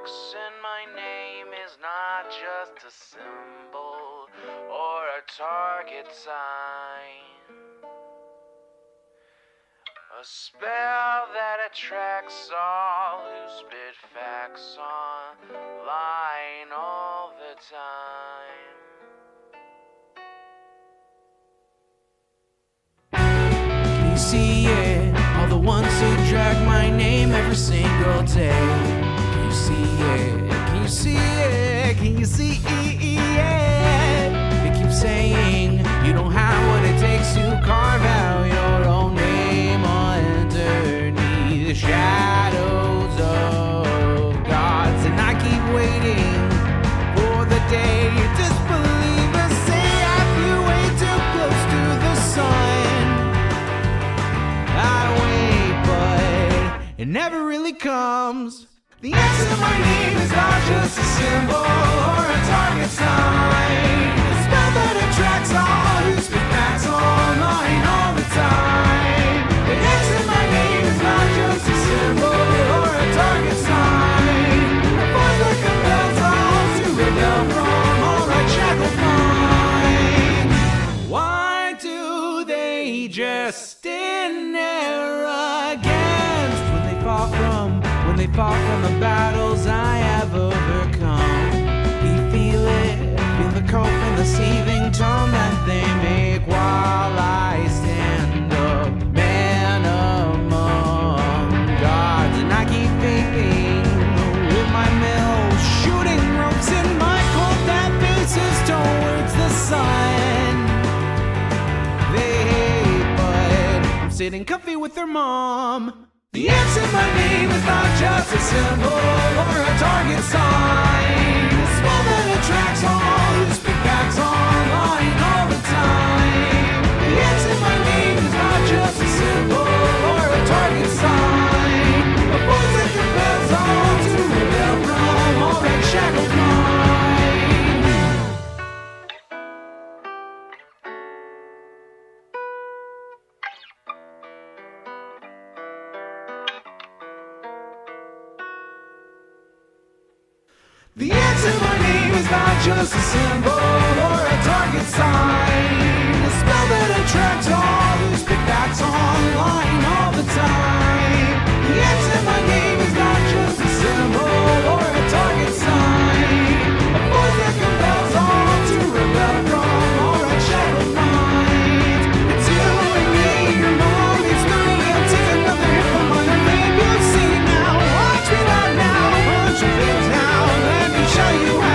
X in my name is not just a symbol or a target sign. A spell that attracts all who spit facts online all the time. Can you see it? All the ones who drag my name every single day. Can you see it? Can you see it? Can you see it? They keep saying you don't have what it takes to carve out your own name underneath the shadows of gods. And I keep waiting for the day your disbelievers say I flew way too close to the sun. I wait, but it never really comes. The X in my name is not just a symbol or a target sign. A spell that attracts all who speak facts online all the time. The X in my name is not just a symbol or a target sign. A force that compels all to rebel from all right shackled minds. Why do they just stand there against when they fall from the battles I have overcome? You feel it, feel the cope and the seething tone that they make while I stand up, man among gods. And I keep thinking with my mill, shooting ropes in my cold that faces towards the sun. They hate, but I'm sitting comfy with their mom. The X in my name is not just a symbol or a target sign. A spell that attracts all who speak facts online all the time. The X in my name is not just a symbol or a target sign. A force that compels all to rebel from all that shackled mind. The X in my name is not just a symbol or a target sign. A spell that attracts all who speak facts online all the time. The X in my name is not just a symbol or a target sign. A force that compels all to rebel from all right shackled minds. It's you and me, your mom, it's me. I'll take another hit from my name. You'll see now, watch me right now, punch your things now. Show you how.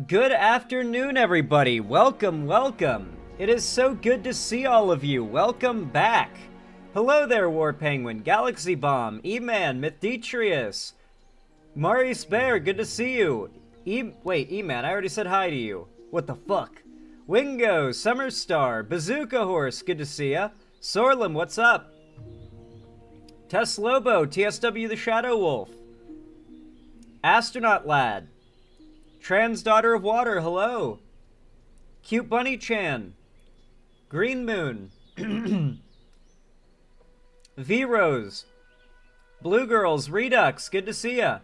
Good afternoon, everybody. Welcome, welcome. It is so good to see all of you. Welcome back. Hello there, War Penguin, Galaxy Bomb, E-Man, Mythdetrius, Marius Bear, good to see you. Wait, E-Man, I already said hi to you. What the fuck? Wingo, Summer Star, Bazooka Horse, good to see ya. Sorlem, what's up? Tess Lobo, TSW the Shadow Wolf. Astronaut Lad. Trans Daughter of Water, hello. Cute Bunny Chan. Green Moon. V-Rose. Blue Girls, Redux, good to see ya.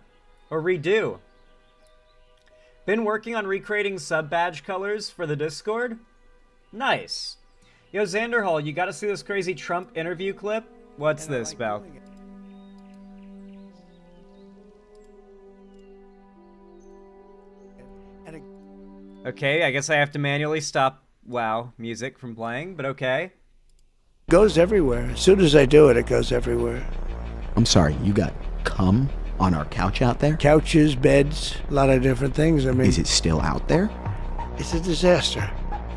Or redo. Been working on recreating sub-badge colors for the Discord? Nice. Yo, Xanderhall, you gotta see this crazy Trump interview clip? What's this, Belle? Okay, I guess I have to manually stop WoW music from playing, but okay. Goes everywhere. As soon as I do it, it goes everywhere. I'm sorry, you got cum on our couch out there? Couches, beds, a lot of different things. I mean, Is it still out there? It's a disaster,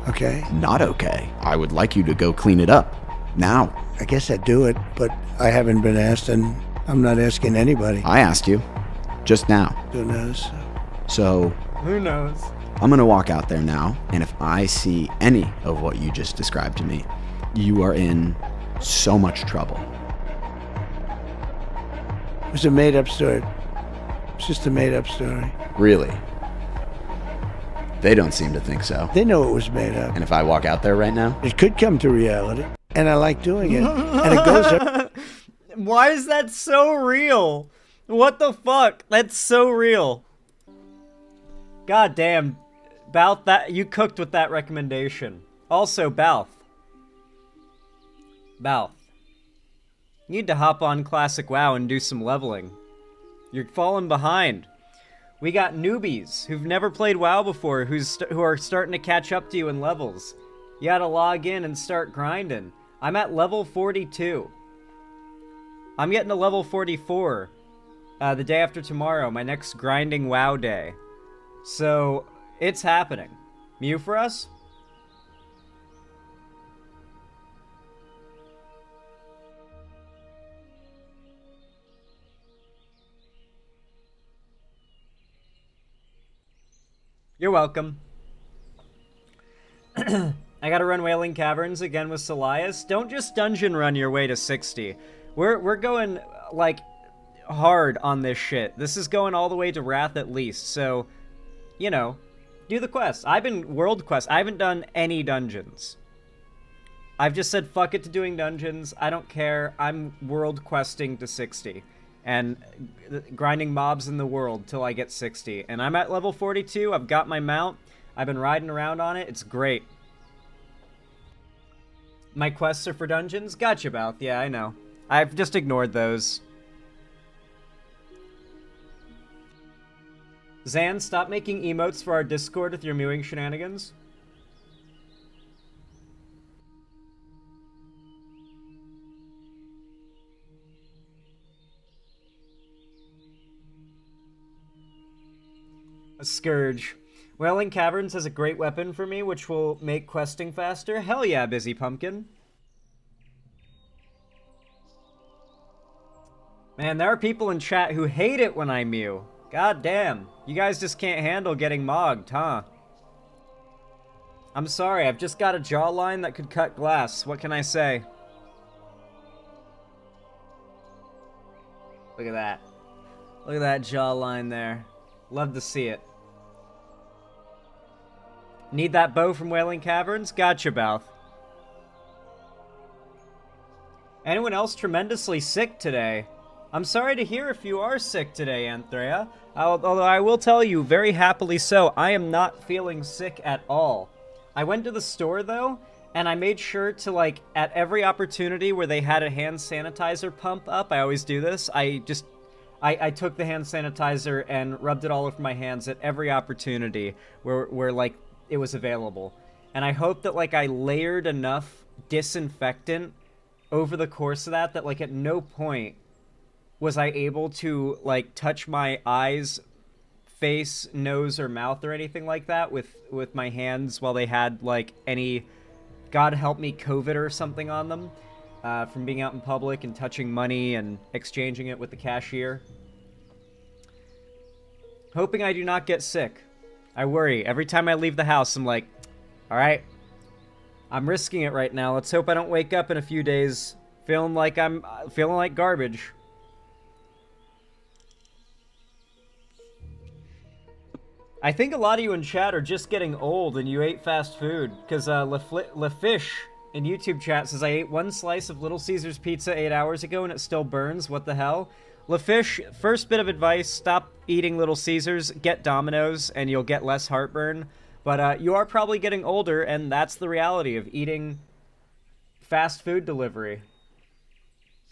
okay? Not okay. I would like you to go clean it up. Now. I guess I'd do it, but I haven't been asked, and I'm not asking anybody. I asked you. Just now. Who knows? So Who knows? I'm going to walk out there now, and if I see any of what you just described to me, you are in so much trouble. It was a made-up story. It's just a made-up story. Really? They don't seem to think so. They know it was made up. And if I walk out there right now? It could come to reality, and I like doing it. And it goes... Why is that so real? What the fuck? That's so real. God damn. Balth, that you cooked with that recommendation. Also, Balth. You need to hop on Classic WoW and do some leveling. You're falling behind. We got newbies who've never played WoW before who are starting to catch up to you in levels. You gotta log in and start grinding. I'm at level 42. I'm getting to level 44 the day after tomorrow, my next grinding WoW day. So, it's happening. Mew for us? You're welcome. I gotta run Wailing Caverns again with Solias. Don't just dungeon run your way to 60. We're going, like, hard on this shit. This is going all the way to Wrath at least, so, you know, do the quest. I've been world quest. I haven't done any dungeons. I've just said fuck it to doing dungeons. I don't care. I'm world questing to 60. And grinding mobs in the world till I get 60. And I'm at level 42. I've got my mount. I've been riding around on it. It's great. My quests are for dungeons? Gotcha, Balth. Yeah, I know. I've just ignored those. Zan, stop making emotes for our Discord with your mewing shenanigans. A Scourge. Wailing Caverns has a great weapon for me, which will make questing faster. Hell yeah, Busy Pumpkin. Man, there are people in chat who hate it when I mew. God damn. You guys just can't handle getting mogged, huh? I'm sorry, I've just got a jawline that could cut glass. What can I say? Look at that. Look at that jawline there. Love to see it. Need that bow from Wailing Caverns? Gotcha, Balth. Anyone else tremendously sick today? I'm sorry to hear if you are sick today, Anthrea. Although I will tell you, very happily so, I am not feeling sick at all. I went to the store, though, and I made sure to, like, at every opportunity where they had a hand sanitizer pump up, I always do this, I took the hand sanitizer and rubbed it all over my hands at every opportunity where like, it was available. And I hope that, like, I layered enough disinfectant over the course of that, like, at no point was I able to, like, touch my eyes, face, nose, or mouth or anything like that with my hands while they had, like, any, God help me, COVID or something on them, from being out in public and touching money and exchanging it with the cashier. Hoping I do not get sick. I worry. Every time I leave the house, I'm like, all right, I'm risking it right now. Let's hope I don't wake up in a few days feeling like garbage. I think a lot of you in chat are just getting old and you ate fast food, because LaFish in YouTube chat says, I ate one slice of Little Caesars pizza 8 hours ago and it still burns. What the hell? LaFish, first bit of advice, stop eating Little Caesars, get Domino's, and you'll get less heartburn. But you are probably getting older, and that's the reality of eating fast food delivery.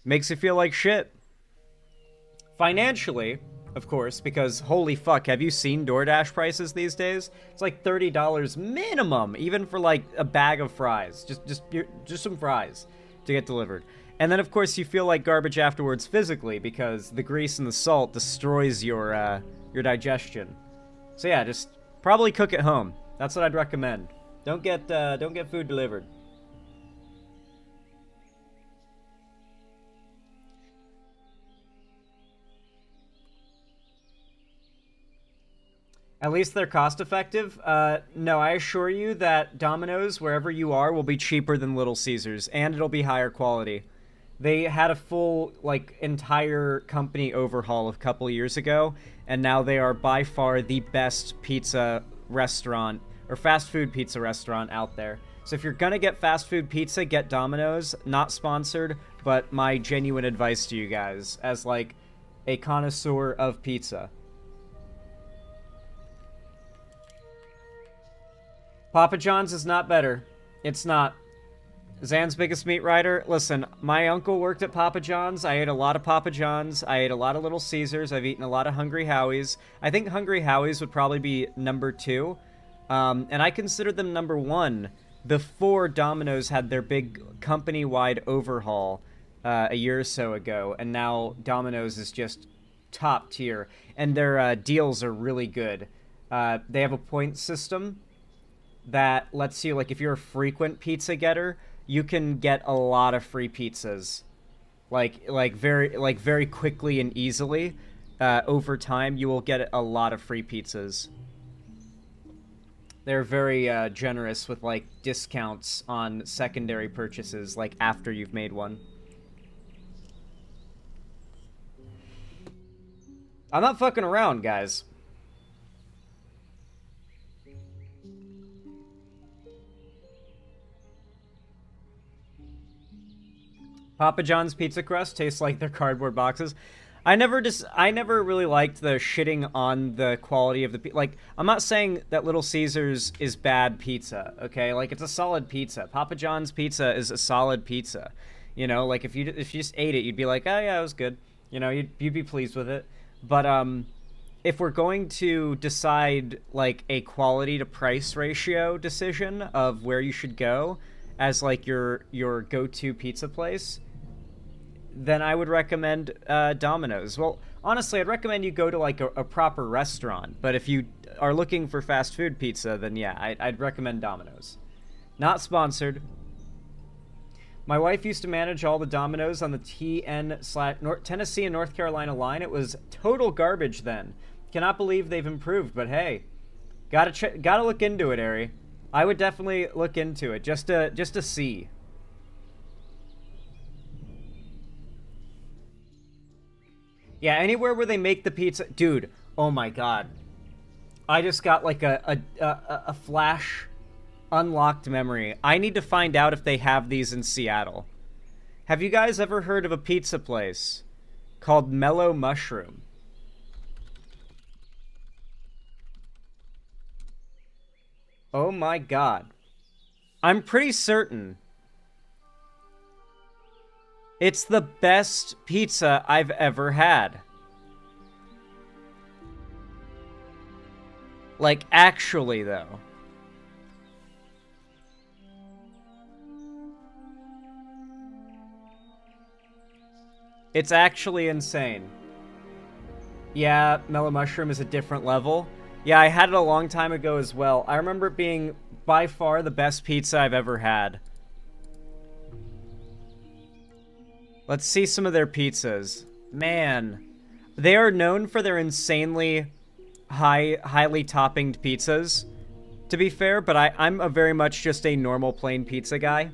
Makes you feel like shit. Financially, of course, because holy fuck, have you seen DoorDash prices these days? It's like $30 minimum, even for like a bag of fries. Just some fries to get delivered. And then, of course, you feel like garbage afterwards physically because the grease and the salt destroys your digestion. So yeah, just probably cook at home. That's what I'd recommend. Don't get food delivered. At least they're cost effective. No, I assure you that Domino's, wherever you are, will be cheaper than Little Caesars, and it'll be higher quality. They had a full, like, entire company overhaul a couple years ago, and now they are by far the best pizza restaurant, or fast food pizza restaurant out there. So if you're gonna get fast food pizza, get Domino's. Not sponsored, but my genuine advice to you guys, as, like, a connoisseur of pizza. Papa John's is not better. It's not. Zan's biggest meat rider. Listen, my uncle worked at Papa John's. I ate a lot of Papa John's. I ate a lot of Little Caesars. I've eaten a lot of Hungry Howie's. I think Hungry Howie's would probably be number 2. And I consider them number 1 before Domino's had their big company-wide overhaul a year or so ago. And now Domino's is just top tier. And their deals are really good. They have a point system that lets you, like, if you're a frequent pizza getter, you can get a lot of free pizzas, like very quickly and easily. Over time, you will get a lot of free pizzas. They're very generous with, like, discounts on secondary purchases, like, after you've made one. I'm not fucking around, guys. Papa John's pizza crust tastes like their cardboard boxes. I never really liked the shitting on the quality of the like. I'm not saying that Little Caesars is bad pizza, okay? Like, it's a solid pizza. Papa John's pizza is a solid pizza. You know, like, if you just ate it, you'd be like, oh yeah, it was good. You know, you'd be pleased with it. But if we're going to decide, like, a quality to price ratio decision of where you should go as, like, your go-to pizza place, then I would recommend Domino's. Well, honestly, I'd recommend you go to, like, a proper restaurant. But if you are looking for fast food pizza, then yeah, I'd recommend Domino's. Not sponsored. My wife used to manage all the Domino's on the Tennessee and North Carolina line. It was total garbage then. Cannot believe they've improved, but hey, gotta look into it, Ari. I would definitely look into it just to see. Yeah, anywhere where they make the pizza, dude. Oh my god, I just got, like, a flash unlocked memory. I need to find out if they have these in Seattle. Have you guys ever heard of a pizza place called Mellow Mushroom? Oh my god. I'm pretty certain it's the best pizza I've ever had. Like, actually, though. It's actually insane. Yeah, Mellow Mushroom is a different level. Yeah, I had it a long time ago as well. I remember it being by far the best pizza I've ever had. Let's see some of their pizzas. Man, they are known for their insanely highly toppinged pizzas, to be fair, but I'm a very much just a normal plain pizza guy.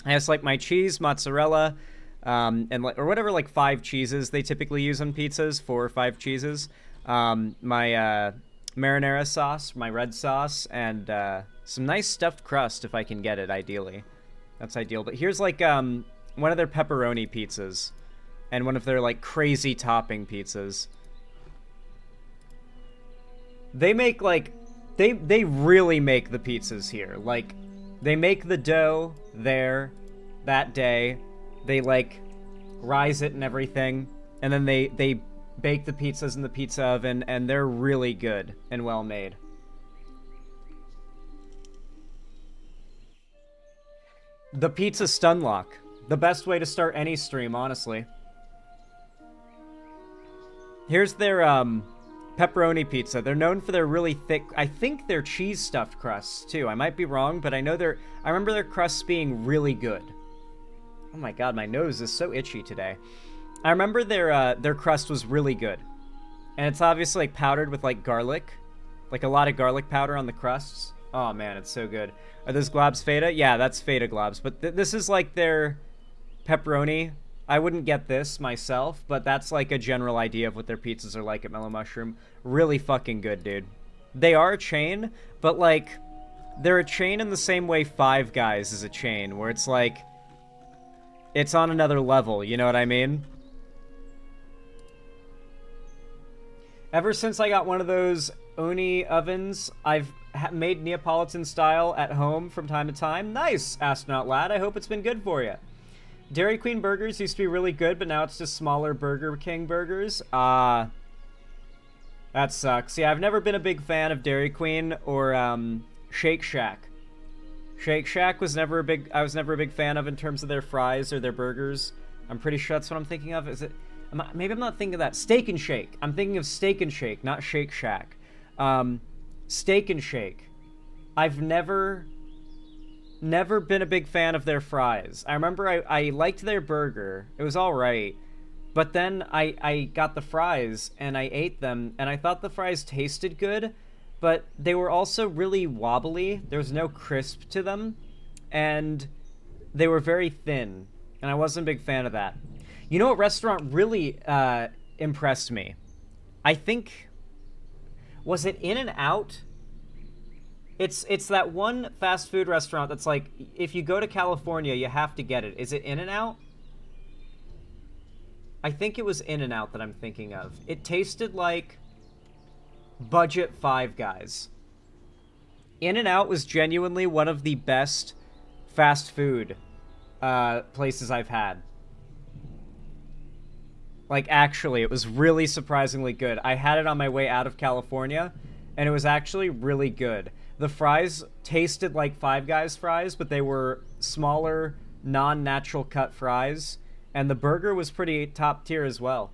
I just like my cheese, mozzarella, and or whatever, like 5 cheeses they typically use on pizzas, 4 or 5 cheeses. My marinara sauce, my red sauce, and some nice stuffed crust if I can get it, ideally. That's ideal. But here's, like, one of their pepperoni pizzas and one of their, like, crazy topping pizzas. They make, like, they really make the pizzas here. Like, they make the dough there that day. They, like, rise it and everything, and then they bake the pizzas in the pizza oven, and they're really good and well made. The pizza stun lock. The best way to start any stream, honestly. Here's their pepperoni pizza. They're known for their really thick, I think they're cheese stuffed crusts too. I might be wrong, but I remember their crusts being really good. Oh my god, my nose is so itchy today. I remember their crust was really good. And it's obviously, like, powdered with, like, garlic. Like a lot of garlic powder on the crusts. Oh man, it's so good. Are those globs feta? Yeah, that's feta globs. But this is like their pepperoni. I wouldn't get this myself, but that's like a general idea of what their pizzas are like at Mellow Mushroom. Really fucking good, dude. They are a chain, but like, they're a chain in the same way Five Guys is a chain, where it's like, it's on another level, you know what I mean? Ever since I got one of those Oni ovens, I've made Neapolitan style at home from time to time. Nice, Astronaut Lad. I hope it's been good for you. Dairy Queen burgers used to be really good, but now it's just smaller Burger King burgers. That sucks. Yeah, I've never been a big fan of Dairy Queen or Shake Shack. Shake Shack was never a big. I was never a big fan of in terms of their fries or their burgers. I'm pretty sure that's what I'm thinking of. Is it? Maybe I'm not thinking of that. Steak and Shake. I'm thinking of Steak and Shake, not Shake Shack. Steak and Shake. I've never been a big fan of their fries. I remember I liked their burger. It was all right. But then I got the fries and I ate them and I thought the fries tasted good, but they were also really wobbly. There was no crisp to them and they were very thin and I wasn't a big fan of that. You know what restaurant really impressed me? I think, was it In-N-Out? It's that one fast food restaurant that's like, if you go to California, you have to get it. Is it In-N-Out? I think it was In-N-Out that I'm thinking of. It tasted like budget Five Guys. In-N-Out was genuinely one of the best fast food places I've had. Like, actually, it was really surprisingly good. I had it on my way out of California, and it was actually really good. The fries tasted like Five Guys fries, but they were smaller, non-natural cut fries, and the burger was pretty top tier as well.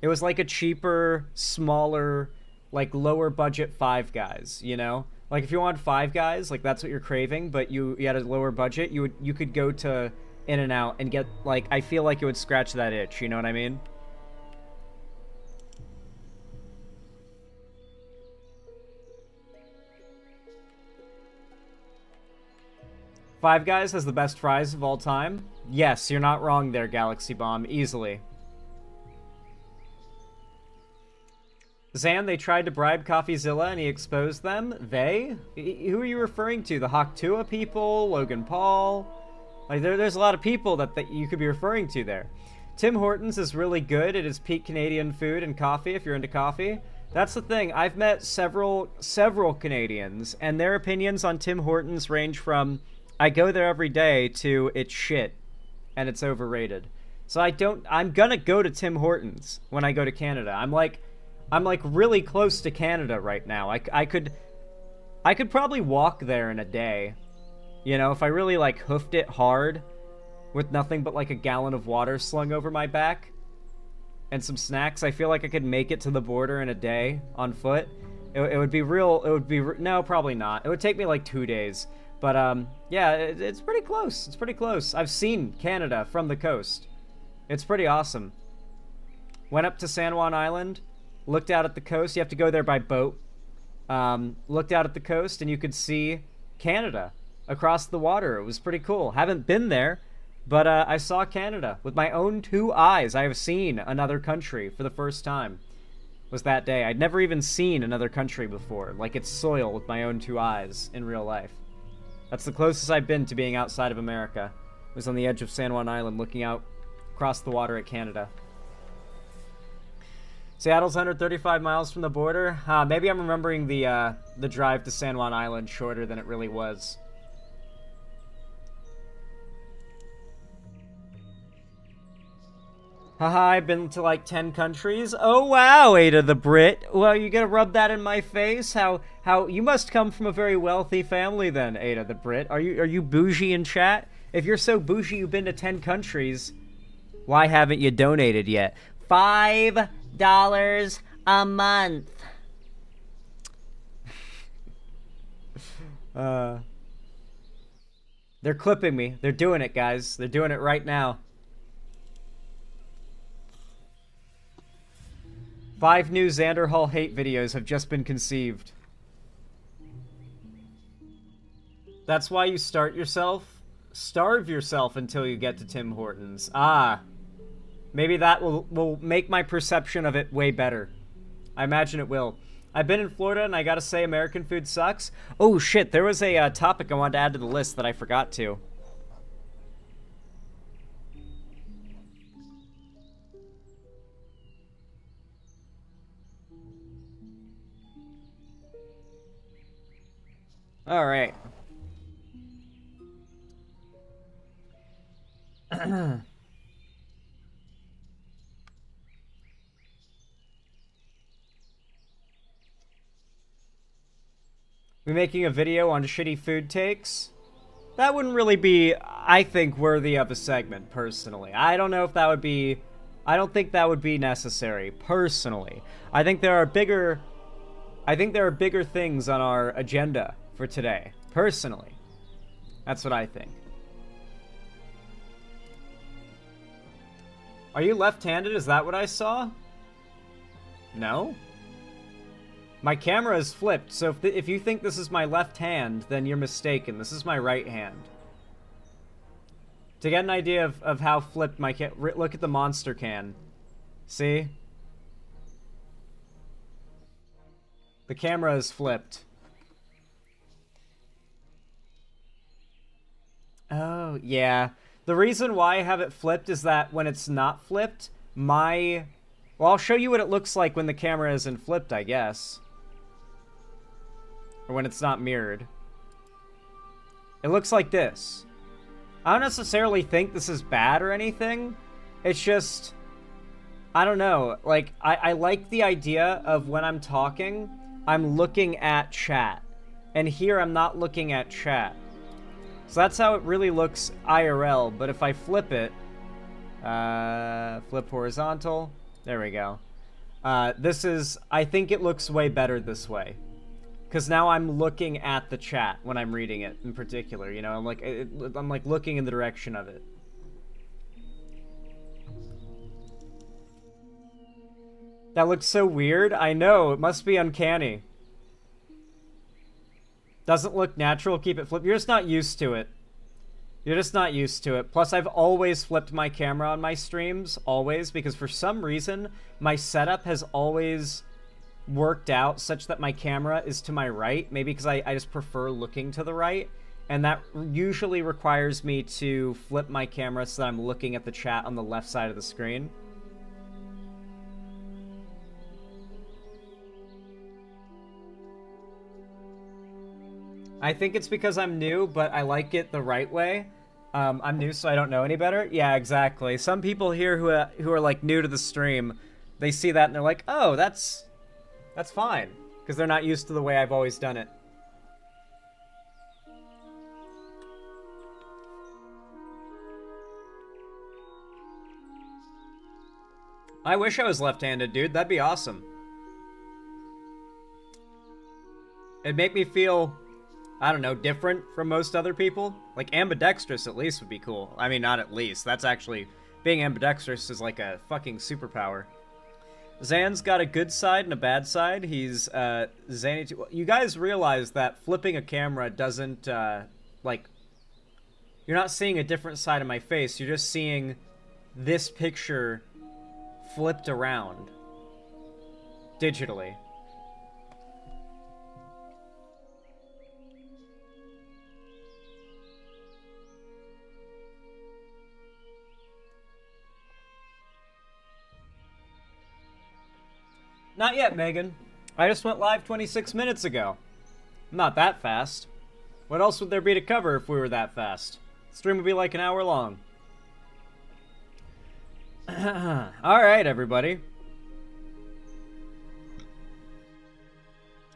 It was like a cheaper, smaller, like lower budget Five Guys, you know? Like if you want Five Guys, like that's what you're craving, but you had a lower budget, you could go to In-N-Out and get, like, I feel like it would scratch that itch, you know what I mean? Five Guys has the best fries of all time? Yes, you're not wrong there, Galaxy Bomb, easily. Zan, they tried to bribe CoffeeZilla and he exposed them? They? Who are you referring to? The Hawktua people? Logan Paul? Like, there's a lot of people that you could be referring to there. Tim Hortons is really good. It is peak Canadian food and coffee if you're into coffee. That's the thing. I've met several Canadians, and their opinions on Tim Hortons range from, I go there every day, to it's shit, and it's overrated. So I'm gonna go to Tim Hortons when I go to Canada. I'm like really close to Canada right now. I could probably walk there in a day. You know, if I really, like, hoofed it hard with nothing but, like, a gallon of water slung over my back and some snacks, I feel like I could make it to the border in a day on foot. It would be no, probably not. It would take me, like, 2 days. But, yeah, it's pretty close. It's pretty close. I've seen Canada from the coast. It's pretty awesome. Went up to San Juan Island, looked out at the coast. You have to go there by boat. Looked out at the coast, and you could see Canada across the water. It was pretty cool. Haven't been there, but I saw Canada with my own 2 eyes. I have seen another country for the first time. Was that day. I'd never even seen another country before, like its soil with my own 2 eyes in real life. That's the closest I've been to being outside of America. I was on the edge of San Juan Island looking out across the water at Canada. Seattle's 135 miles from the border. Maybe I'm remembering the drive to San Juan Island shorter than it really was. Haha, I've been to like 10 countries. Oh wow, Ada the Brit. Well, you gonna rub that in my face? How you must come from a very wealthy family then, Ada the Brit. Are you bougie in chat? If you're so bougie you've been to 10 countries, why haven't you donated yet? $5 a month. They're clipping me. They're doing it, guys. They're doing it right now. 5 new Xander Hall hate videos have just been conceived. That's why you starve yourself until you get to Tim Hortons. Ah. Maybe that will make my perception of it way better. I imagine it will. I've been in Florida, and I gotta say American food sucks. Oh, shit, there was a topic I wanted to add to the list that I forgot to. All right. We making a video on shitty food takes? That wouldn't really be, I think, worthy of a segment, personally. I don't know if that would be... I don't think that would be necessary, personally. I think there are bigger things on our agenda for today, personally. That's what I think. Are you left-handed? Is that what I saw? No? My camera is flipped, so if you think this is my left hand, then you're mistaken. This is my right hand. To get an idea of how flipped my look at the monster can. See? The camera is flipped. Oh, yeah. The reason why I have it flipped is that when it's not flipped, well, I'll show you what it looks like when the camera isn't flipped, I guess. Or when it's not mirrored. It looks like this. I don't necessarily think this is bad or anything. It's just... I don't know. Like, I like the idea of when I'm talking, I'm looking at chat. And here I'm not looking at chat. So that's how it really looks IRL. But if I flip it... flip horizontal. There we go. This is... I think it looks way better this way. Because now I'm looking at the chat when I'm reading it in particular, you know? I'm like looking in the direction of it. That looks so weird. I know, it must be uncanny. Doesn't look natural, keep it flipped. You're just not used to it. You're just not used to it. Plus, I've always flipped my camera on my streams, always, because for some reason, my setup has always worked out such that my camera is to my right, maybe because I just prefer looking to the right, and that usually requires me to flip my camera so that I'm looking at the chat on the left side of the screen. I think it's because I'm new, but I like it the right way. I'm new, so I don't know any better. Yeah, exactly. Some people here who are like new to the stream, they see that and they're like, oh, that's fine, because they're not used to the way I've always done it. I wish I was left-handed, dude. That'd be awesome. It'd make me feel, I don't know, different from most other people. Like, ambidextrous at least would be cool. I mean, not at least. That's actually... Being ambidextrous is like a fucking superpower. Zan's got a good side and a bad side. He's, zany too. You guys realize that flipping a camera doesn't, like... You're not seeing a different side of my face. You're just seeing this picture flipped around. Digitally. Not yet, Megan. I just went live 26 minutes ago. I'm not that fast. What else would there be to cover if we were that fast? The stream would be like an hour long. Alright, everybody.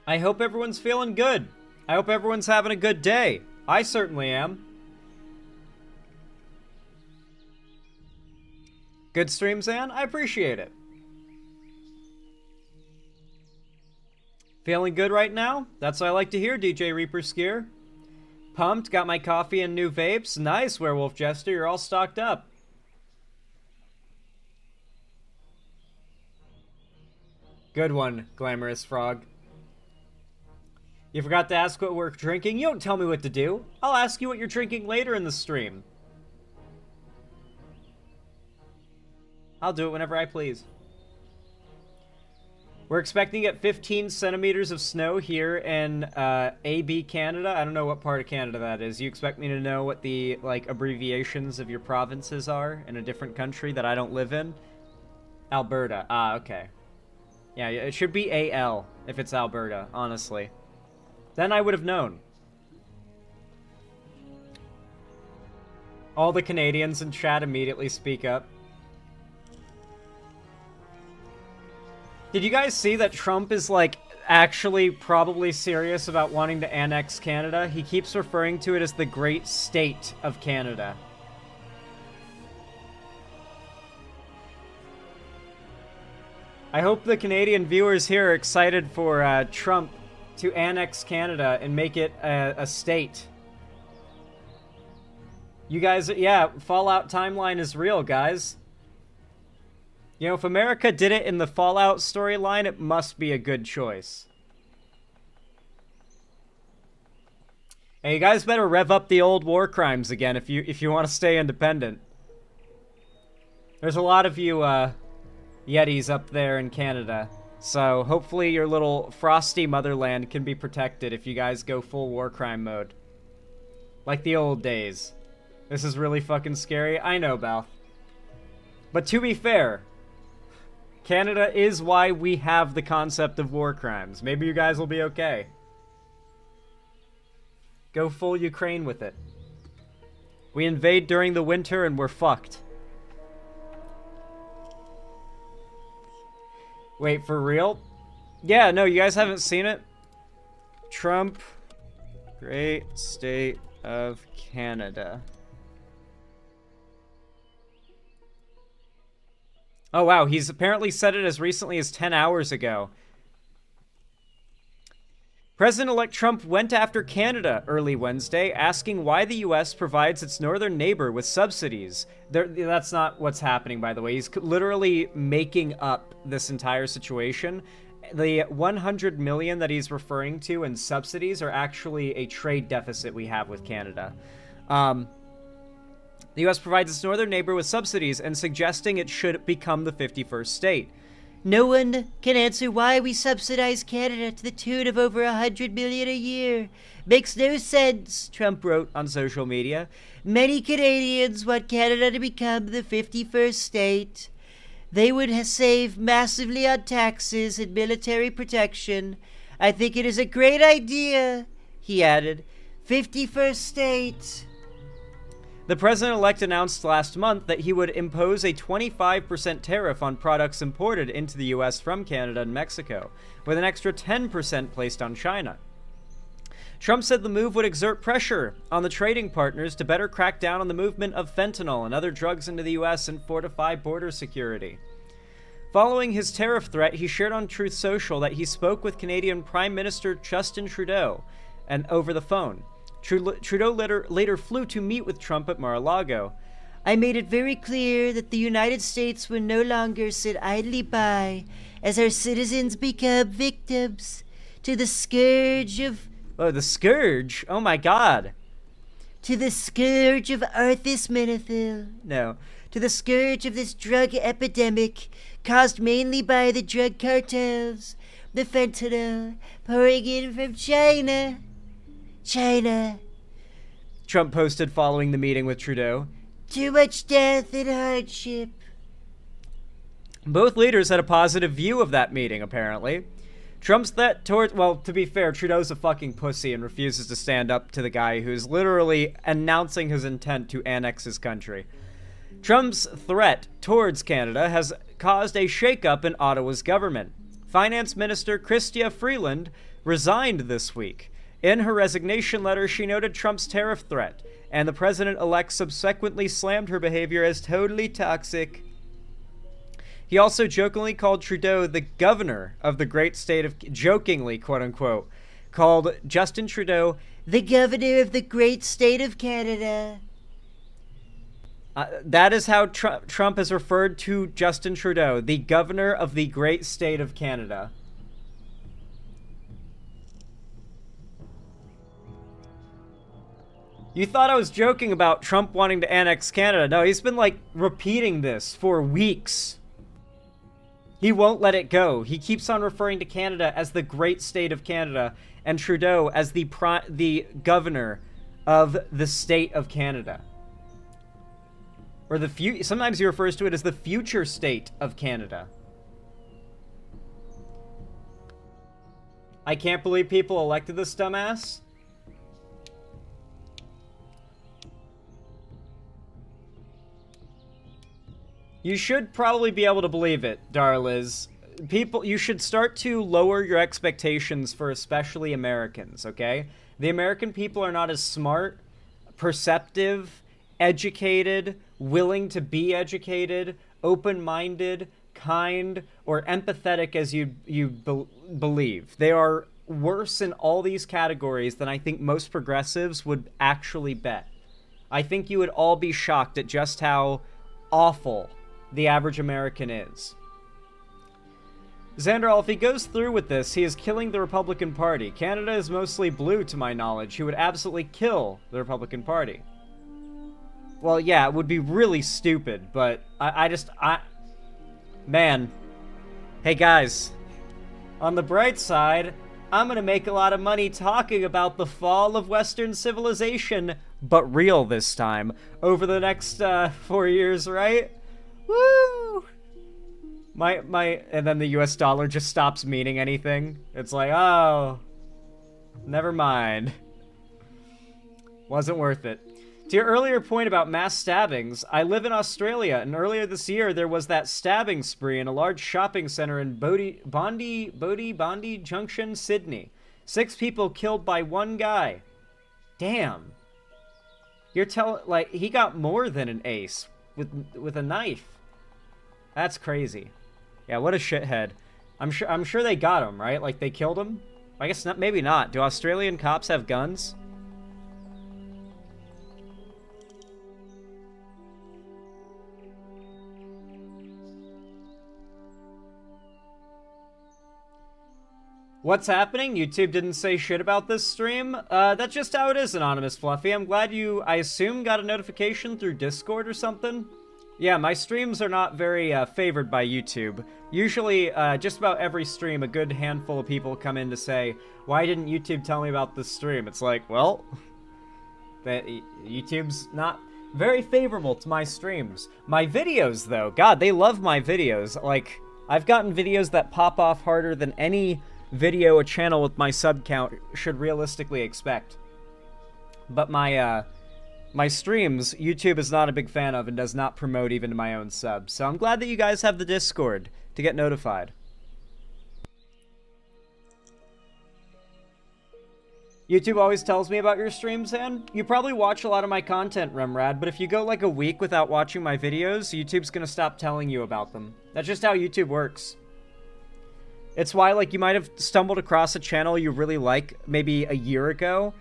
I hope everyone's feeling good. I hope everyone's having a good day. I certainly am. Good stream, Zan? I appreciate it. Feeling good right now? That's what I like to hear, DJ Reaper Skier. Pumped, got my coffee and new vapes. Nice, Werewolf Jester, you're all stocked up. Good one, Glamorous Frog. You forgot to ask what we're drinking? You don't tell me what to do. I'll ask you what you're drinking later in the stream. I'll do it whenever I please. We're expecting to get 15 centimeters of snow here in AB Canada. I don't know what part of Canada that is. You expect me to know what the like abbreviations of your provinces are in a different country that I don't live in? Alberta. Ah, okay. Yeah, it should be AL if it's Alberta, honestly. Then I would have known. All the Canadians in chat immediately speak up. Did you guys see that Trump is, like, actually probably serious about wanting to annex Canada? He keeps referring to it as the great state of Canada. I hope the Canadian viewers here are excited for Trump to annex Canada and make it a state. You guys, yeah, Fallout timeline is real, guys. You know, if America did it in the Fallout storyline, it must be a good choice. Hey, you guys better rev up the old war crimes again if you want to stay independent. There's a lot of you Yetis up there in Canada. So, hopefully your little frosty motherland can be protected if you guys go full war crime mode. Like the old days. This is really fucking scary. I know, Bal. But to be fair, Canada is why we have the concept of war crimes. Maybe you guys will be okay. Go full Ukraine with it. We invade during the winter and we're fucked. Wait, for real? Yeah, no, you guys haven't seen it? Trump, great state of Canada. Oh, wow, he's apparently said it as recently as 10 hours ago. President-elect Trump went after Canada early Wednesday, asking why the U.S. provides its northern neighbor with subsidies. That's not what's happening, by the way. He's literally making up this entire situation. The 100 million that he's referring to in subsidies are actually a trade deficit we have with Canada. The U.S. provides its northern neighbor with subsidies and suggesting it should become the 51st state. No one can answer why we subsidize Canada to the tune of over $100 million a year. Makes no sense, Trump wrote on social media. Many Canadians want Canada to become the 51st state. They would save massively on taxes and military protection. I think it is a great idea, he added. 51st state. The president-elect announced last month that he would impose a 25% tariff on products imported into the U.S. from Canada and Mexico, with an extra 10% placed on China. Trump said the move would exert pressure on the trading partners to better crack down on the movement of fentanyl and other drugs into the U.S. and fortify border security. Following his tariff threat, he shared on Truth Social that he spoke with Canadian Prime Minister Justin Trudeau and over the phone. Trudeau later flew to meet with Trump at Mar-a-Lago. I made it very clear that the United States will no longer sit idly by as our citizens become victims to the scourge of... Oh, the scourge? Oh my god. To the scourge of artemisinin. No. To the scourge of this drug epidemic caused mainly by the drug cartels, the fentanyl pouring in from China. Trump posted following the meeting with Trudeau. Too much death and hardship. Both leaders had a positive view of that meeting, apparently. Trump's threat towards... Well, to be fair, Trudeau's a fucking pussy and refuses to stand up to the guy who's literally announcing his intent to annex his country. Trump's threat towards Canada has caused a shakeup in Ottawa's government. Finance Minister Chrystia Freeland resigned this week. In her resignation letter, she noted Trump's tariff threat, and the president-elect subsequently slammed her behavior as totally toxic. He also jokingly called Trudeau the governor of the great state of... Jokingly, quote-unquote, called Justin Trudeau the governor of the great state of Canada. That is how Trump has referred to Justin Trudeau, the governor of the great state of Canada. You thought I was joking about Trump wanting to annex Canada. No, he's been, like, repeating this for weeks. He won't let it go. He keeps on referring to Canada as the great state of Canada and Trudeau as the governor of the state of Canada. Or sometimes he refers to it as the future state of Canada. I can't believe people elected this dumbass. You should probably be able to believe it, Darliz. You should start to lower your expectations for especially Americans, okay? The American people are not as smart, perceptive, educated, willing to be educated, open-minded, kind, or empathetic as you believe. They are worse in all these categories than I think most progressives would actually bet. I think you would all be shocked at just how awful the average American is. Xandral, if he goes through with this, he is killing the Republican Party. Canada is mostly blue, to my knowledge. He would absolutely kill the Republican Party. Well, yeah, it would be really stupid, but man. Hey, guys. On the bright side, I'm gonna make a lot of money talking about the fall of Western civilization, but real this time, over the next 4 years, right? Woo! And then the US dollar just stops meaning anything. It's like, oh, never mind. Wasn't worth it. To your earlier point about mass stabbings, I live in Australia, and earlier this year there was that stabbing spree in a large shopping center in Bondi Junction, Sydney. 6 people killed by one guy. Damn. You're like, he got more than an ace with a knife. That's crazy. Yeah, what a shithead. I'm sure they got him, right? Like, they killed him? I guess not, maybe not. Do Australian cops have guns? What's happening? YouTube didn't say shit about this stream? That's just how it is, Anonymous Fluffy. I'm glad you, I assume, got a notification through Discord or something? Yeah, my streams are not very favored by YouTube. Usually, just about every stream, a good handful of people come in to say, why didn't YouTube tell me about this stream? It's like, well, YouTube's not very favorable to my streams. My videos, though, God, they love my videos. Like, I've gotten videos that pop off harder than any video a channel with my sub count should realistically expect. But my streams, YouTube is not a big fan of and does not promote even to my own subs. So I'm glad that you guys have the Discord to get notified. YouTube always tells me about your streams, and you probably watch a lot of my content, Remrad, but if you go like a week without watching my videos, YouTube's gonna stop telling you about them. That's just how YouTube works. It's why, like, you might have stumbled across a channel you really like maybe a year ago,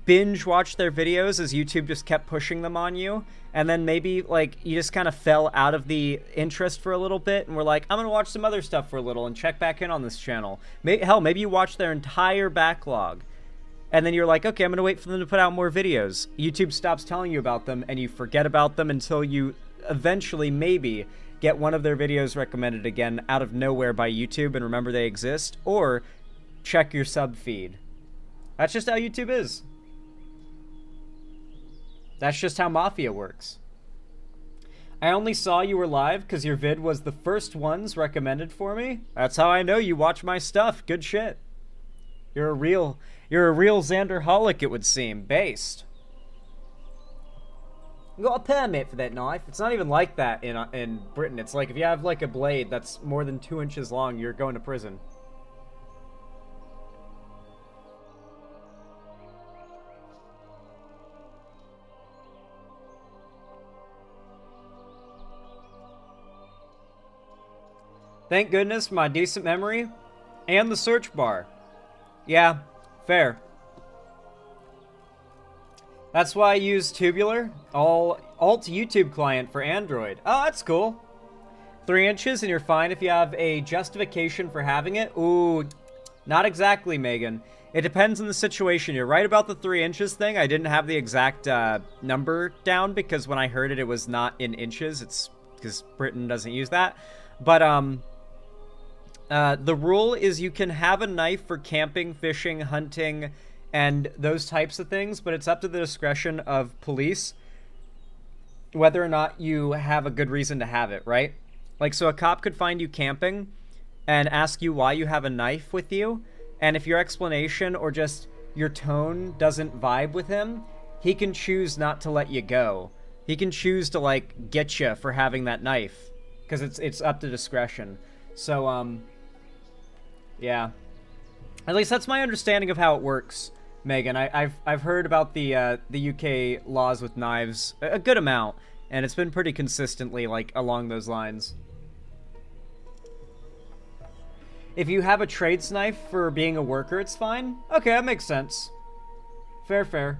binge watch their videos as YouTube just kept pushing them on you, and then maybe, like, you just kind of fell out of the interest for a little bit and were like, I'm gonna watch some other stuff for a little and check back in on this channel. Hell, maybe you watched their entire backlog, and then you're like, okay, I'm gonna wait for them to put out more videos. YouTube stops telling you about them, and you forget about them until you eventually, maybe, get one of their videos recommended again out of nowhere by YouTube and remember they exist, or check your sub feed. That's just how YouTube is. That's just how Mafia works. I only saw you were live because your vid was the first ones recommended for me. That's how I know you watch my stuff. Good shit. You're a real Xanderholic, it would seem. Based. You got a permit for that knife. It's not even like that in Britain. It's like if you have like a blade that's more than 2 inches long, you're going to prison. Thank goodness for my decent memory and the search bar. Yeah, fair. That's why I use Tubular. All Alt YouTube client for Android. Oh, that's cool. 3 inches and you're fine if you have a justification for having it? Ooh, not exactly, Megan. It depends on the situation. You're right about the 3 inches thing. I didn't have the exact number down because when I heard it, it was not in inches. It's because Britain doesn't use that. But the rule is you can have a knife for camping, fishing, hunting, and those types of things, but it's up to the discretion of police whether or not you have a good reason to have it, right? Like, so a cop could find you camping and ask you why you have a knife with you, and if your explanation or just your tone doesn't vibe with him, he can choose not to let you go. He can choose to, like, get you for having that knife, because it's up to discretion. So, yeah. At least that's my understanding of how it works, Megan. I've heard about the UK laws with knives a good amount, and it's been pretty consistently, like, along those lines. If you have a trades knife for being a worker, it's fine. Okay, that makes sense. Fair.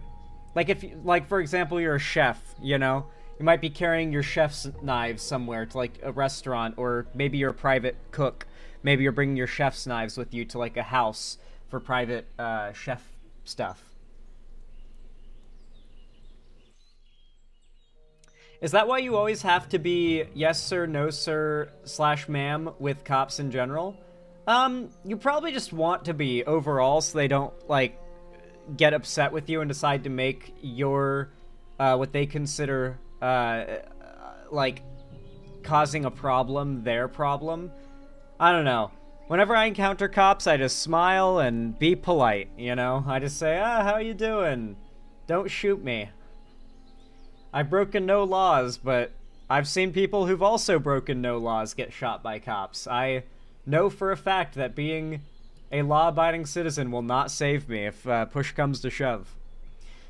Like, if you, like, for example, you're a chef, you know? You might be carrying your chef's knives somewhere to, like, a restaurant, or maybe you're a private cook. Maybe you're bringing your chef's knives with you to, like, a house for private chef stuff. Is that why you always have to be yes sir, no sir, / ma'am with cops in general? You probably just want to be overall so they don't, like, get upset with you and decide to make your, what they consider, like, causing a problem their problem. I don't know. Whenever I encounter cops, I just smile and be polite, you know? I just say, how you doing? Don't shoot me. I've broken no laws, but I've seen people who've also broken no laws get shot by cops. I know for a fact that being a law-abiding citizen will not save me if push comes to shove.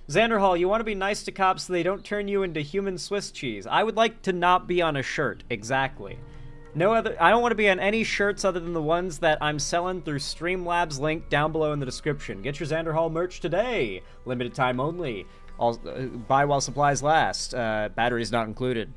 Xander Hall, you want to be nice to cops so they don't turn you into human Swiss cheese. I would like to not be on a shirt, exactly. No other. I don't want to be on any shirts other than the ones that I'm selling through Streamlabs link down below in the description. Get your Xander Hall merch today. Limited time only. All, buy while supplies last. Batteries not included.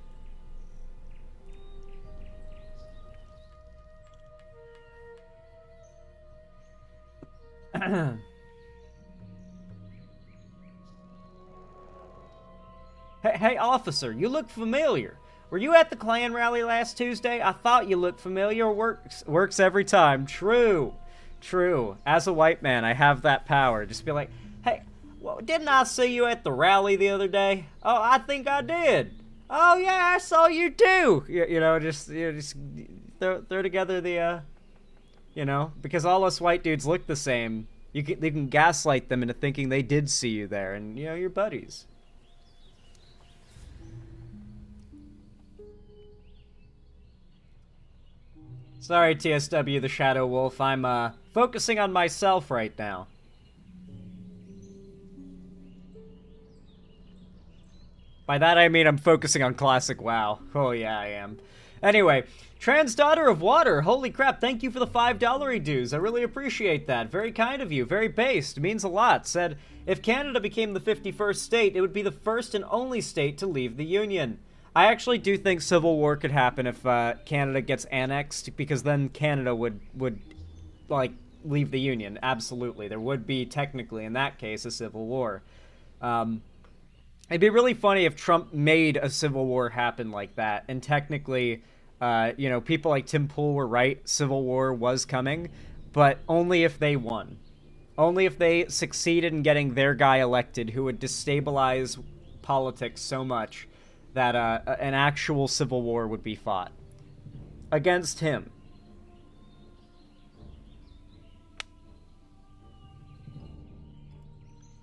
Hey, officer, you look familiar. Were you at the Klan rally last Tuesday? I thought you looked familiar. Works every time. True. As a white man, I have that power. Just be like, hey, well, didn't I see you at the rally the other day? Oh, I think I did. Oh, yeah, I saw you too. You know, just throw together the, you know, because all us white dudes look the same. You can gaslight them into thinking they did see you there, and, you know, you're buddies. Sorry, TSW the Shadow Wolf. I'm, focusing on myself right now. By that I mean I'm focusing on classic WoW. Oh yeah, I am. Anyway, Trans Daughter of Water, holy crap, thank you for the $5 dues. I really appreciate that. Very kind of you, very based, means a lot. Said, if Canada became the 51st state, it would be the first and only state to leave the Union. I actually do think civil war could happen if Canada gets annexed, because then Canada would like, leave the Union. Absolutely. There would be, technically, in that case, a civil war. It'd be really funny if Trump made a civil war happen like that, and technically, you know, people like Tim Pool were right, civil war was coming, but only if they won. Only if they succeeded in getting their guy elected, who would destabilize politics so much that an actual civil war would be fought against him.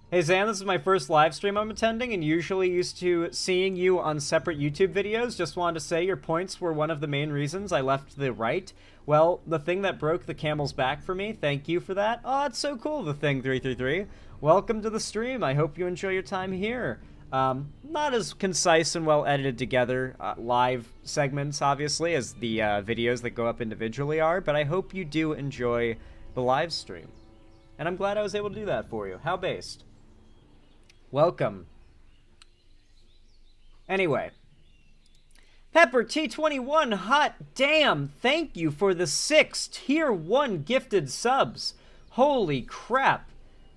Hey Zan, this is my first live stream I'm attending, and usually used to seeing you on separate YouTube videos. Just wanted to say your points were one of the main reasons I left the right. Well, the thing that broke the camel's back for me, thank you for that. Oh, it's so cool, the thing 333. Welcome to the stream. I hope you enjoy your time here. Not as concise and well edited together live segments, obviously, as the videos that go up individually are, but I hope you do enjoy the live stream. And I'm glad I was able to do that for you. How based? Welcome. Anyway. Pepper T21, hot damn, thank you for the 6 tier 1 gifted subs. Holy crap.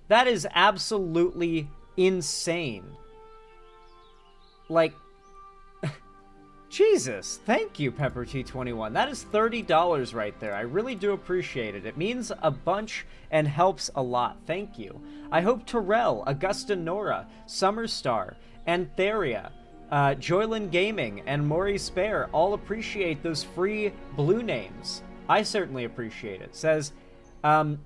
That is absolutely insane. Like, Jesus, thank you, Pepper T21. That is $30 right there. I really do appreciate it. It means a bunch and helps a lot. Thank you. I hope Terrell, Augusta Nora, Summerstar, Antheria, Joylin Gaming, and Maury Spare all appreciate those free blue names. I certainly appreciate it. Says, 8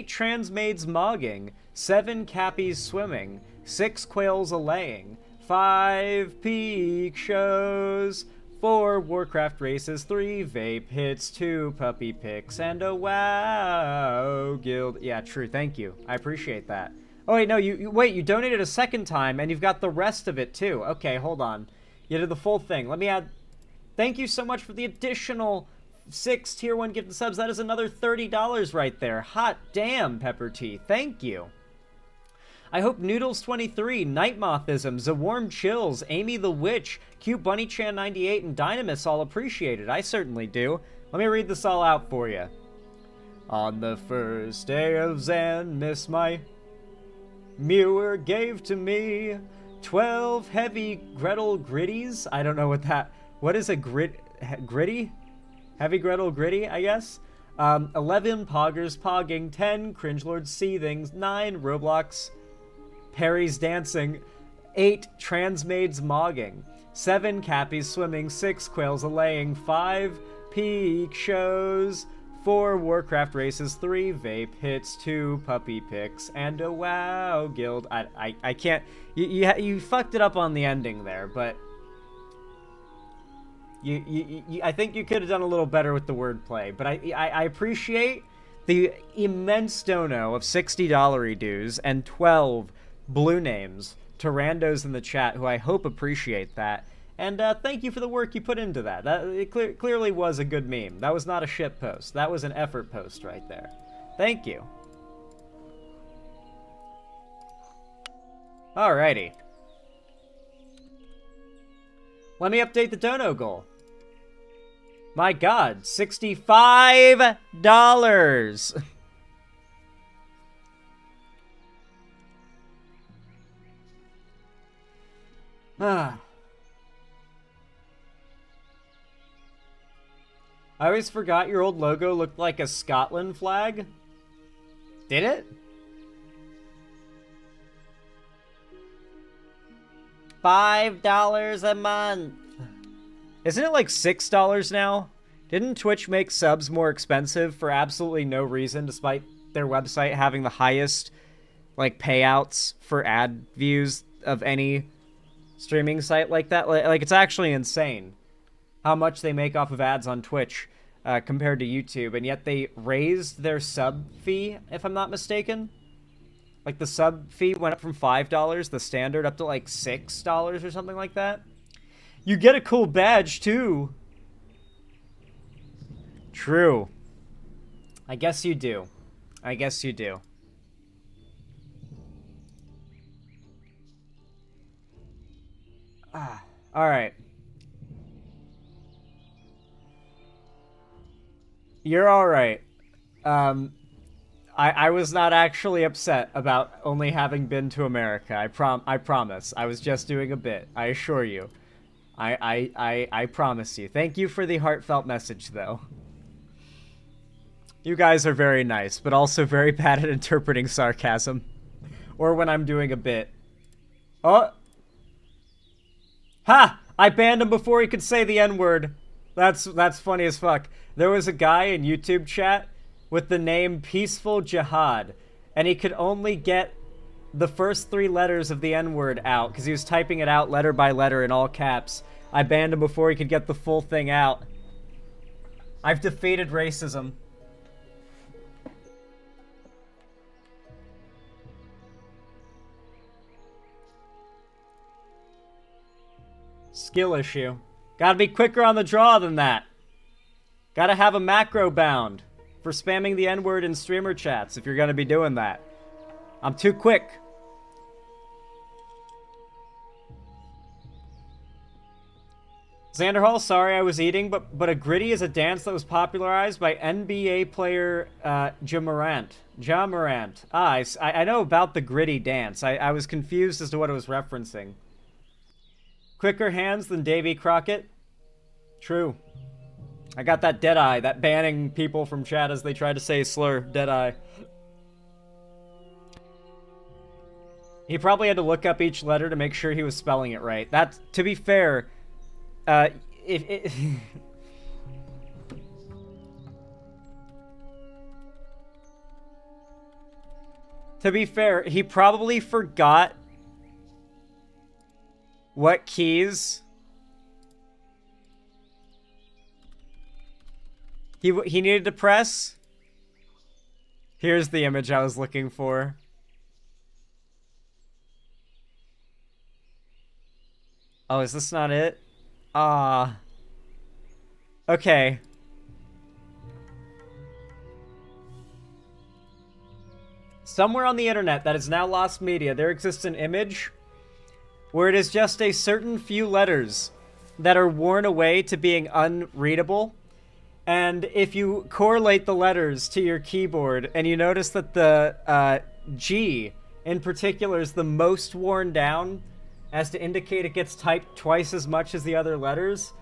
transmaids mogging, 7 cappies swimming, 6 quails a-laying, 5 peak shows, 4 Warcraft races, 3 vape hits, 2 puppy picks, and a WoW guild. Yeah, true. Thank you. I appreciate that. Oh, wait, no, you donated a second time, and you've got the rest of it, too. Okay, hold on. You did the full thing. Let me add... Thank you so much for the additional 6 tier 1 gifted subs. That is another $30 right there. Hot damn, Pepper T. Thank you. I hope Noodles23, Nightmothism, Zawarm Chills, Amy the Witch, Cute Bunnychan98, and Dynamis all appreciate it. I certainly do. Let me read this all out for you. On the first day of Zan, Miss My Muir gave to me 12 heavy Gretel gritties. I don't know what that... What is a gritty? Heavy Gretel gritty, I guess? 11 Poggers pogging, 10 Cringelords seething, 9 Roblox Perry's dancing, 8 transmaids mogging, 7 cappies swimming, 6 quails a-laying, 5 peak shows, 4 Warcraft races, 3 vape hits, 2 puppy picks, and a WoW guild. I can't... You fucked it up on the ending there, but... I think you could have done a little better with the wordplay, but I appreciate the immense dono of $60 dues and 12 blue names to randos in the chat who I hope appreciate that. And thank you for the work you put into that. It clearly was a good meme. That was not a shit post. That was an effort post right there. Thank you. Alrighty. Let me update the dono goal. My God, $65! I always forgot your old logo looked like a Scotland flag. Did it? $5 a month. Isn't it like $6 now? Didn't Twitch make subs more expensive for absolutely no reason, despite their website having the highest, like, payouts for ad views of any streaming site like that? Like, it's actually insane how much they make off of ads on Twitch compared to YouTube, and yet they raised their sub fee, if I'm not mistaken. Like, the sub fee went up from $5, the standard, up to, like, $6 or something like that. You get a cool badge, too. True. I guess you do. I guess you do. Alright. You're alright. I was not actually upset about only having been to America. I promise. I was just doing a bit. I assure you. I promise you. Thank you for the heartfelt message, though. You guys are very nice, but also very bad at interpreting sarcasm. Or when I'm doing a bit. Oh! Ha! I banned him before he could say the N-word. That's funny as fuck. There was a guy in YouTube chat with the name Peaceful Jihad, and he could only get the first 3 letters of the N-word out, because he was typing it out letter by letter in all caps. I banned him before he could get the full thing out. I've defeated racism. Skill issue. Gotta be quicker on the draw than that. Gotta have a macro bound for spamming the N-word in streamer chats if you're gonna be doing that. I'm too quick. Xander Hall, sorry I was eating, but a gritty is a dance that was popularized by NBA player Ja Morant. Ja Morant. I know about the gritty dance. I was confused as to what it was referencing. Quicker hands than Davy Crockett? True. I got that dead-eye, that banning people from chat as they try to say slur. Dead-eye. He probably had to look up each letter to make sure he was spelling it right. That, to be fair, to be fair, he probably forgot what keys he needed to press. Here's the image I was looking for. Oh, is this not it? Okay. Somewhere on the internet that is now lost media, there exists an image where it is just a certain few letters that are worn away to being unreadable. And if you correlate the letters to your keyboard and you notice that the G in particular is the most worn down, as to indicate it gets typed twice as much as the other letters,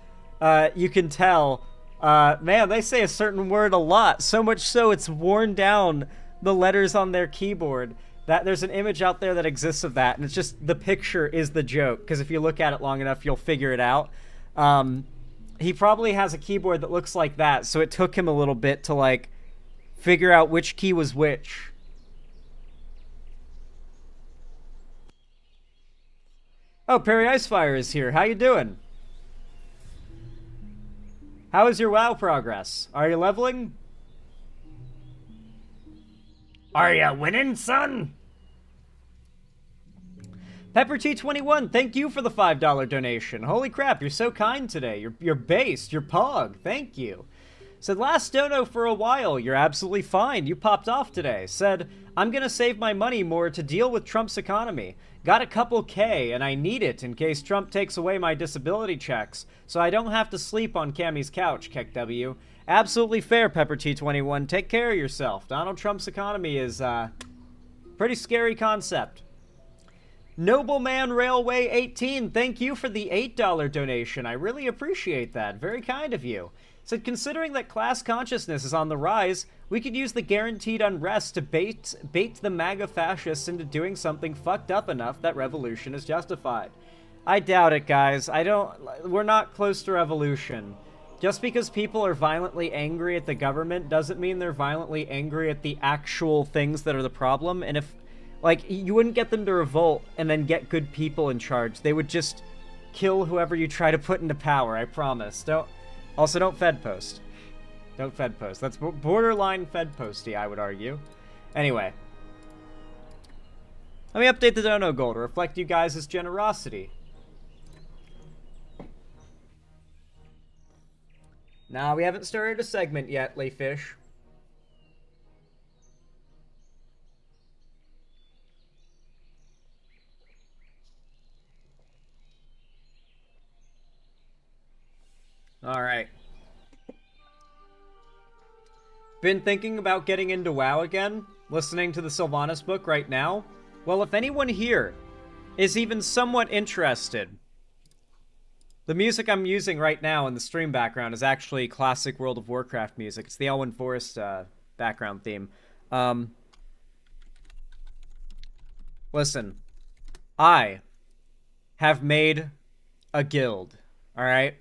you can tell, man, they say a certain word a lot, so much so it's worn down the letters on their keyboard. That there's an image out there that exists of that, and it's just, the picture is the joke, because if you look at it long enough, you'll figure it out. He probably has a keyboard that looks like that, so it took him a little bit to, like, figure out which key was which. Oh, Perry Icefire is here. How you doing? How is your WoW progress? Are you leveling? Are you winning, son? Pepper T21, thank you for the $5 donation. Holy crap, you're so kind today. You're based, you're pog. Thank you. Said, last dono for a while. You're absolutely fine. You popped off today. Said, I'm gonna save my money more to deal with Trump's economy. Got a couple K, and I need it in case Trump takes away my disability checks, so I don't have to sleep on Cammy's couch, KekW. Absolutely fair, Pepper T21. Take care of yourself. Donald Trump's economy is, pretty scary concept. Nobleman Railway 18, thank you for the $8 donation. I really appreciate that. Very kind of you. Said, considering that class consciousness is on the rise, we could use the guaranteed unrest to bait the MAGA fascists into doing something fucked up enough that revolution is justified. I doubt it, guys. We're not close to revolution. Just because people are violently angry at the government doesn't mean they're violently angry at the actual things that are the problem. And if, like, you wouldn't get them to revolt and then get good people in charge. They would just kill whoever you try to put into power, I promise. Also, don't Fed post. Don't Fed post. That's borderline Fed posty, I would argue. Anyway. Let me update the dono goal to reflect you guys' generosity. Nah, we haven't started a segment yet, Layfish. Alright. Been thinking about getting into WoW again? Listening to the Sylvanas book right now? Well, if anyone here is even somewhat interested, the music I'm using right now in the stream background is actually classic World of Warcraft music. It's the Elwyn Forest background theme. Listen, I have made a guild, alright?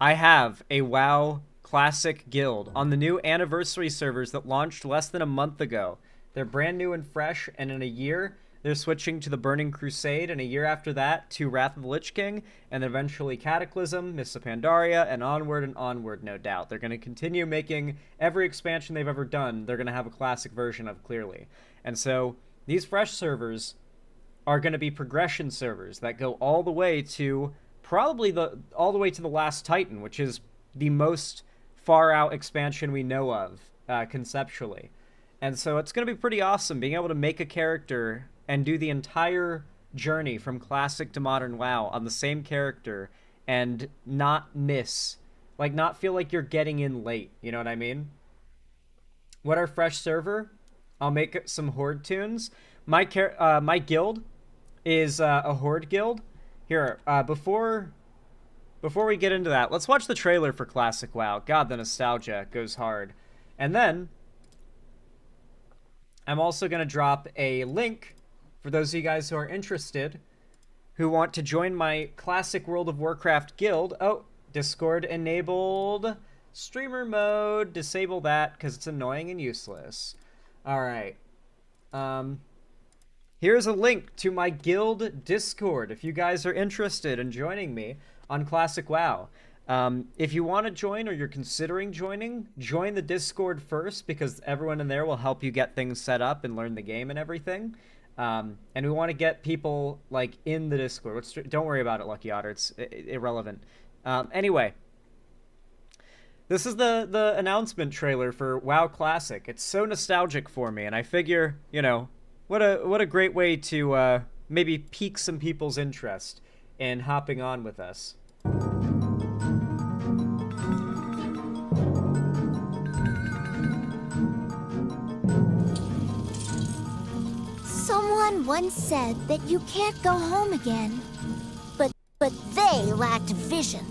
I have a WoW Classic guild on the new anniversary servers that launched less than a month ago. They're brand new and fresh, and in a year, they're switching to the Burning Crusade, and a year after that, to Wrath of the Lich King, and then eventually Cataclysm, Mists of Pandaria, and onward, no doubt. They're going to continue making every expansion they've ever done, they're going to have a classic version of, clearly. And so, these fresh servers are going to be progression servers that go all the way to probably all the way to the Last Titan, which is the most far out expansion we know of conceptually. And so it's going to be pretty awesome being able to make a character and do the entire journey from classic to modern WoW on the same character and not miss. Like, not feel like you're getting in late. You know what I mean? What our fresh server? I'll make some Horde tunes. My guild is a Horde guild. Here, before we get into that, let's watch the trailer for Classic WoW. God, the nostalgia goes hard. And then, I'm also going to drop a link for those of you guys who are interested, who want to join my Classic World of Warcraft guild. Oh, Discord enabled. Streamer mode. Disable that because it's annoying and useless. All right. Here's a link to my guild Discord if you guys are interested in joining me on Classic WoW. If you want to join or you're considering joining, join the Discord first because everyone in there will help you get things set up and learn the game and everything. And we want to get people like in the Discord. Don't worry about it, Lucky Otter. It's irrelevant. Anyway, this is the announcement trailer for WoW Classic. It's so nostalgic for me, and I figure, you know, what a great way to maybe pique some people's interest in hopping on with us. Someone once said that you can't go home again, but they lacked vision.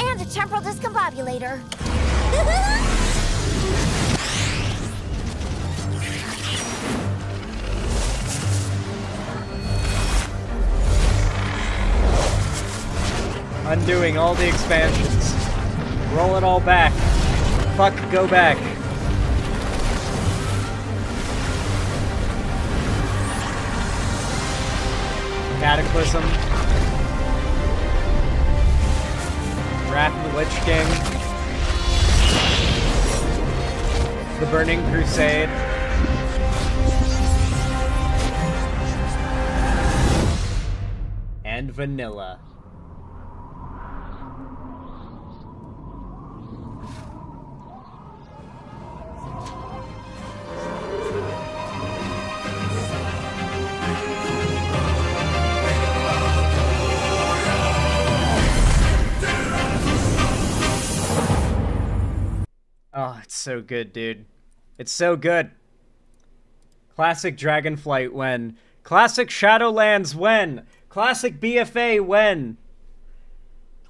And a temporal discombobulator. Undoing all the expansions. Roll it all back. Fuck, go back. Cataclysm. Wrath of the Lich King. The Burning Crusade. And vanilla. Oh, it's so good, dude. It's so good. Classic Dragonflight when? Classic Shadowlands when? Classic BFA when?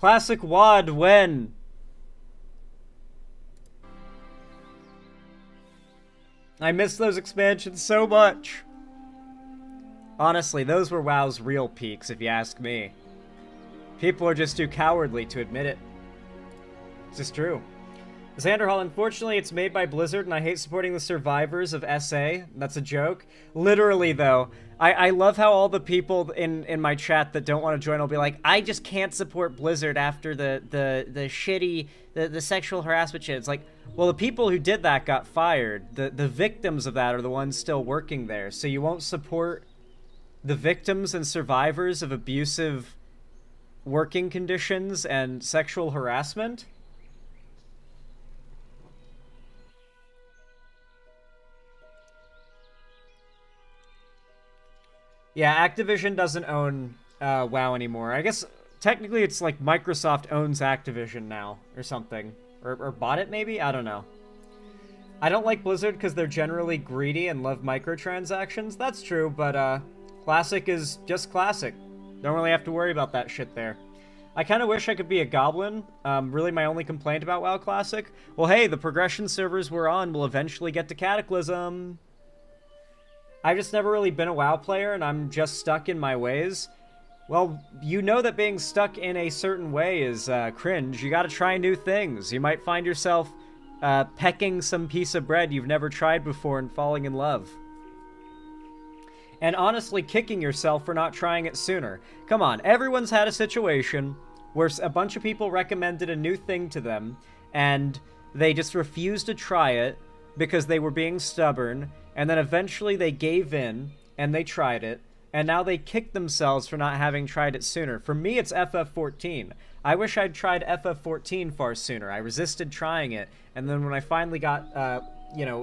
Classic WoD when? I miss those expansions so much. Honestly, those were WoW's real peaks, if you ask me. People are just too cowardly to admit it. This is true. Xanderhall, unfortunately, it's made by Blizzard, and I hate supporting the survivors of SA. That's a joke. Literally, though, I love how all the people in my chat that don't want to join will be like, I just can't support Blizzard after the shitty, the sexual harassment shit. It's like, well, the people who did that got fired. The victims of that are the ones still working there. So you won't support the victims and survivors of abusive working conditions and sexual harassment? Yeah, Activision doesn't own WoW anymore. I guess technically it's like Microsoft owns Activision now or something. Or bought it maybe? I don't know. I don't like Blizzard because they're generally greedy and love microtransactions. That's true, but Classic is just Classic. Don't really have to worry about that shit there. I kind of wish I could be a goblin. Really my only complaint about WoW Classic. Well, hey, the progression servers we're on will eventually get to Cataclysm. I've just never really been a WoW player, and I'm just stuck in my ways. Well, you know that being stuck in a certain way is cringe. You gotta try new things. You might find yourself pecking some piece of bread you've never tried before and falling in love. And honestly kicking yourself for not trying it sooner. Come on, everyone's had a situation where a bunch of people recommended a new thing to them, and they just refused to try it because they were being stubborn, and then eventually they gave in, and they tried it, and now they kick themselves for not having tried it sooner. For me, it's FF14. I wish I'd tried FF14 far sooner. I resisted trying it, and then when I finally got,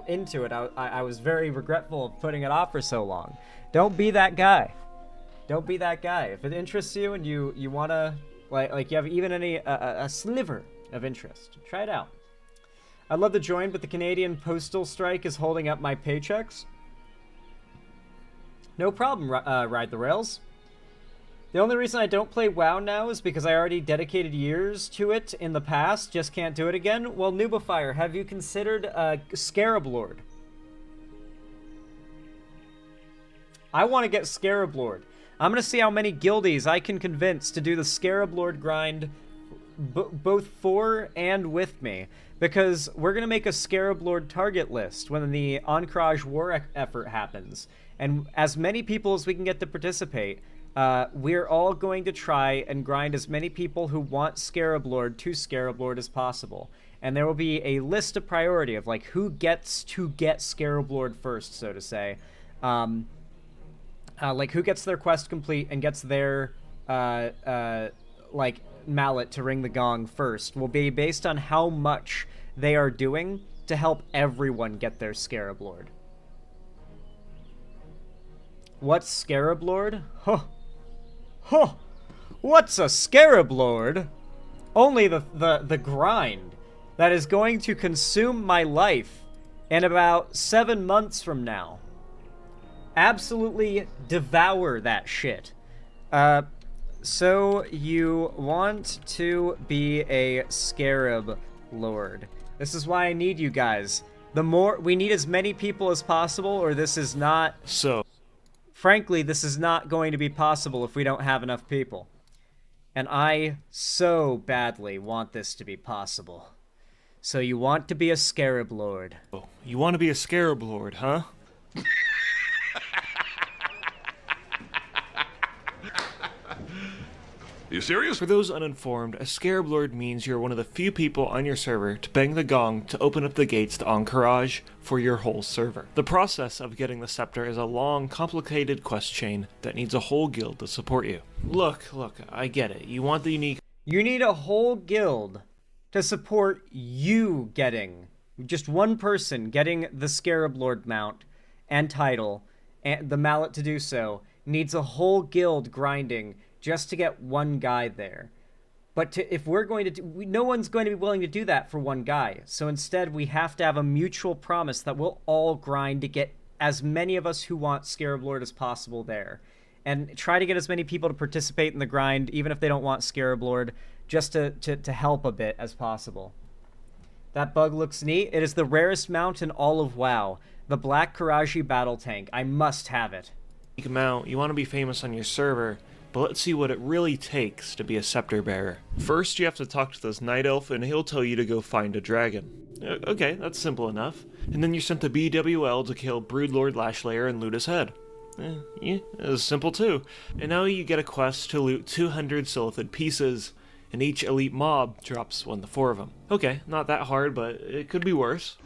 into it, I was very regretful of putting it off for so long. Don't be that guy. Don't be that guy. If it interests you and you want to, like you have even any a sliver of interest, try it out. I'd love to join, but the Canadian postal strike is holding up my paychecks. No problem, Ride the Rails. The only reason I don't play WoW now is because I already dedicated years to it in the past, just can't do it again. Well, Noobifier, have you considered Scarab Lord? I want to get Scarab Lord. I'm going to see how many guildies I can convince to do the Scarab Lord grind both for and with me. Because we're going to make a Scarab Lord target list when the Ancrage war effort happens. And as many people as we can get to participate, we're all going to try and grind as many people who want Scarab Lord to Scarab Lord as possible. And there will be a list of priority of like who gets to get Scarab Lord first, so to say. Like who gets their quest complete and gets their like mallet to ring the gong first will be based on how much they are doing to help everyone get their Scarab Lord. What's Scarab Lord? Huh. Huh. What's a Scarab Lord? Only the grind that is going to consume my life in about 7 months from now. Absolutely devour that shit. So you want to be a Scarab Lord. This is why I need you guys. We need as many people as possible, or this is not... Frankly, this is not going to be possible if we don't have enough people. And I so badly want this to be possible. So you want to be a Scarab Lord. Oh, you want to be a Scarab Lord, huh? You serious? For those uninformed, a Scarab Lord means you're one of the few people on your server to bang the gong to open up the gates to Anchorage for your whole server. The process of getting the scepter is a long, complicated quest chain that needs a whole guild to support you. Look, I get it. You want the unique... You need a whole guild to support you getting, just one person getting the Scarab Lord mount and title, and the mallet to do so, needs a whole guild grinding just to get one guy there. But if we're going to no one's going to be willing to do that for one guy. So instead, we have to have a mutual promise that we'll all grind to get as many of us who want Scarab Lord as possible there. And try to get as many people to participate in the grind, even if they don't want Scarab Lord, just to help a bit as possible. That bug looks neat. It is the rarest mount in all of WoW. The Black Karaji Battle Tank. I must have it. Mount, you want to be famous on your server, but let's see what it really takes to be a scepter bearer. First, you have to talk to this night elf, and he'll tell you to go find a dragon. Okay, that's simple enough. And then you're sent to BWL to kill Broodlord Lashlayer and loot his head. Yeah, it's simple too. And now you get a quest to loot 200 Silithid pieces, and each elite mob drops 1 to 4 of them. Okay, not that hard, but it could be worse.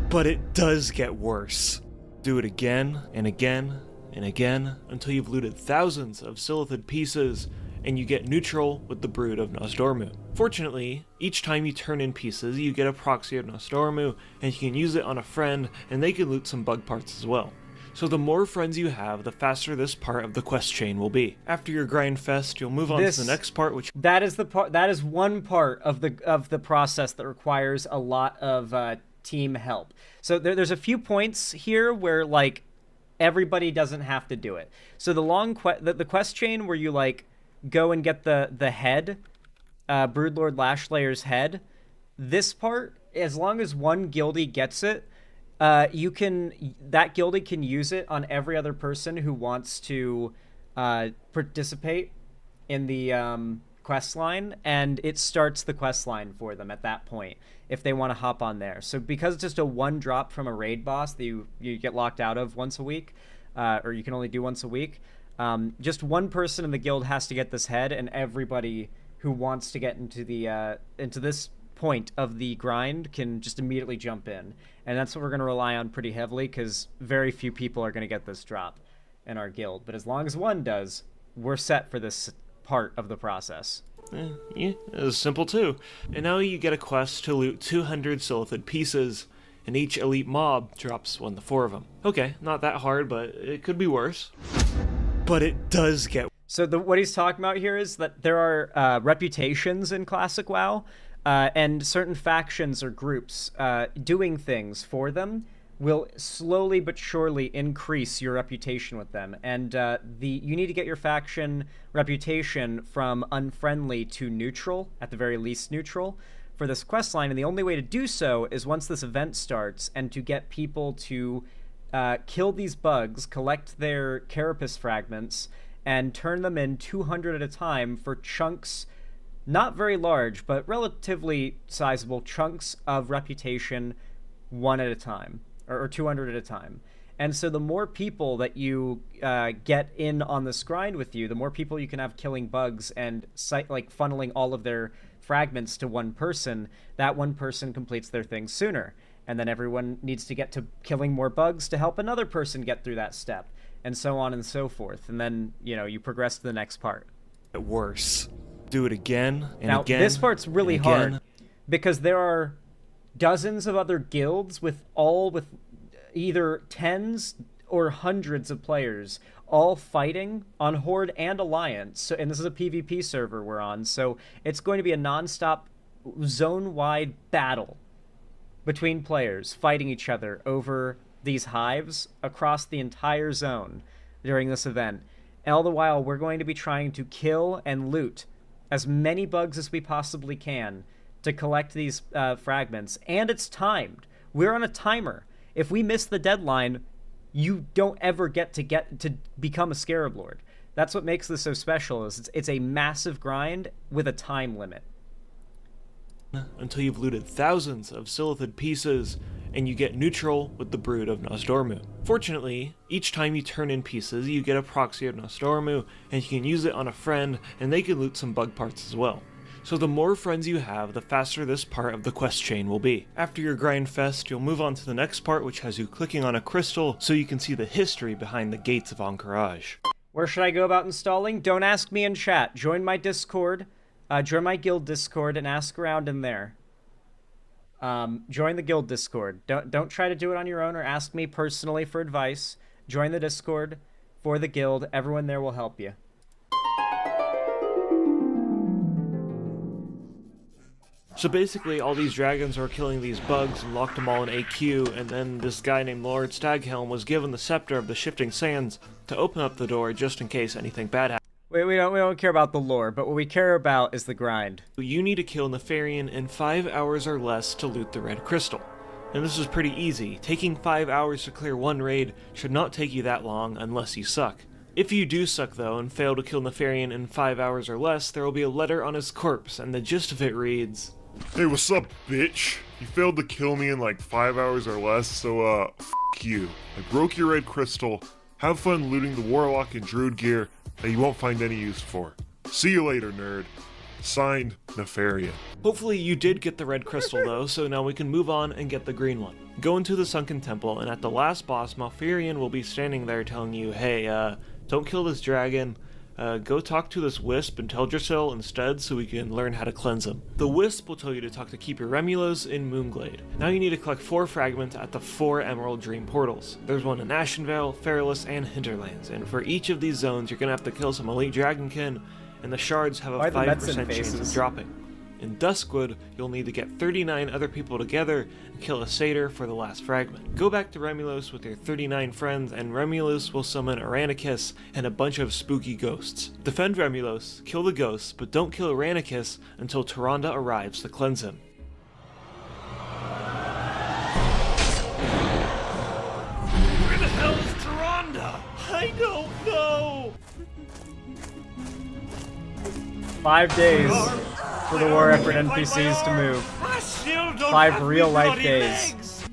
But it does get worse. Do it again, and again, and again, until you've looted thousands of Silithid pieces, and you get neutral with the Brood of Nosdormu. Fortunately, each time you turn in pieces, you get a proxy of Nosdormu, and you can use it on a friend, and they can loot some bug parts as well. So the more friends you have, the faster this part of the quest chain will be. After your grind fest, you'll move on to the next part, which... That is one part of the process that requires a lot of team help. So there's a few points here where, like, everybody doesn't have to do it. So the quest chain where you like go and get the head, Broodlord Lashlayer's head. This part, as long as one guildie gets it, that guildie can use it on every other person who wants to participate in the quest line, and it starts the quest line for them at that point if they want to hop on there. So because it's just a one drop from a raid boss that you get locked out of once a week, or you can only do once a week, just one person in the guild has to get this head, and everybody who wants to get into this point of the grind can just immediately jump in. And that's what we're going to rely on pretty heavily, because very few people are going to get this drop in our guild. But as long as one does, we're set for this part of the process. Yeah, it's simple too. And now you get a quest to loot 200 Silithid pieces, and each elite mob drops 1 to 4 of them. Okay, not that hard, but it could be worse. But it does get... So what he's talking about here is that there are reputations in Classic WoW, and certain factions or groups doing things for them will slowly but surely increase your reputation with them. And you need to get your faction reputation from unfriendly to neutral, at the very least neutral, for this quest line. And the only way to do so is once this event starts, and to get people to kill these bugs, collect their carapace fragments, and turn them in 200 at a time for chunks, not very large, but relatively sizable chunks of reputation, one at a time, or 200 at a time. And so the more people that you get in on this grind with you, the more people you can have killing bugs and funneling all of their fragments to one person. That one person completes their thing sooner. And then everyone needs to get to killing more bugs to help another person get through that step, and so on and so forth. And then, you progress to the next part. Worse. Do it again and now, again. This part's really and hard again. because there are dozens of other guilds with either tens or hundreds of players all fighting on Horde and Alliance. So, and this is a PvP server we're on, so it's going to be a non-stop zone-wide battle between players fighting each other over these hives across the entire zone during this event. All the while, we're going to be trying to kill and loot as many bugs as we possibly can to collect these fragments, and it's timed. We're on a timer. If we miss the deadline, you don't ever get to become a Scarab Lord. That's what makes this so special. Is it's a massive grind with a time limit. Until you've looted thousands of Silithid pieces, and you get neutral with the Brood of Nosdormu. Fortunately, each time you turn in pieces, you get a proxy of Nosdormu, and you can use it on a friend, and they can loot some bug parts as well. So the more friends you have, the faster this part of the quest chain will be. After your grind fest, you'll move on to the next part, which has you clicking on a crystal so you can see the history behind the gates of Encourage. Where should I go about installing? Don't ask me in chat. Join my Discord, join my guild Discord, and ask around in there. Join the guild Discord. Don't try to do it on your own or ask me personally for advice. Join the Discord for the guild. Everyone there will help you. So basically, all these dragons were killing these bugs and locked them all in AQ, and then this guy named Lord Staghelm was given the Scepter of the Shifting Sands to open up the door just in case anything bad happened. We don't care about the lore, but what we care about is the grind. You need to kill Nefarian in 5 hours or less to loot the red crystal. And this is pretty easy. Taking 5 hours to clear one raid should not take you that long unless you suck. If you do suck though and fail to kill Nefarian in 5 hours or less, there will be a letter on his corpse, and the gist of it reads, "Hey, what's up, bitch? You failed to kill me in like 5 hours or less, so f*** you. I broke your red crystal. Have fun looting the warlock and druid gear that you won't find any use for. See you later, nerd. Signed, Nefarian." Hopefully you did get the red crystal though, so now we can move on and get the green one. Go into the sunken temple, and at the last boss, Malfurion will be standing there telling you, hey, don't kill this dragon. Go talk to this wisp in Teldrassil instead so we can learn how to cleanse him. The wisp will tell you to talk to Keeper Remulos in Moonglade. Now you need to collect 4 fragments at the 4 Emerald Dream portals. There's one in Ashenvale, Fairless, and Hinterlands, and for each of these zones you're gonna have to kill some elite dragonkin, and the shards have a 5% chance of dropping. In Duskwood, you'll need to get 39 other people together and kill a satyr for the last fragment. Go back to Remulos with your 39 friends, and Remulos will summon Aranicus and a bunch of spooky ghosts. Defend Remulos, kill the ghosts, but don't kill Aranicus until Tyrande arrives to cleanse him. Where the hell is Tyrande? I don't know! 5 days for the war effort NPCs to move. 5 real-life days.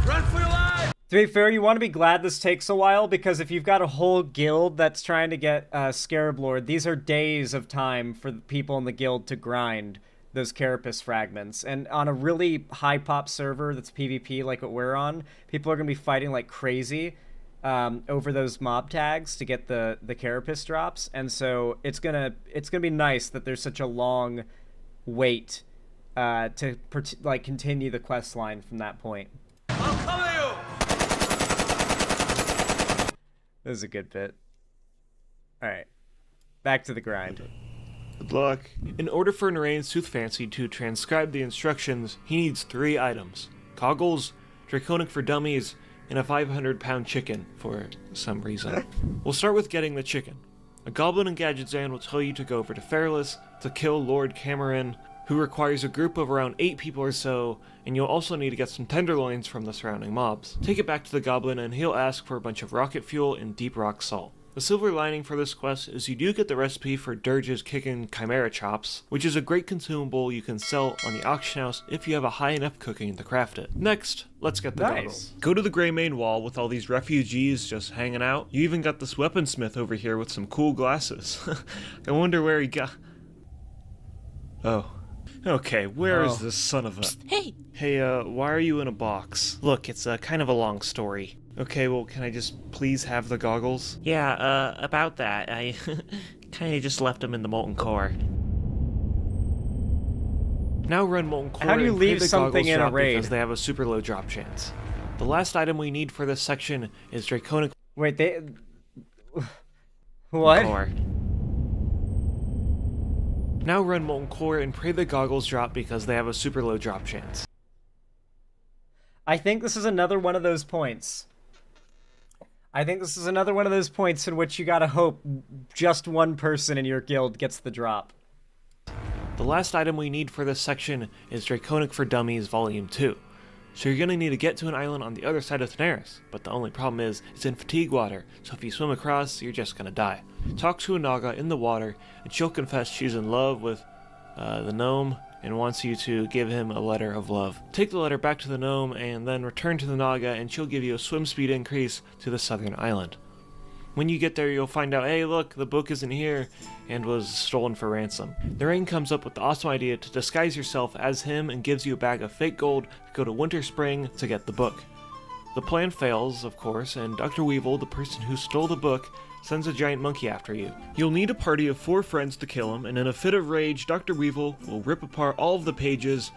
Run for your life! To be fair, you want to be glad this takes a while, because if you've got a whole guild that's trying to get Scarab Lord, these are days of time for the people in the guild to grind those carapace fragments. And on a really high-pop server that's PvP like what we're on, people are going to be fighting like crazy over those mob tags to get the carapace drops, and so it's gonna be nice that there's such a long wait to continue the quest line from that point. I'll cover you! This is a good bit. Alright. Back to the grind. Good luck. In order for Narayan's Tooth Fancy to transcribe the instructions, he needs 3 items. Goggles, Draconic for Dummies, and a 500-pound chicken, for some reason. We'll start with getting the chicken. A goblin in Gadgetzan will tell you to go over to Fairless to kill Lord Cameron, who requires a group of around 8 people or so, and you'll also need to get some tenderloins from the surrounding mobs. Take it back to the goblin and he'll ask for a bunch of rocket fuel and deep rock salt. The silver lining for this quest is you do get the recipe for Dirge's Kickin' Chimera Chops, which is a great consumable you can sell on the auction house if you have a high enough cooking to craft it. Next, let's get the goggles. Go to the Grey Main Wall with all these refugees just hanging out. You even got this weaponsmith over here with some cool glasses. I wonder where he got... Oh. Okay, where is this son of a... Hey! Hey, why are you in a box? Look, it's kind of a long story. Okay, well, can I just please have the goggles? Yeah, about that, I kind of just left them in the molten core. Now run molten core. How do you and pray leave the something goggles in a drop raid? Because they have a super low drop chance. The last item we need for this section is Draconic Wait, they... What? Core. Now run molten core and pray the goggles drop because they have a super low drop chance. I think this is another one of those points. I think this is another one of those points in which you gotta hope just one person in your guild gets the drop. The last item we need for this section is Draconic for Dummies Volume 2. So you're gonna need to get to an island on the other side of Daenerys, but the only problem is it's in fatigue water, so if you swim across, you're just gonna die. Talk to a Naga in the water, and she'll confess she's in love with the gnome and wants you to give him a letter of love. Take the letter back to the gnome and then return to the Naga and she'll give you a swim speed increase to the southern island. When you get there, you'll find out, hey look, the book isn't here and was stolen for ransom. Narayan comes up with the awesome idea to disguise yourself as him and gives you a bag of fake gold to go to Winter Spring to get the book. The plan fails, of course, and Dr. Weevil, the person who stole the book, sends a giant monkey after you. You'll need a party of 4 friends to kill him, and in a fit of rage, Dr. Weevil will rip apart all of the pages,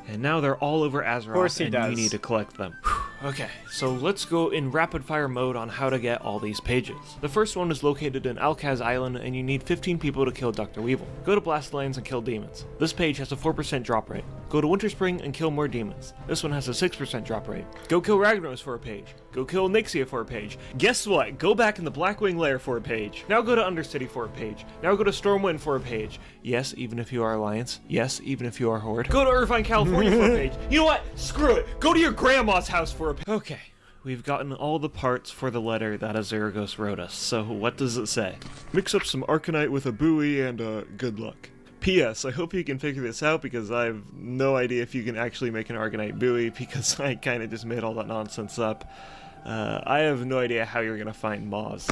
and now they're all over Azeroth, and you need to collect them. Okay, so let's go in rapid fire mode on how to get all these pages. The first one is located in Alcaz Island, and you need 15 people to kill Dr. Weevil. Go to Blastlands and kill demons. This page has a 4% drop rate. Go to Winter Spring and kill more demons. This one has a 6% drop rate. Go kill Ragnaros for a page. Go kill Nixia for a page. Guess what? Go back in the Blackwing Lair for a page. Now go to Undercity for a page. Now go to Stormwind for a page. Yes, even if you are Alliance. Yes, even if you are Horde. Go to Irvine, California for a page. You know what? Screw it. Go to your grandma's house for a page. Okay. We've gotten all the parts for the letter that Azeragos wrote us, so what does it say? Mix up some Arcanite with a buoy and good luck. P.S. I hope you can figure this out because I have no idea if you can actually make an Arcanite buoy because I kind of just made all that nonsense up. I have no idea how you're gonna find Moz.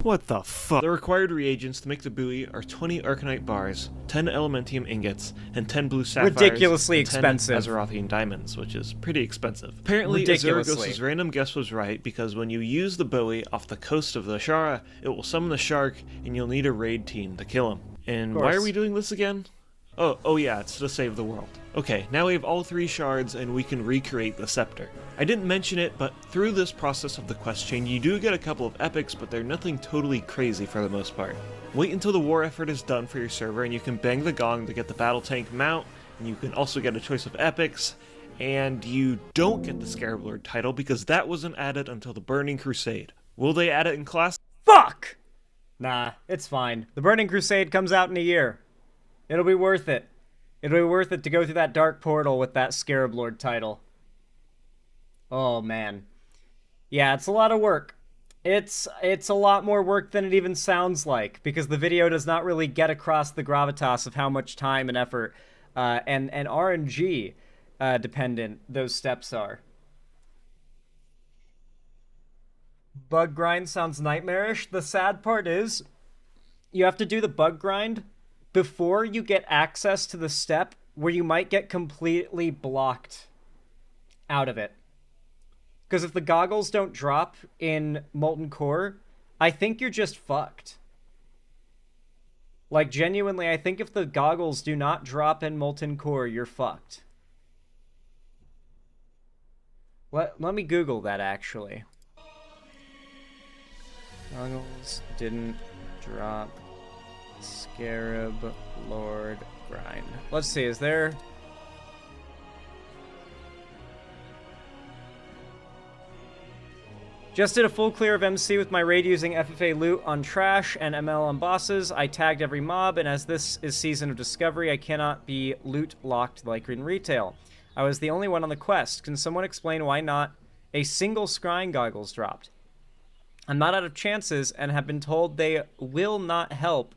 What the fuck? The required reagents to make the buoy are 20 Arcanite bars, 10 Elementium ingots, and 10 blue sapphires. Ridiculously and 10 expensive. Azerothian diamonds, which is pretty expensive. Apparently, Ridiculously. Azeragos' random guess was right because when you use the buoy off the coast of the Shara, it will summon the shark, and you'll need a raid team to kill him. And why are we doing this again? Oh yeah, it's to save the world. Okay, now we have all 3 shards and we can recreate the scepter. I didn't mention it, but through this process of the quest chain, you do get a couple of epics, but they're nothing totally crazy for the most part. Wait until the war effort is done for your server and you can bang the gong to get the battle tank mount, and you can also get a choice of epics, and you don't get the Scarab Lord title because that wasn't added until the Burning Crusade. Will they add it in class? Fuck! Nah, it's fine. The Burning Crusade comes out in a year. It'll be worth it. It'll be worth it to go through that dark portal with that Scarab Lord title. Oh, man. Yeah, it's a lot of work. It's a lot more work than it even sounds like, because the video does not really get across the gravitas of how much time and effort and RNG dependent those steps are. Bug grind sounds nightmarish. The sad part is, you have to do the bug grind before you get access to the step where you might get completely blocked out of it. Because if the goggles don't drop in Molten Core, I think you're just fucked. Like, genuinely, I think if the goggles do not drop in Molten Core, you're fucked. Let me Google that, actually. Goggles didn't drop Scarab Lord grind. Let's see, is there... Just did a full clear of MC with my raid using FFA loot on trash and ML on bosses. I tagged every mob, and as this is Season of Discovery, I cannot be loot locked like in retail. I was the only one on the quest. Can someone explain why not a single scrying goggles dropped? I'm not out of chances and have been told they will not help,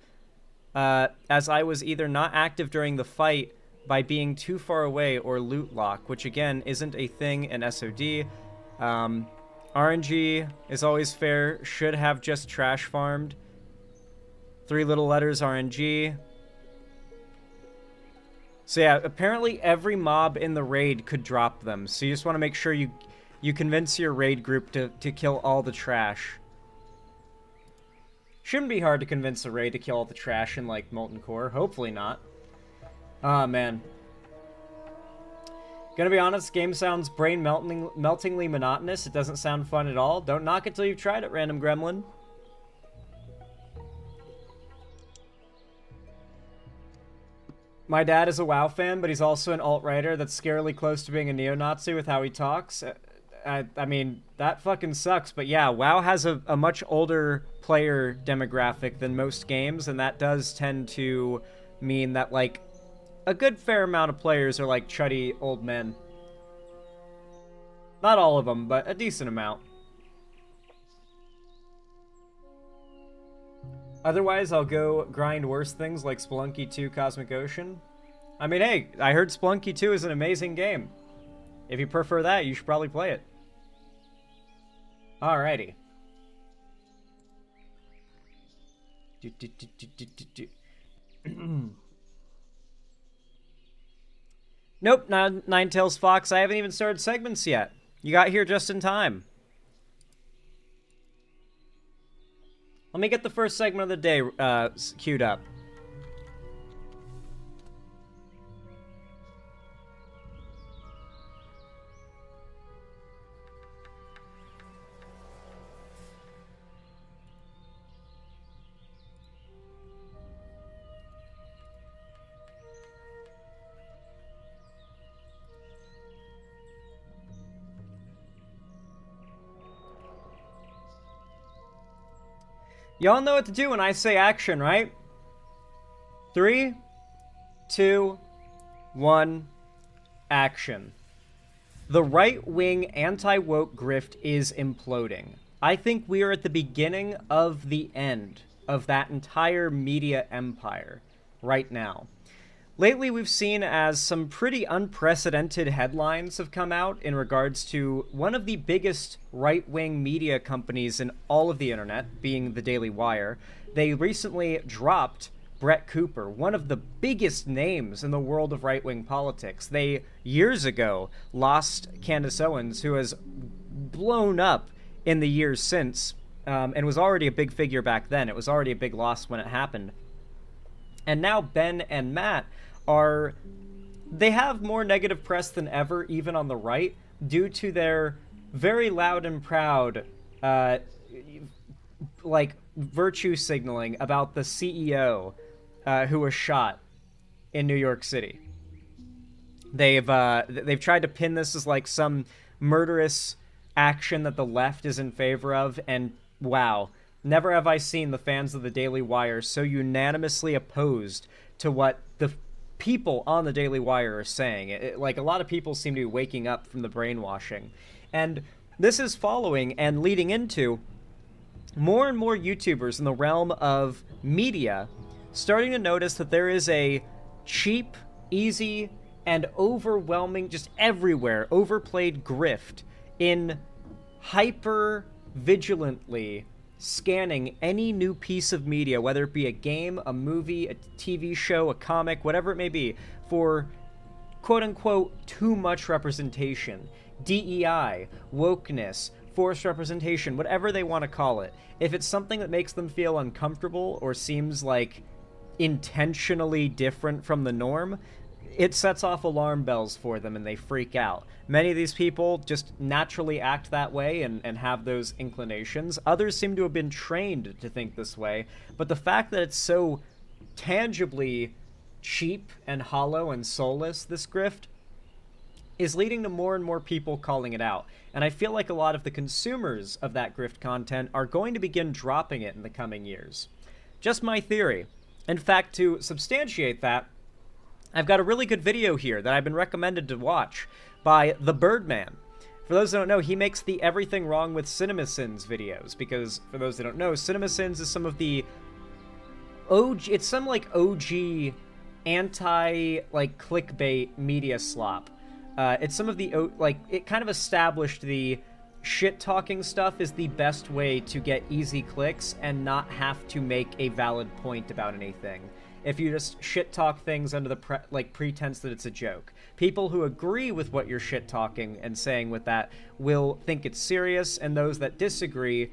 as I was either not active during the fight by being too far away or loot lock, which again isn't a thing in SOD. RNG is always fair, should have just trash farmed. 3 little letters RNG. So yeah, apparently every mob in the raid could drop them. So you just want to make sure you convince your raid group to kill all the trash. Shouldn't be hard to convince a raid to kill all the trash in, like, Molten Core. Hopefully not. Ah, man. Gonna be honest, game sounds brain-meltingly monotonous. It doesn't sound fun at all. Don't knock it till you've tried it, random gremlin. My dad is a WoW fan, but he's also an alt-writer that's scarily close to being a neo-Nazi with how he talks. I mean, that fucking sucks, but yeah, WoW has a much older player demographic than most games, and that does tend to mean that, like, a good fair amount of players are, like, chuddy old men. Not all of them, but a decent amount. Otherwise, I'll go grind worse things like Spelunky 2 Cosmic Ocean. I mean, hey, I heard Spelunky 2 is an amazing game. If you prefer that, you should probably play it. Alrighty. Nope, Ninetales Fox, I haven't even started segments yet. You got here just in time. Let me get the first segment of the day queued up. Y'all know what to do when I say action, right? 3, 2, 1, action. The right-wing anti-woke grift is imploding. I think we are at the beginning of the end of that entire media empire right now. Lately, we've seen as some pretty unprecedented headlines have come out in regards to one of the biggest right-wing media companies in all of the internet, being the Daily Wire. They recently dropped Brett Cooper, one of the biggest names in the world of right-wing politics. They, years ago, lost Candace Owens, who has blown up in the years since, and was already a big figure back then. It was already a big loss when it happened. And now Ben and Matt they have more negative press than ever, even on the right, due to their very loud and proud, like, virtue signaling about the CEO who was shot in New York City. They've tried to pin this as, like, some murderous action that the left is in favor of, and wow, never have I seen the fans of the Daily Wire so unanimously opposed to what the people on the Daily Wire are saying. Like, a lot of people seem to be waking up from the brainwashing. And this is following and leading into more and more YouTubers in the realm of media starting to notice that there is a cheap, easy, and overwhelming, just everywhere, overplayed grift in hyper-vigilantly scanning any new piece of media, whether it be a game, a movie, a TV show, a comic, whatever it may be, for quote-unquote too much representation, DEI, wokeness, forced representation, whatever they want to call it. If it's something that makes them feel uncomfortable or seems like intentionally different from the norm, it sets off alarm bells for them and they freak out. Many of these people just naturally act that way and have those inclinations. Others seem to have been trained to think this way, but the fact that it's so tangibly cheap and hollow and soulless, this grift, is leading to more and more people calling it out. And I feel like a lot of the consumers of that grift content are going to begin dropping it in the coming years. Just my theory. In fact, to substantiate that, I've got a really good video here that I've been recommended to watch by the Birdman. For those that don't know, he makes the Everything Wrong with CinemaSins videos, because for those that don't know, CinemaSins is some of the OG, it's some like OG anti like clickbait media slop. It's some of the like it kind of established the shit talking stuff is the best way to get easy clicks and not have to make a valid point about anything. If you just shit talk things under the pretense that it's a joke. People who agree with what you're shit talking and saying with that will think it's serious, and those that disagree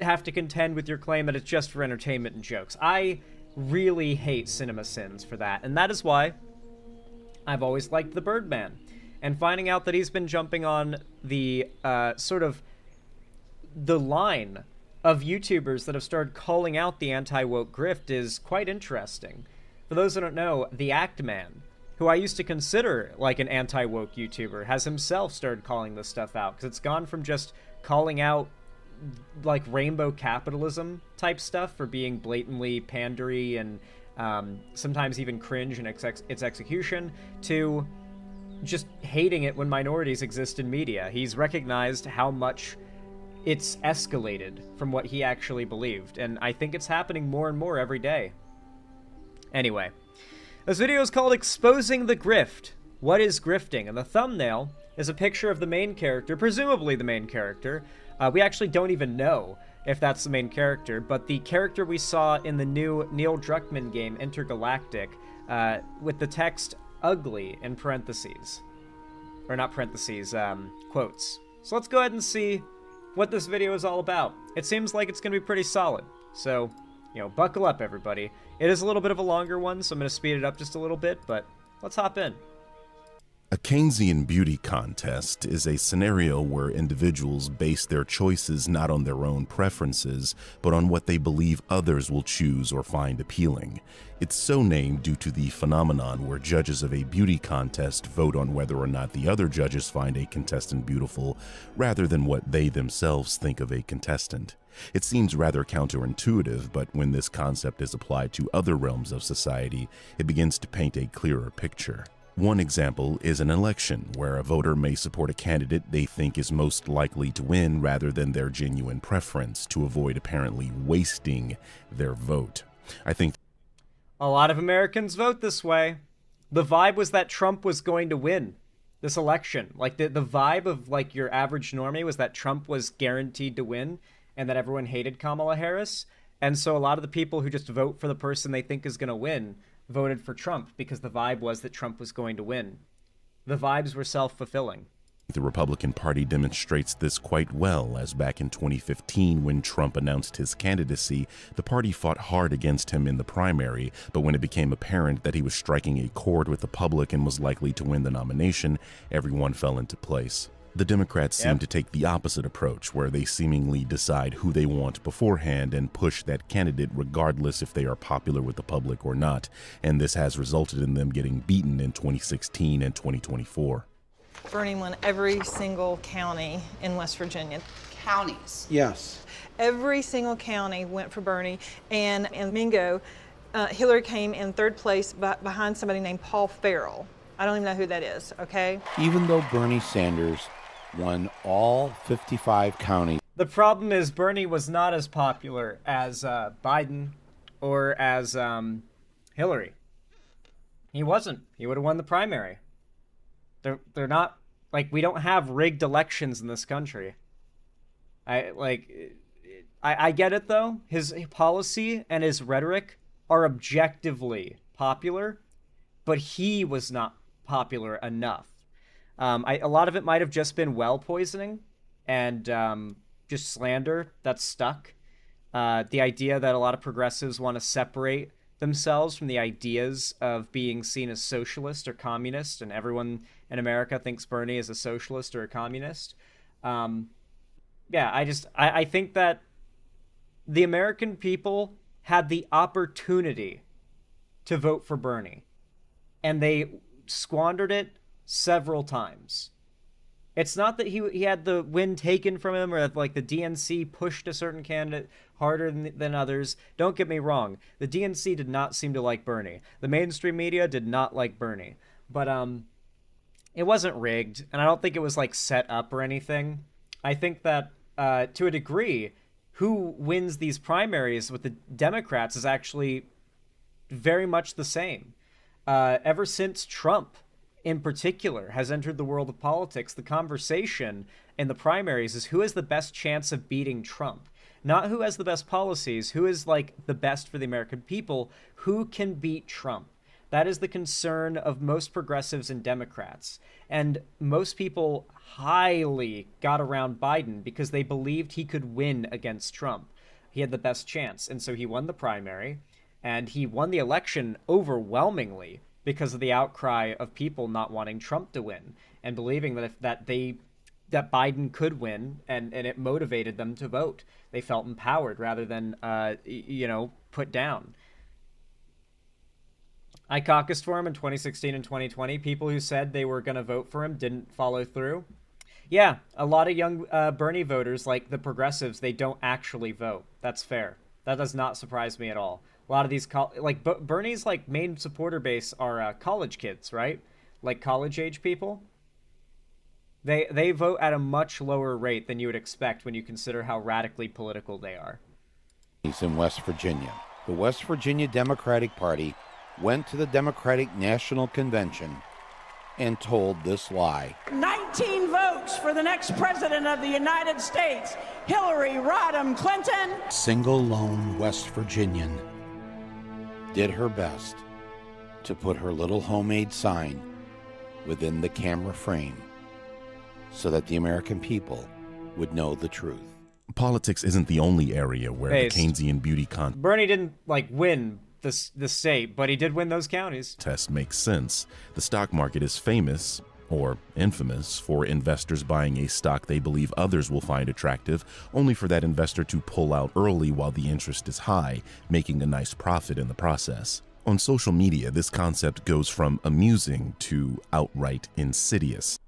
have to contend with your claim that it's just for entertainment and jokes. I really hate CinemaSins for that, and that is why I've always liked the Birdman. And finding out that he's been jumping on the sort of the line of YouTubers that have started calling out the anti-woke grift is quite interesting. For those who don't know, the Act Man, who I used to consider like an anti-woke YouTuber, has himself started calling this stuff out, because it's gone from just calling out like rainbow capitalism type stuff for being blatantly pandery and sometimes even cringe in its execution, to just hating it when minorities exist in media. He's recognized how much it's escalated from what he actually believed, and I think it's happening more and more every day. Anyway, this video is called Exposing the Grift. What is grifting? And the thumbnail is a picture of the main character, presumably the main character. We actually don't even know if that's the main character, but the character we saw in the new Neil Druckmann game, Intergalactic, with the text ugly in parentheses. Or not parentheses, quotes. So let's go ahead and see what this video is all about. It seems like it's going to be pretty solid. So, you know, buckle up, everybody. It is a little bit of a longer one, so I'm going to speed it up just a little bit, but let's hop in. A Keynesian beauty contest is a scenario where individuals base their choices not on their own preferences, but on what they believe others will choose or find appealing. It's so named due to the phenomenon where judges of a beauty contest vote on whether or not the other judges find a contestant beautiful, rather than what they themselves think of a contestant. It seems rather counterintuitive, but when this concept is applied to other realms of society, it begins to paint a clearer picture. One example is an election, where a voter may support a candidate they think is most likely to win rather than their genuine preference, to avoid apparently wasting their vote. I think a lot of Americans vote this way. The vibe was that Trump was going to win this election. Like, the vibe of, like, your average normie was that Trump was guaranteed to win and that everyone hated Kamala Harris. And so a lot of the people who just vote for the person they think is going to win voted for Trump because the vibe was that Trump was going to win. The vibes were self-fulfilling. The Republican Party demonstrates this quite well, as back in 2015 when Trump announced his candidacy, the party fought hard against him in the primary, but when it became apparent that he was striking a chord with the public and was likely to win the nomination, everyone fell into place. The Democrats seem to take the opposite approach, where they seemingly decide who they want beforehand and push that candidate regardless if they are popular with the public or not, and this has resulted in them getting beaten in 2016 and 2024. Bernie won every single county in West Virginia. Counties? Yes. Every single county went for Bernie, and in Mingo, Hillary came in third place behind somebody named Paul Farrell. I don't even know who that is, okay? Even though Bernie Sanders won all 55 counties. The problem is Bernie was not as popular as Biden or as Hillary. He wasn't. He would have won the primary. They're not, like, we don't have rigged elections in this country. I get it, though. His policy and his rhetoric are objectively popular, but he was not popular enough. A lot of it might have just been well poisoning and just slander that's stuck. The idea that a lot of progressives want to separate themselves from the ideas of being seen as socialist or communist, and everyone in America thinks Bernie is a socialist or a communist. I think that the American people had the opportunity to vote for Bernie, and they squandered it several times. It's not that he had the win taken from him, or that like the DNC pushed a certain candidate harder than others. Don't get me wrong. The DNC did not seem to like Bernie. The mainstream media did not like Bernie. But it wasn't rigged, and I don't think it was like set up or anything. I think that to a degree, who wins these primaries with the Democrats is actually very much the same. Ever since Trump, in particular, has entered the world of politics, the conversation in the primaries is who has the best chance of beating Trump. Not who has the best policies, who is like the best for the American people, who can beat Trump. That is the concern of most progressives and Democrats. And most people highly got around Biden because they believed he could win against Trump. He had the best chance. And so he won the primary, and he won the election overwhelmingly because of the outcry of people not wanting Trump to win and believing that Biden could win, and it motivated them to vote. They felt empowered rather than put down. I caucused for him in 2016 and 2020. People who said they were going to vote for him didn't follow through. Yeah, a lot of young Bernie voters, like the progressives, they don't actually vote. That's fair. That does not surprise me at all. A lot of these, Bernie's like main supporter base are college kids, right? Like college-age people. They vote at a much lower rate than you would expect when you consider how radically political they are. He's in West Virginia. The West Virginia Democratic Party went to the Democratic National Convention and told this lie. 19 votes for the next president of the United States, Hillary Rodham Clinton. Single lone West Virginian did her best to put her little homemade sign within the camera frame so that the American people would know the truth. Politics isn't the only area where the Keynesian beauty contest Bernie didn't win the state, but he did win those counties. Makes sense. The stock market is famous, or infamous, for investors buying a stock they believe others will find attractive, only for that investor to pull out early while the interest is high, making a nice profit in the process. On social media, this concept goes from amusing to outright insidious.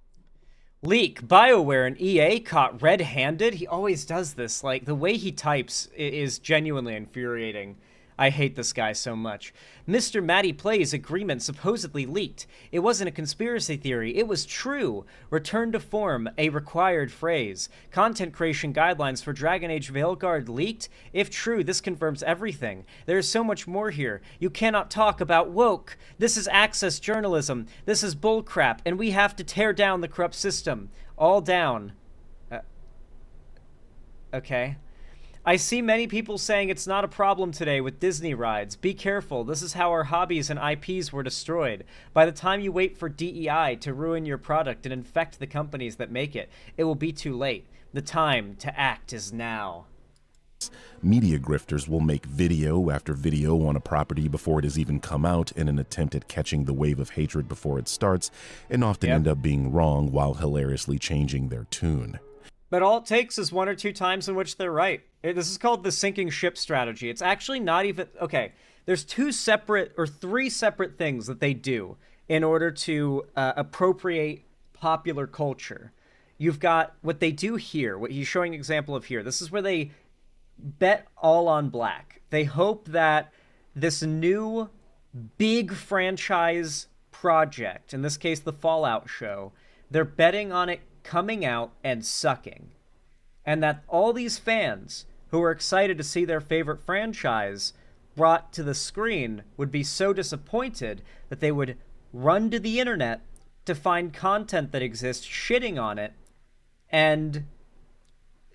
Leak, BioWare and EA caught red-handed? He always does this. Like, the way he types is genuinely infuriating. I hate this guy so much. Mr. Matty Play's agreement supposedly leaked. It wasn't a conspiracy theory. It was true. Return to form, a required phrase. Content creation guidelines for Dragon Age Veilguard leaked? If true, this confirms everything. There is so much more here. You cannot talk about woke. This is access journalism. This is bullcrap, and we have to tear down the corrupt system. All down. Okay. I see many people saying it's not a problem today with Disney rides. Be careful. This is how our hobbies and IPs were destroyed. By the time you wait for DEI to ruin your product and infect the companies that make it, it will be too late. The time to act is now. Media grifters will make video after video on a property before it has even come out in an attempt at catching the wave of hatred before it starts, and often end up being wrong while hilariously changing their tune. But all it takes is one or two times in which they're right. This is called the sinking ship strategy. It's actually not even... Okay, there's three separate things that they do in order to appropriate popular culture. You've got what they do here, what he's showing an example of here. This is where they bet all on black. They hope that this new big franchise project, in this case the Fallout show, they're betting on it coming out and sucking. And that all these fans who are excited to see their favorite franchise brought to the screen would be so disappointed that they would run to the internet to find content that exists shitting on it, and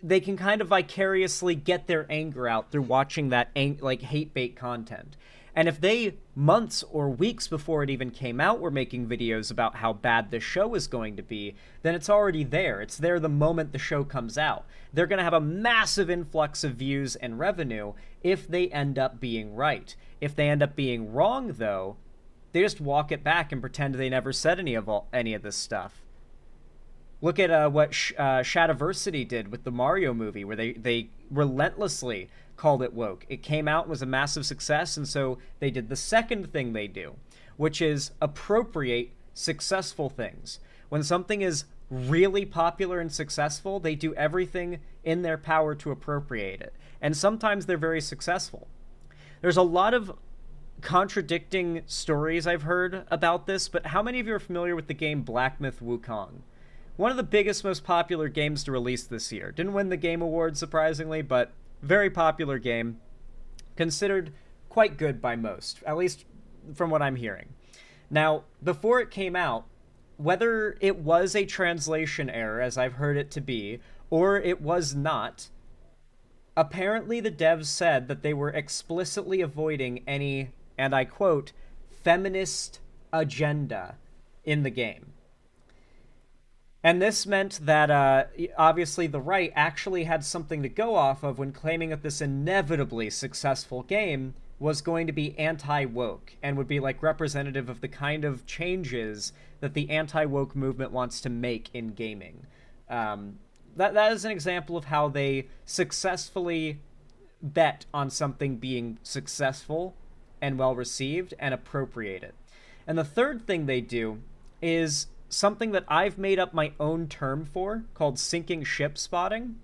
they can kind of vicariously get their anger out through watching that hate bait content. And if they, months or weeks before it even came out, were making videos about how bad the show was going to be, then it's already there. It's there the moment the show comes out. They're going to have a massive influx of views and revenue if they end up being right. If they end up being wrong, though, they just walk it back and pretend they never said any of this stuff. Look at what Shadiversity did with the Mario movie, where they relentlessly called it woke. It came out and was a massive success, and so they did the second thing they do, which is appropriate successful things. When something is really popular and successful, they do everything in their power to appropriate it. And sometimes they're very successful. There's a lot of contradicting stories I've heard about this, but how many of you are familiar with the game Black Myth Wukong? One of the biggest, most popular games to release this year. Didn't win the Game Award, surprisingly, but very popular game. Considered quite good by most, at least from what I'm hearing. Now, before it came out, whether it was a translation error, as I've heard it to be, or it was not, apparently the devs said that they were explicitly avoiding any, and I quote, feminist agenda in the game. And this meant that, obviously, the right actually had something to go off of when claiming that this inevitably successful game was going to be anti-woke and would be, like, representative of the kind of changes that the anti-woke movement wants to make in gaming. That is an example of how they successfully bet on something being successful and well-received and appropriate it. And the third thing they do is something that I've made up my own term for, called sinking ship spotting.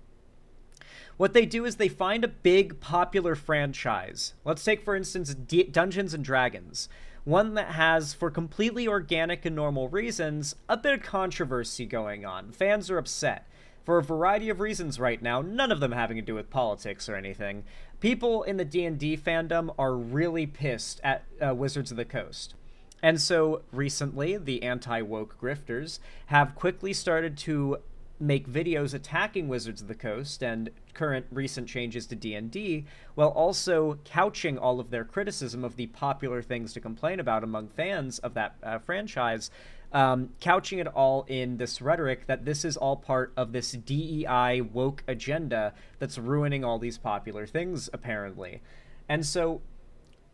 What they do is they find a big popular franchise. Let's take, for instance, Dungeons and Dragons. One that has, for completely organic and normal reasons, a bit of controversy going on. Fans are upset. For a variety of reasons right now, none of them having to do with politics or anything. People in the D&D fandom are really pissed at Wizards of the Coast. And so, recently, the anti-woke grifters have quickly started to make videos attacking Wizards of the Coast and current recent changes to D&D, while also couching all of their criticism of the popular things to complain about among fans of that franchise, couching it all in this rhetoric that this is all part of this DEI woke agenda that's ruining all these popular things, apparently. And so,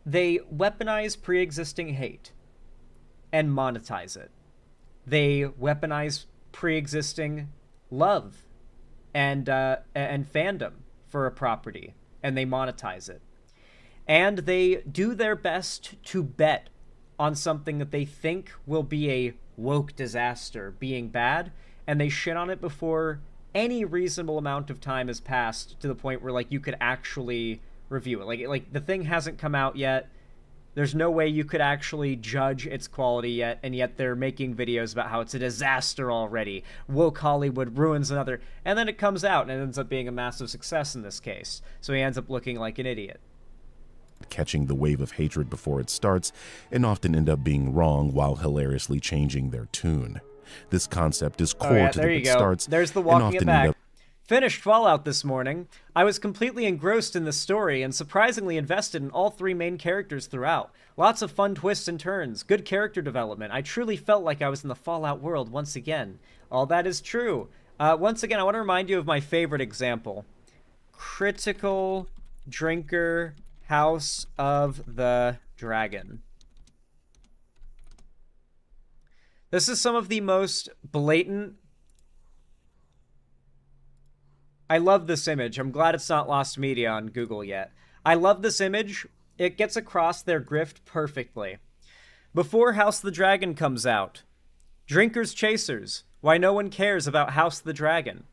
they weaponize pre-existing hate and monetize it. They weaponize pre-existing love and fandom for a property, and they monetize it. And they do their best to bet on something that they think will be a woke disaster being bad, and they shit on it before any reasonable amount of time has passed to the point where, like, you could actually review it. Like the thing hasn't come out yet. There's no way you could actually judge its quality yet, and yet they're making videos about how it's a disaster already. Woke Hollywood ruins another. And then it comes out, and it ends up being a massive success in this case. So he ends up looking like an idiot. Catching the wave of hatred before it starts, and often end up being wrong while hilariously changing their tune. This concept is core to the starts. There's the walking it back. Finished Fallout this morning. I was completely engrossed in the story and surprisingly invested in all three main characters throughout. Lots of fun twists and turns, good character development. I truly felt like I was in the Fallout world once again. All that is true. Once again, I want to remind you of my favorite example. Critical Drinker House of the Dragon. This is some of the most blatant... I love this image. I'm glad it's not lost media on Google yet. I love this image. It gets across their grift perfectly. Before House of the Dragon comes out, Drinkers Chasers, why no one cares about House of the Dragon.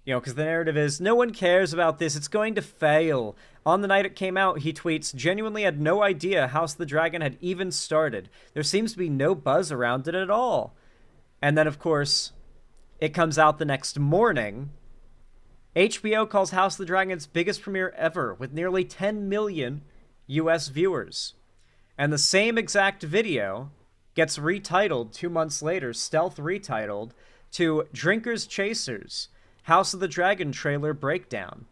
You know, because the narrative is, no one cares about this, it's going to fail. On the night it came out, he tweets, genuinely had no idea House of the Dragon had even started. There seems to be no buzz around it at all. And then, of course, it comes out the next morning. HBO calls House of the Dragon its biggest premiere ever, with nearly 10 million US viewers. And the same exact video gets retitled 2 months later, stealth retitled, to Drinkers Chasers, House of the Dragon trailer breakdown.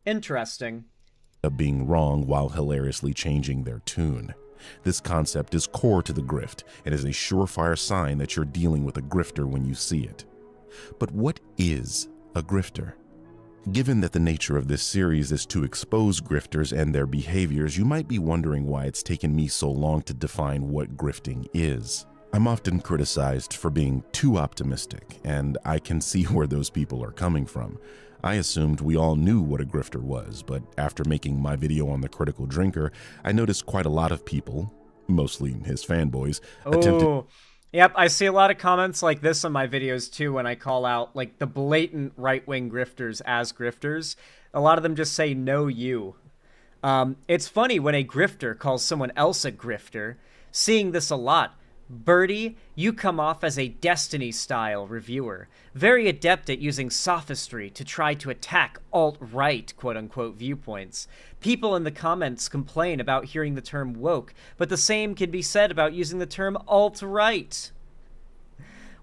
Interesting. Of being wrong while hilariously changing their tune. This concept is core to the grift and is a surefire sign that you're dealing with a grifter when you see it. But what is a grifter? Given that the nature of this series is to expose grifters and their behaviors, you might be wondering why it's taken me so long to define what grifting is. I'm often criticized for being too optimistic, and I can see where those people are coming from. I assumed we all knew what a grifter was, but after making my video on the critical drinker, I noticed quite a lot of people, mostly his fanboys, attempted... Yep, I see a lot of comments like this on my videos too when I call out like the blatant right-wing grifters as grifters. A lot of them just say, no, you. It's funny when a grifter calls someone else a grifter. Seeing this a lot. Birdie, you come off as a Destiny-style reviewer, very adept at using sophistry to try to attack alt-right, quote-unquote, viewpoints. People in the comments complain about hearing the term woke, but the same can be said about using the term alt-right.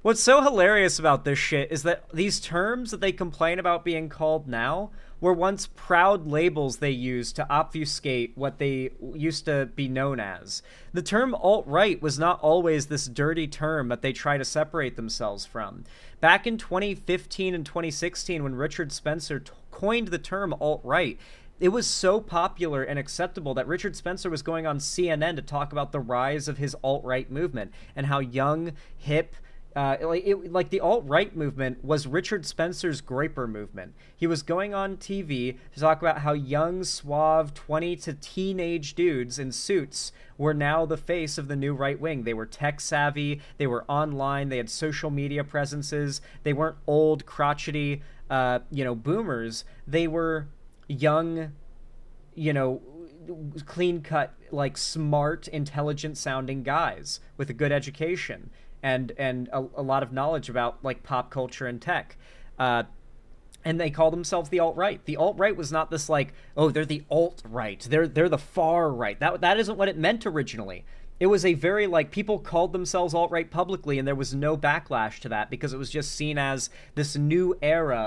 What's so hilarious about this shit is that these terms that they complain about being called now were once proud labels they used to obfuscate what they used to be known as. The term alt-right was not always this dirty term that they try to separate themselves from. Back in 2015 and 2016, when Richard Spencer coined the term alt-right, it was so popular and acceptable that Richard Spencer was going on CNN to talk about the rise of his alt-right movement and how young, hip, the alt-right movement was Richard Spencer's Groyper movement. He was going on TV to talk about how young, suave, 20 to teenage dudes in suits were now the face of the new right wing. They were tech savvy, they were online, they had social media presences, they weren't old, crotchety, boomers. They were young, clean-cut, like smart, intelligent-sounding guys with a good education. And a lot of knowledge about like pop culture and tech, and they call themselves the alt-right. The alt-right was not this like, oh, they're the alt-right, they're the far right. That isn't what it meant originally. It was a very like, people called themselves alt-right publicly, and there was no backlash to that because it was just seen as this new era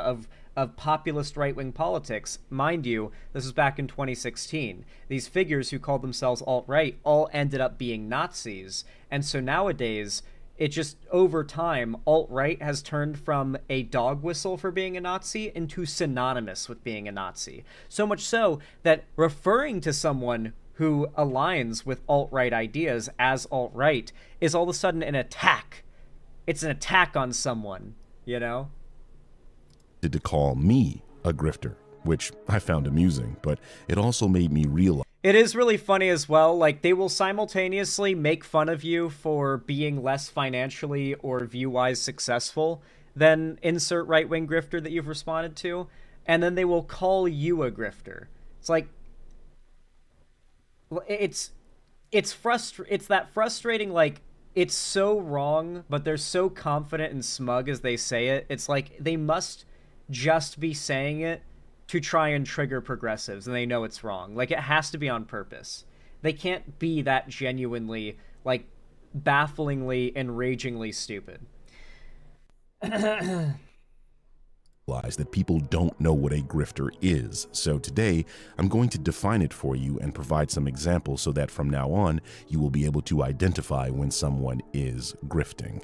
of populist right-wing politics. Mind you, this was back in 2016. These figures who called themselves alt-right all ended up being Nazis, and so nowadays, it just, over time, alt-right has turned from a dog whistle for being a Nazi into synonymous with being a Nazi. So much so that referring to someone who aligns with alt-right ideas as alt-right is all of a sudden an attack. It's an attack on someone, you know? To call me a grifter, which I found amusing, but it also made me realize... It is really funny as well, like, they will simultaneously make fun of you for being less financially or view-wise successful than insert right-wing grifter that you've responded to, and then they will call you a grifter. It's like... It's that frustrating, like, it's so wrong, but they're so confident and smug as they say it. It's like, they must just be saying it to try and trigger progressives, and they know it's wrong. Like, it has to be on purpose. They can't be that genuinely, like, bafflingly, enragingly stupid. That people don't know what a grifter is. So today, I'm going to define it for you and provide some examples so that from now on, you will be able to identify when someone is grifting.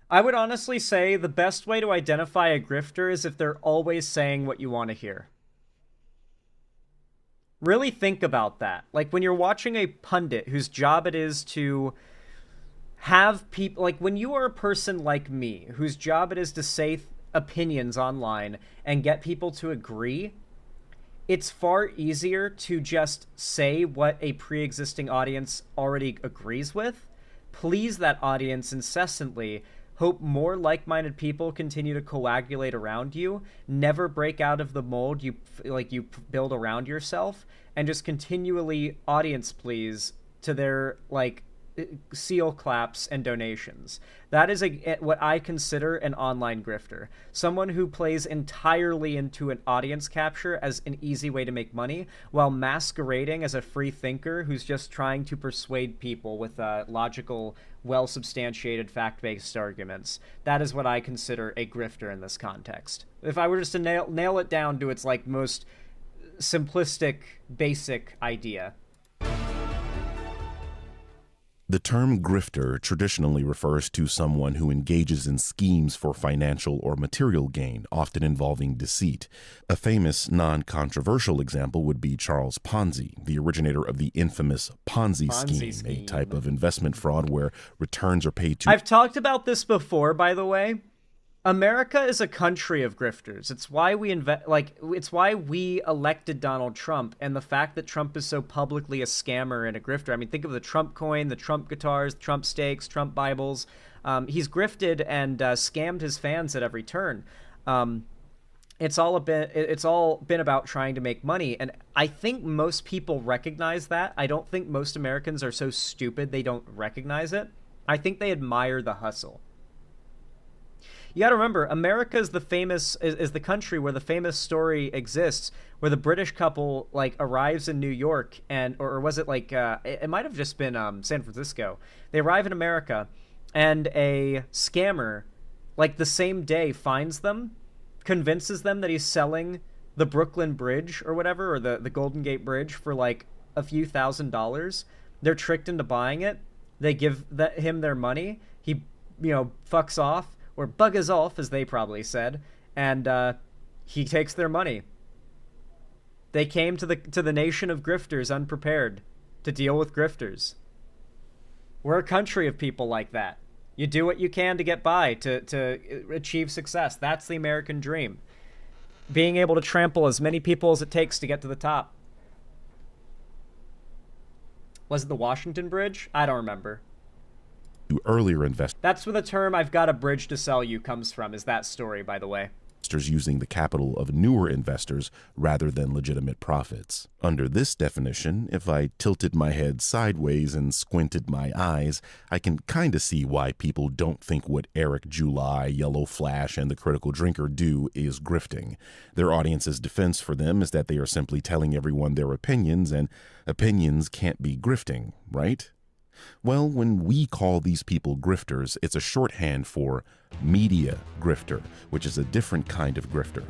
I would honestly say the best way to identify a grifter is if they're always saying what you want to hear. Really think about that. Like, when you're watching a pundit whose job it is to have people... Like, when you are a person like me, whose job it is to say opinions online and get people to agree, it's far easier to just say what a pre-existing audience already agrees with, please that audience incessantly, hope more like-minded people continue to coagulate around you, never break out of the mold you build around yourself, and just continually audience please to their, like, seal claps and donations. That is what I consider an online grifter. Someone who plays entirely into an audience capture as an easy way to make money, while masquerading as a free thinker who's just trying to persuade people with logical, well-substantiated, fact-based arguments. That is what I consider a grifter in this context. If I were just to nail it down to its like most simplistic, basic idea. The term grifter traditionally refers to someone who engages in schemes for financial or material gain, often involving deceit. A famous, non-controversial example would be Charles Ponzi, the originator of the infamous Ponzi scheme, a type of investment fraud where returns are paid to... I've talked about this before, by the way. America is a country of grifters. It's why it's why we elected Donald Trump, and the fact that Trump is so publicly a scammer and a grifter. I mean, think of the Trump coin, the Trump guitars, Trump steaks, Trump Bibles. He's grifted and scammed his fans at every turn. It's all been about trying to make money, and I think most people recognize that. I don't think most Americans are so stupid they don't recognize it. I think they admire the hustle. You got to remember, America is the country where the famous story exists, where the British couple like arrives in New York, or was it like it might have just been San Francisco. They arrive in America, and a scammer, like the same day, finds them, convinces them that he's selling the Brooklyn Bridge or whatever, or the Golden Gate Bridge for like a few $1,000s. They're tricked into buying it. They give him their money. He, fucks off. Or buggers off, as they probably said, and he takes their money. They came to the nation of grifters unprepared to deal with grifters. We're a country of people like that. You do what you can to get by, to achieve success. That's the American dream. Being able to trample as many people as it takes to get to the top. Was it the Washington Bridge? I don't remember. Earlier investors. That's where the term "I've got a bridge to sell you" comes from, is that story, by the way. Using the capital of newer investors rather than legitimate profits. Under this definition, if I tilted my head sideways and squinted my eyes, I can kind of see why people don't think what Eric July, Yellow Flash, and the Critical Drinker do is grifting. Their audience's defense for them is that they are simply telling everyone their opinions, and opinions can't be grifting, right? Well, when we call these people grifters, it's a shorthand for media grifter, which is a different kind of grifter.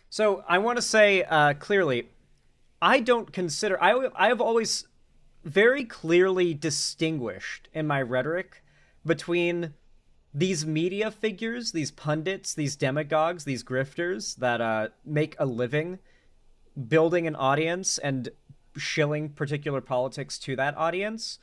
So I want to say clearly, I don't consider... I have always very clearly distinguished in my rhetoric between these media figures, these pundits, these demagogues, these grifters that make a living building an audience and shilling particular politics to that audience.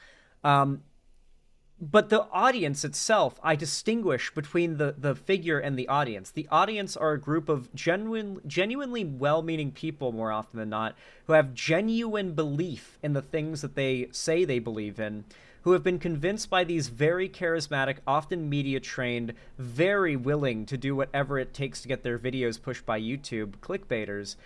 But the audience itself, I distinguish between the figure and the audience. The audience are a group of genuinely well-meaning people, more often than not, who have genuine belief in the things that they say they believe in, who have been convinced by these very charismatic, often media-trained, very willing to do whatever it takes to get their videos pushed by YouTube, clickbaiters,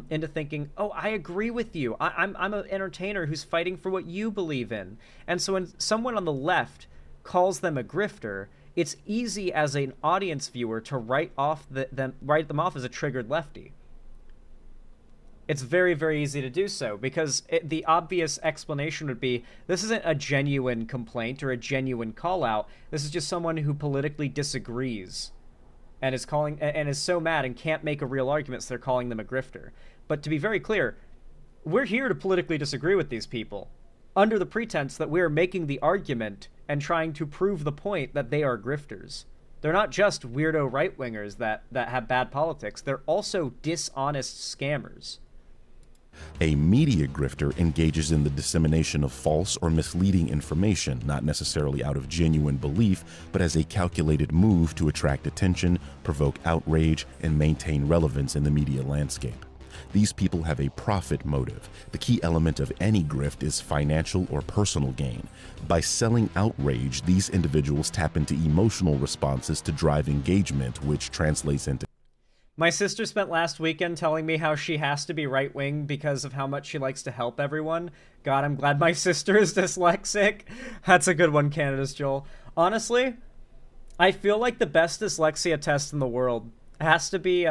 into thinking, oh, I agree with you. I'm an entertainer who's fighting for what you believe in. And so when someone on the left calls them a grifter, it's easy as an audience viewer to write them off as a triggered lefty. It's very, very easy to do so, because the obvious explanation would be, this isn't a genuine complaint or a genuine call-out. This is just someone who politically disagrees and is so mad and can't make a real argument, so they're calling them a grifter. But to be very clear, we're here to politically disagree with these people under the pretense that we're making the argument and trying to prove the point that they are grifters. They're not just weirdo right-wingers that have bad politics. They're also dishonest scammers. A media grifter engages in the dissemination of false or misleading information, not necessarily out of genuine belief, but as a calculated move to attract attention, provoke outrage, and maintain relevance in the media landscape. These people have a profit motive. The key element of any grift is financial or personal gain. By selling outrage, these individuals tap into emotional responses to drive engagement, which translates into... My sister spent last weekend telling me how she has to be right-wing because of how much she likes to help everyone. God, I'm glad my sister is dyslexic. That's a good one, Canada's Joel. Honestly, I feel like the best dyslexia test in the world has to be,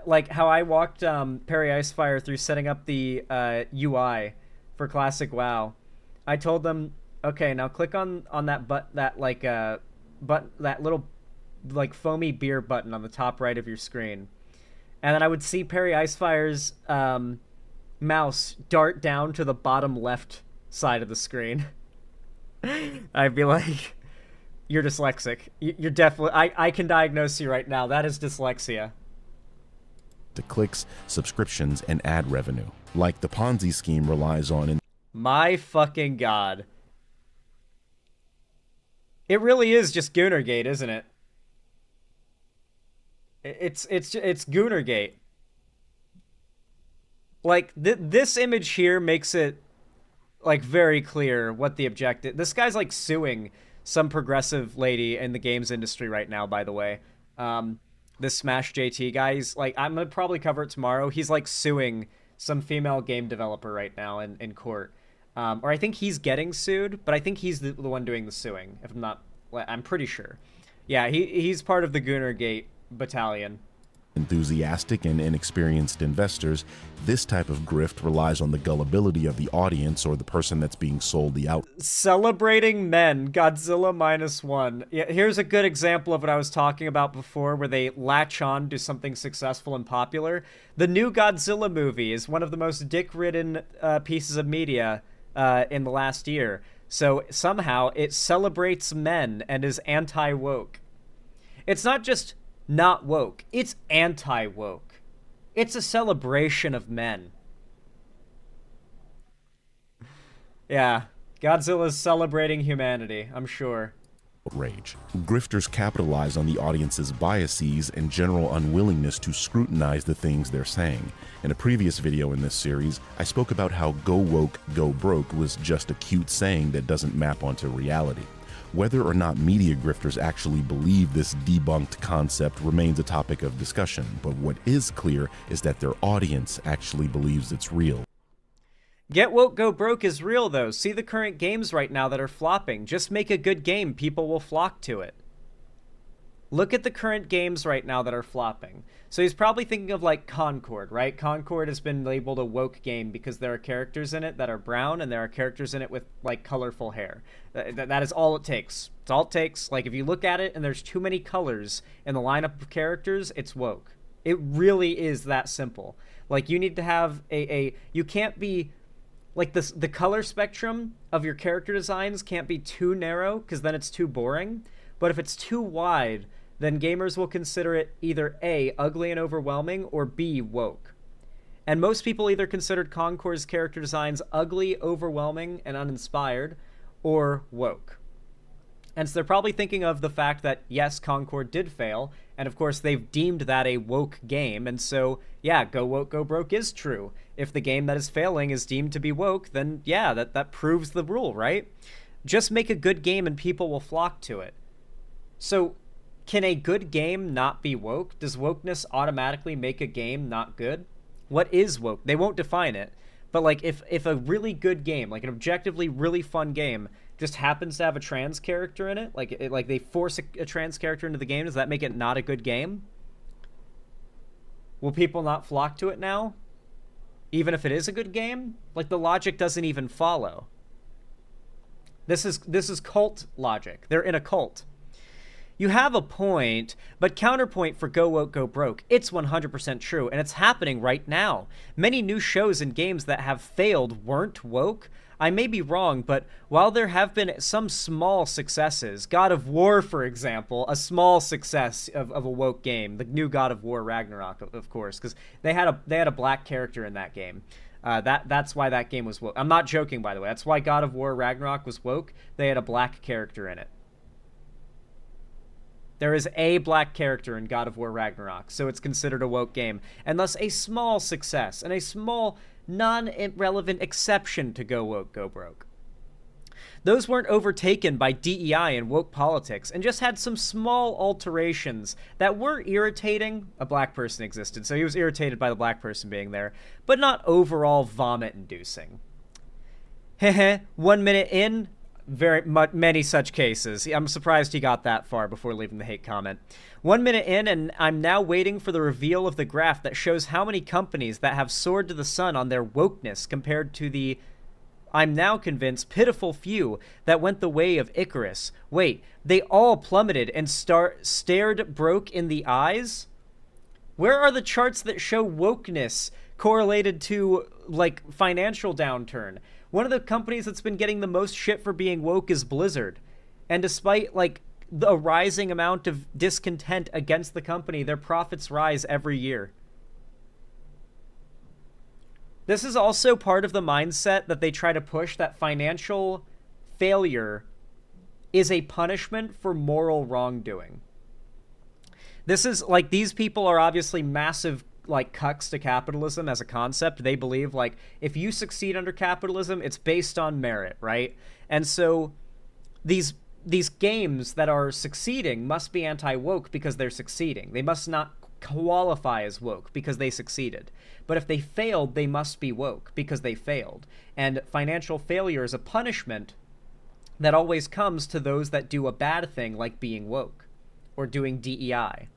like how I walked Perry Icefire through setting up the UI for Classic WoW. I told them, okay, now click on that that little like foamy beer button on the top right of your screen, and then I would see Perry Icefire's mouse dart down to the bottom left side of the screen. I'd be like, you're dyslexic. You're definitely, I can diagnose you right now. That is dyslexia. To clicks, subscriptions, and ad revenue, like the Ponzi scheme relies on in My fucking god. It really is just Goonergate, isn't it? It's Goonergate. Like, this image here makes it, like, very clear what the objective... This guy's, like, suing some progressive lady in the games industry right now, by the way. This Smash JT guy, he's, like, I'm gonna probably cover it tomorrow. He's, like, suing some female game developer right now in court. Or I think he's getting sued, but I think he's the one doing the suing, if I'm not... I'm pretty sure. Yeah, he's part of the Goonergate battalion. Enthusiastic and inexperienced investors, this type of grift relies on the gullibility of the audience or the person that's being sold the out. Celebrating men, Godzilla -1. Yeah, here's a good example of what I was talking about before, where they latch on to something successful and popular. The new Godzilla movie is one of the most dick-ridden pieces of media in the last year. So somehow it celebrates men and is anti-woke. It's not just not woke, it's anti-woke. It's a celebration of men. Yeah, Godzilla's celebrating humanity, I'm sure. Rage. Grifters capitalize on the audience's biases and general unwillingness to scrutinize the things they're saying. In a previous video in this series, I spoke about how go woke, go broke was just a cute saying that doesn't map onto reality. Whether or not media grifters actually believe this debunked concept remains a topic of discussion, but what is clear is that their audience actually believes it's real. Get woke, go broke is real, though. See the current games right now that are flopping. Just make a good game, people will flock to it. Look at the current games right now that are flopping. So he's probably thinking of, like, Concord, right? Concord has been labeled a woke game because there are characters in it that are brown and there are characters in it with, like, colorful hair. That is all it takes. It's all it takes. Like, if you look at it and there's too many colors in the lineup of characters, it's woke. It really is that simple. Like, you need to have you can't be... Like, the color spectrum of your character designs can't be too narrow, because then it's too boring. But if it's too wide, then gamers will consider it either A, ugly and overwhelming, or B, woke. And most people either considered Concord's character designs ugly, overwhelming, and uninspired, or woke. And so they're probably thinking of the fact that, yes, Concord did fail, and of course they've deemed that a woke game, and so, yeah, go woke, go broke is true. If the game that is failing is deemed to be woke, then yeah, that proves the rule, right? Just make a good game and people will flock to it. So, can a good game not be woke? Does wokeness automatically make a game not good? What is woke? They won't define it. But, like, if a really good game, like an objectively really fun game, just happens to have a trans character in it, like they force a trans character into the game, does that make it not a good game? Will people not flock to it now? Even if it is a good game? Like, the logic doesn't even follow. This is cult logic. They're in a cult. You have a point, but counterpoint for go woke, go broke. It's 100% true, and it's happening right now. Many new shows and games that have failed weren't woke. I may be wrong, but while there have been some small successes, God of War, for example, a small success of a woke game, the new God of War Ragnarok, of course, because they had a black character in that game. That's why that game was woke. I'm not joking, by the way. That's why God of War Ragnarok was woke. They had a black character in it. There is a black character in God of War Ragnarok, so it's considered a woke game, and thus a small success and a small non-relevant exception to go woke, go broke. Those weren't overtaken by DEI and woke politics and just had some small alterations that were irritating. A black person existed, so he was irritated by the black person being there, but not overall vomit-inducing. Heh 1 minute in, many such cases. I'm surprised he got that far before leaving the hate comment. 1 minute in, and I'm now waiting for the reveal of the graph that shows how many companies that have soared to the sun on their wokeness compared to the, I'm now convinced, pitiful few that went the way of Icarus. Wait, they all plummeted and stared broke in the eyes? Where are the charts that show wokeness correlated to, like, financial downturn? One of the companies that's been getting the most shit for being woke is Blizzard. And despite, like, the rising amount of discontent against the company, their profits rise every year. This is also part of the mindset that they try to push, that financial failure is a punishment for moral wrongdoing. This is, like, these people are obviously massive, like, cucks to capitalism as a concept. They believe, like, if you succeed under capitalism, it's based on merit, right? And so these games that are succeeding must be anti-woke because they're succeeding. They must not qualify as woke because they succeeded. But if they failed, they must be woke because they failed. And financial failure is a punishment that always comes to those that do a bad thing, like being woke or doing DEI.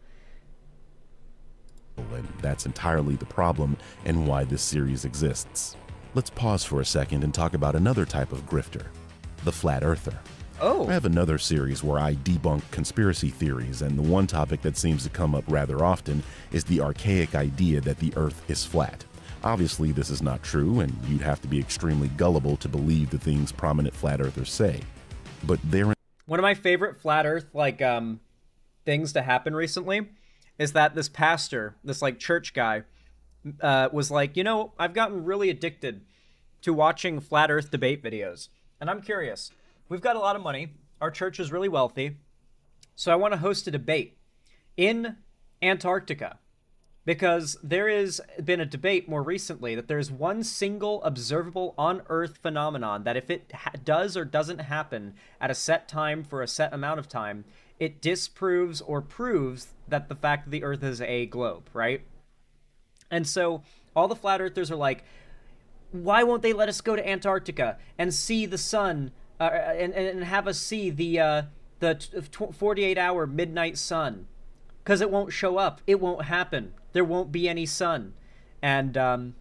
And that's entirely the problem and why this series exists. Let's pause for a second and talk about another type of grifter, the flat earther. Oh. I have another series where I debunk conspiracy theories, and the one topic that seems to come up rather often is the archaic idea that the Earth is flat. Obviously, this is not true, and you'd have to be extremely gullible to believe the things prominent flat earthers say. But they're one of my favorite flat earth, like, things to happen recently is that this pastor, this, like, church guy, was like, you know, I've gotten really addicted to watching flat earth debate videos. And I'm curious. We've got a lot of money. Our church is really wealthy. So I want to host a debate in Antarctica. Because there has been a debate more recently that there's one single observable on-Earth phenomenon that if it does or doesn't happen at a set time for a set amount of time, it disproves or proves that the fact that the Earth is a globe, right? And so all the flat earthers are like, why won't they let us go to Antarctica and see the sun and have us see the 48-hour midnight sun? Because it won't show up. It won't happen. There won't be any sun. And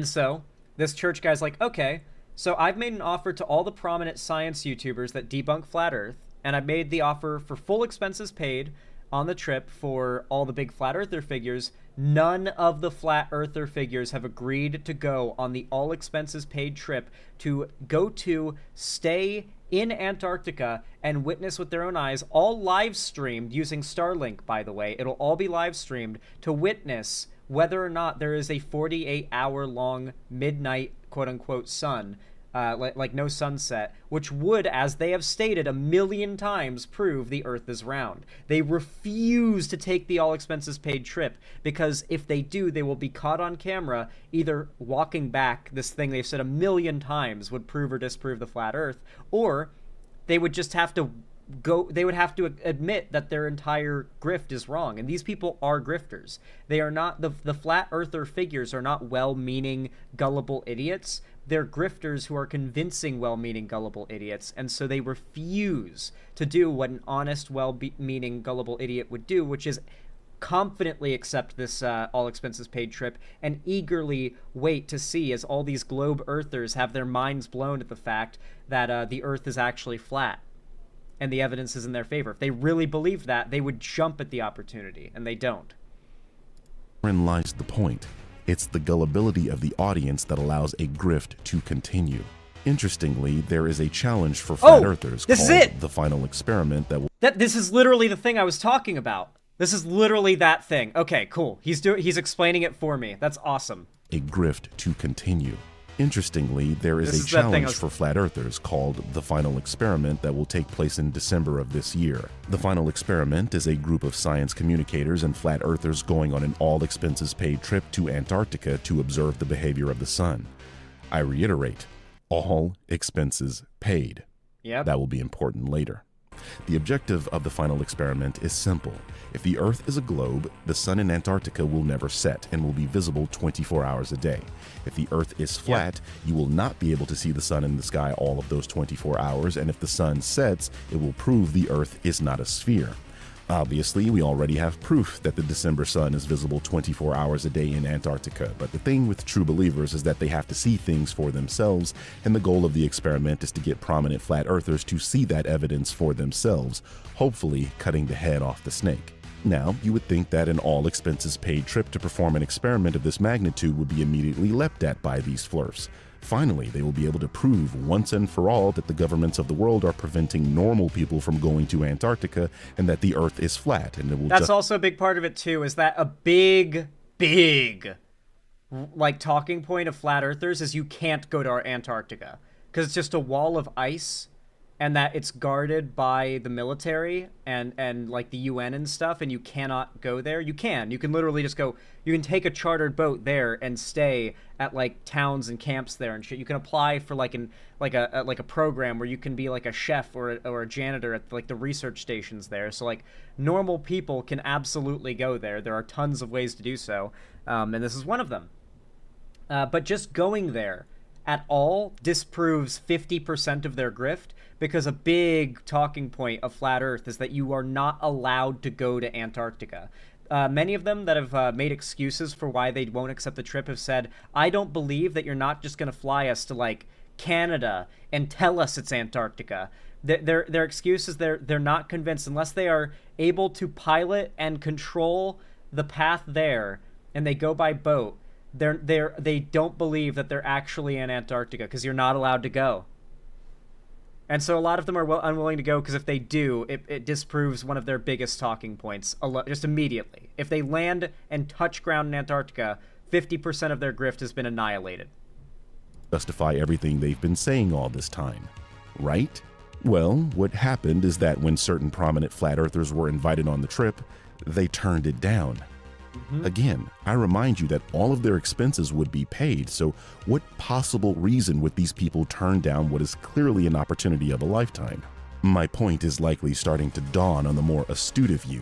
so this church guy's like, okay, so I've made an offer to all the prominent science YouTubers that debunk flat Earth, and I've made the offer for full expenses paid on the trip for all the big flat earther figures. None of the flat earther figures have agreed to go on the all expenses paid trip to go to stay in Antarctica and witness with their own eyes, all live streamed using Starlink, by the way. It'll all be live streamed to witness whether or not there is a 48-hour long midnight quote unquote sun, like no sunset, which would, as they have stated 1,000,000 times, prove the Earth is round. They refuse to take the all expenses paid trip because if they do, they will be caught on camera either walking back this thing they've said 1,000,000 times would prove or disprove the flat Earth, or they would just have to they would have to admit that their entire grift is wrong. And these people are grifters. They are not, the flat earther figures are not well-meaning, gullible idiots. They're grifters who are convincing well-meaning, gullible idiots. And so they refuse to do what an honest, well-meaning, gullible idiot would do, which is confidently accept this all expenses paid trip and eagerly wait to see as all these globe earthers have their minds blown at the fact that the Earth is actually flat. And the evidence is in their favor. If they really believed that, they would jump at the opportunity, and they don't. Wherein lies the point. It's the gullibility of the audience that allows a grift to continue. Interestingly, there is a challenge for flat earthers called the final experiment that will... This is literally the thing I was talking about. This is literally that thing. Okay, cool. He's explaining it for me. That's awesome. A grift to continue. Interestingly, there is a challenge for flat earthers called the final experiment that will take place in December of this year. The final experiment is a group of science communicators and flat earthers going on an all expenses paid trip to Antarctica to observe the behavior of the sun. I reiterate, all expenses paid. Yep. That will be important later. The objective of the final experiment is simple. If the Earth is a globe, the sun in Antarctica will never set and will be visible 24 hours a day. If the Earth is flat, you will not be able to see the sun in the sky all of those 24 hours, and if the sun sets, it will prove the Earth is not a sphere. Obviously, we already have proof that the December sun is visible 24 hours a day in Antarctica, but the thing with true believers is that they have to see things for themselves, and the goal of the experiment is to get prominent flat earthers to see that evidence for themselves, hopefully cutting the head off the snake. Now, you would think that an all-expenses-paid trip to perform an experiment of this magnitude would be immediately leapt at by these flirts. Finally, they will be able to prove once and for all that the governments of the world are preventing normal people from going to Antarctica and that the Earth is flat. And it will That's also a big part of it, too, is that a big, like, talking point of flat earthers is you can't go to Antarctica because it's just a wall of ice and that it's guarded by the military and like the UN and stuff, and you cannot go there. You can literally just go, you can take a chartered boat there and stay at like towns and camps there and shit. You can apply for like a program where you can be like a chef or a janitor at like the research stations there. So like normal people can absolutely go there. There are tons of ways to do so, and this is one of them. But just going there at all disproves 50% of their grift, because a big talking point of Flat Earth is that you are not allowed to go to Antarctica. Many of them that have made excuses for why they won't accept the trip have said, I don't believe that you're not just going to fly us to, like, Canada and tell us it's Antarctica. Their excuse is they're not convinced unless they are able to pilot and control the path there and they go by boat. They don't believe that they're actually in Antarctica because you're not allowed to go. And so a lot of them are unwilling to go because if they do, it disproves one of their biggest talking points just immediately. If they land and touch ground in Antarctica, 50% of their grift has been annihilated. Justify everything they've been saying all this time, right? Well, what happened is that when certain prominent flat earthers were invited on the trip, they turned it down. Again, I remind you that all of their expenses would be paid, so what possible reason would these people turn down what is clearly an opportunity of a lifetime? My point is likely starting to dawn on the more astute of you.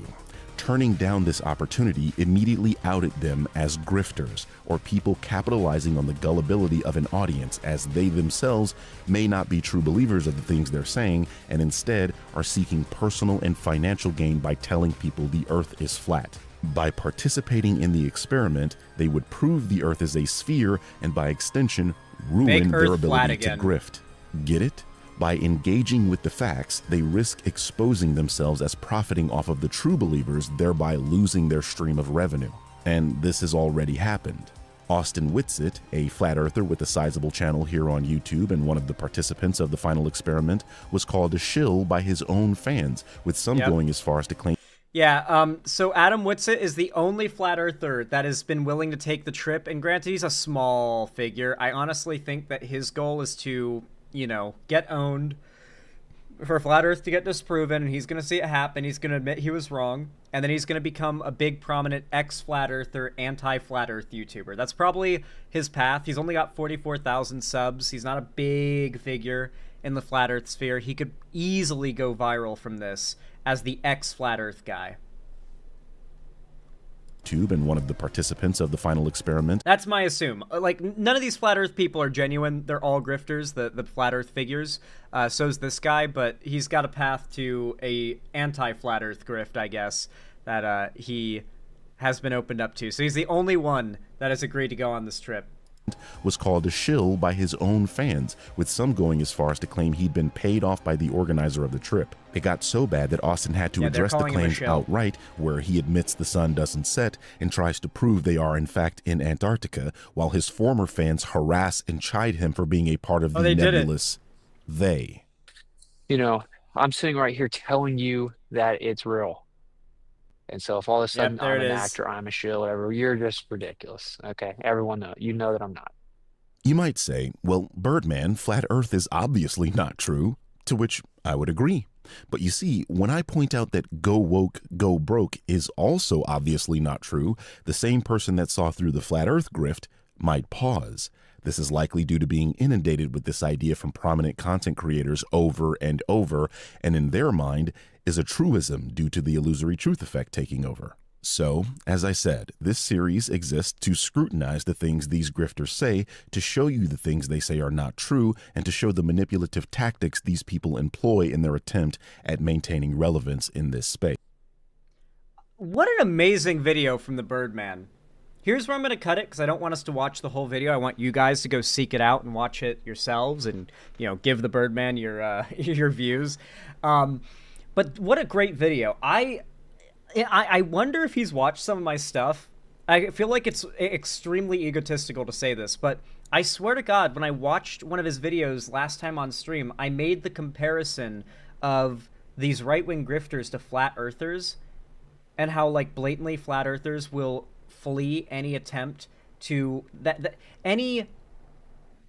Turning down this opportunity immediately outed them as grifters, or people capitalizing on the gullibility of an audience, as they themselves may not be true believers of the things they're saying, and instead are seeking personal and financial gain by telling people the Earth is flat. By participating in the experiment, they would prove the Earth is a sphere and by extension, ruin their ability to grift. Get it? By engaging with the facts, they risk exposing themselves as profiting off of the true believers, thereby losing their stream of revenue. And this has already happened. Austin Whitsitt, a flat earther with a sizable channel here on YouTube and one of the participants of the final experiment, was called a shill by his own fans, with some going as far as to claim. Yeah, so Adam Whitsitt is the only flat earther that has been willing to take the trip, and granted, he's a small figure. I honestly think that his goal is to, you know, get owned, for Flat Earth to get disproven, and he's going to see it happen. He's going to admit he was wrong, and then he's going to become a big, prominent ex-Flat Earther, anti-Flat Earth YouTuber. That's probably his path. He's only got 44,000 subs. He's not a big figure in the Flat Earth sphere. He could easily go viral from this as the ex-Flat Earth guy. And one of the participants of the final experiment. That's my assume. Like, none of these Flat Earth people are genuine. They're all grifters, the Flat Earth figures. So's this guy, but he's got a path to a anti-Flat Earth grift, I guess, that he has been opened up to. So he's the only one that has agreed to go on this trip. Was called a shill by his own fans, with some going as far as to claim he'd been paid off by the organizer of the trip. It got so bad that Austin had to address the claims outright, where he admits the sun doesn't set and tries to prove they are in fact in Antarctica, while his former fans harass and chide him for being a part of the nebulous they. You know, I'm sitting right here telling you that it's real. And so if all of a sudden I'm an actor, I'm a shill, whatever, you're just ridiculous. Okay, everyone knows. You know that I'm not. You might say, well, Birdman, Flat Earth is obviously not true, to which I would agree. But you see, when I point out that go woke, go broke is also obviously not true, the same person that saw through the Flat Earth grift might pause. This is likely due to being inundated with this idea from prominent content creators over and over, and in their mind is a truism due to the illusory truth effect taking over. So, as I said, this series exists to scrutinize the things these grifters say, to show you the things they say are not true, and to show the manipulative tactics these people employ in their attempt at maintaining relevance in this space. What an amazing video from the Birdman. Here's where I'm going to cut it, because I don't want us to watch the whole video. I want you guys to go seek it out and watch it yourselves and, you know, give the Birdman your your views. But what a great video. I wonder if he's watched some of my stuff. I feel like it's extremely egotistical to say this, but I swear to God, when I watched one of his videos last time on stream, I made the comparison of these right-wing grifters to flat earthers and how, like, blatantly flat earthers will flee any attempt to any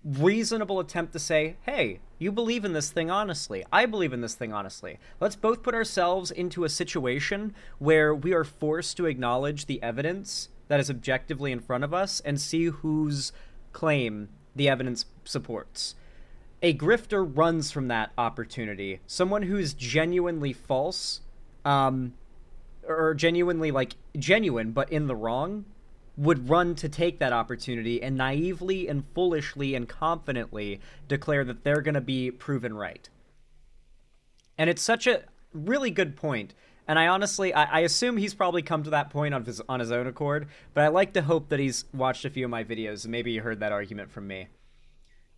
reasonable attempt to say, hey, you believe in this thing honestly. I believe in this thing honestly. Let's both put ourselves into a situation where we are forced to acknowledge the evidence that is objectively in front of us and see whose claim the evidence supports. A grifter runs from that opportunity. Someone who's genuinely false, or genuinely, like, genuine but in the wrong, would run to take that opportunity and naively and foolishly and confidently declare that they're going to be proven right. And it's such a really good point. And I honestly, I assume he's probably come to that point on his own accord, but I like to hope that he's watched a few of my videos and maybe you heard that argument from me.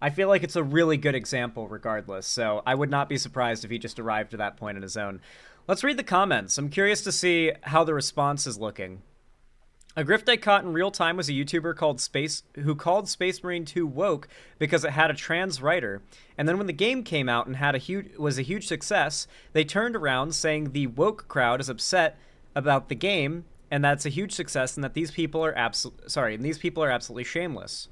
I feel like it's a really good example regardless, so I would not be surprised if he just arrived to that point on his own. Let's read the comments. I'm curious to see how the response is looking. A grift I caught in real time was a YouTuber who called Space Marine 2 woke because it had a trans writer, and then when the game came out and was a huge success, they turned around saying the woke crowd is upset about the game and that's a huge success and that these people are absolutely shameless.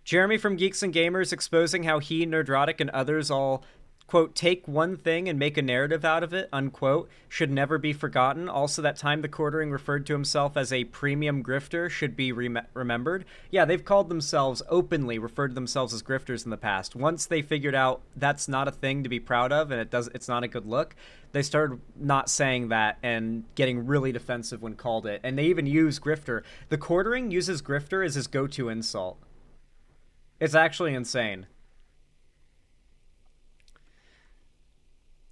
Jeremy from Geeks and Gamers exposing how he, Nerdrotic, and others all, quote, take one thing and make a narrative out of it, unquote, should never be forgotten. Also, that time the Quartering referred to himself as a premium grifter should be remembered. Yeah, they've called themselves, openly referred to themselves as grifters in the past. Once they figured out that's not a thing to be proud of and it's not a good look, they started not saying that and getting really defensive when called it. And they even use grifter. The Quartering uses grifter as his go-to insult. It's actually insane.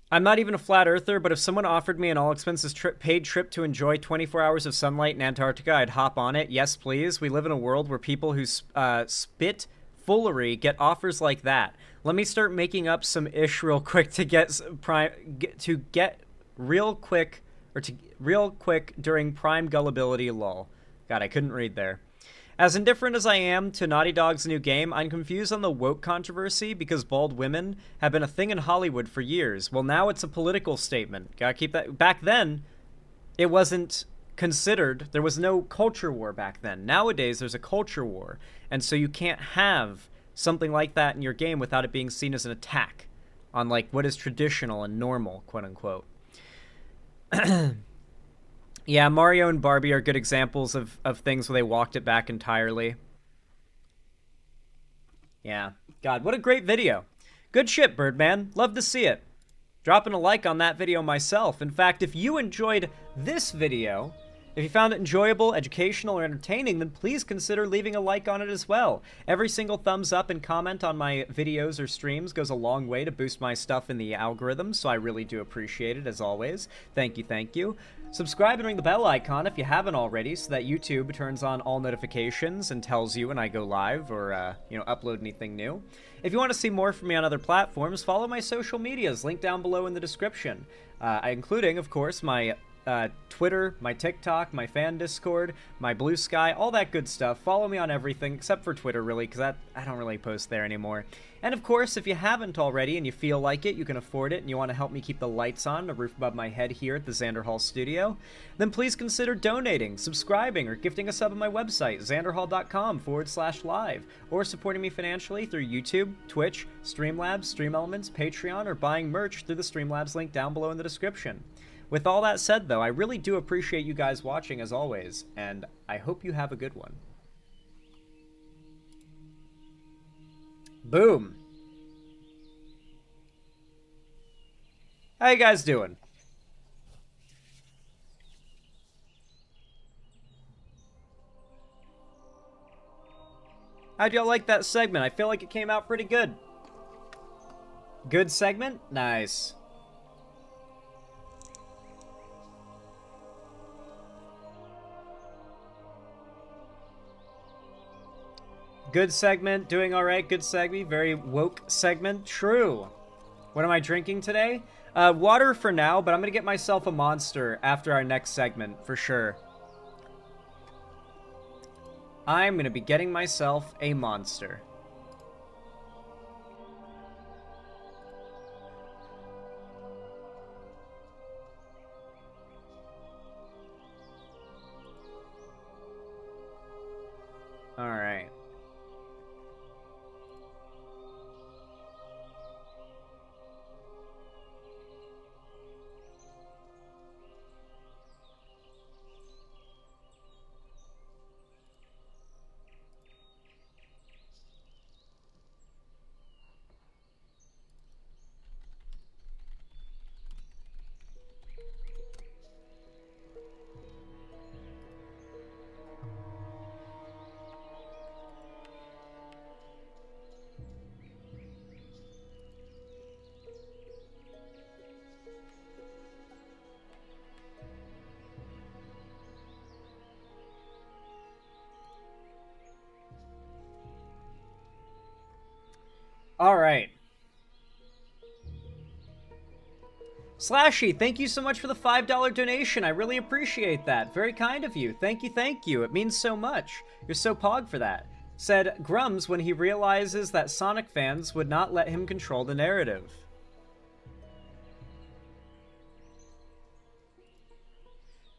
I'm not even a flat earther, but if someone offered me an all-expenses paid trip to enjoy 24 hours of sunlight in Antarctica, I'd hop on it. Yes, please. We live in a world where people who spit foolery get offers like that. Let me start making up some ish real quick to get real quick during prime gullibility. Lol. God, I couldn't read there. As indifferent as I am to Naughty Dog's new game, I'm confused on the woke controversy because bald women have been a thing in Hollywood for years. Well, now it's a political statement. Gotta keep that. Back then, it wasn't considered. There was no culture war back then. Nowadays, there's a culture war. And so you can't have something like that in your game without it being seen as an attack on, like, what is traditional and normal, quote unquote. Yeah, Mario and Barbie are good examples of things where they walked it back entirely. Yeah. God, what a great video. Good shit, Birdman. Love to see it. Dropping a like on that video myself. In fact, if you enjoyed this video, if you found it enjoyable, educational, or entertaining, then please consider leaving a like on it as well. Every single thumbs up and comment on my videos or streams goes a long way to boost my stuff in the algorithm, so I really do appreciate it, as always. Thank you, thank you. Subscribe and ring the bell icon if you haven't already, so that YouTube turns on all notifications and tells you when I go live or, upload anything new. If you want to see more from me on other platforms, follow my social medias, linked down below in the description, including, of course, my Twitter, my TikTok, my fan Discord, my Blue Sky, all that good stuff. Follow me on everything, except for Twitter, really, because I don't really post there anymore. And of course, if you haven't already and you feel like it, you can afford it, and you want to help me keep the lights on, the roof above my head here at the Xander Hall studio, then please consider donating, subscribing, or gifting a sub on my website, xanderhall.com/live, or supporting me financially through YouTube, Twitch, Streamlabs, Stream Elements, Patreon, or buying merch through the Streamlabs link down below in the description. With all that said, though, I really do appreciate you guys watching as always, and I hope you have a good one. Boom. How you guys doing? How'd y'all like that segment? I feel like it came out pretty good. Good segment? Nice. Good segment, doing alright, good segment, very woke segment, true. What am I drinking today? Water for now, but I'm gonna get myself a monster after our next segment, for sure. I'm gonna be getting myself a monster. Alright. All right. Slashy, thank you so much for the $5 donation. I really appreciate that. Very kind of you. Thank you, thank you. It means so much. You're so pog for that. Said Grums when he realizes that Sonic fans would not let him control the narrative.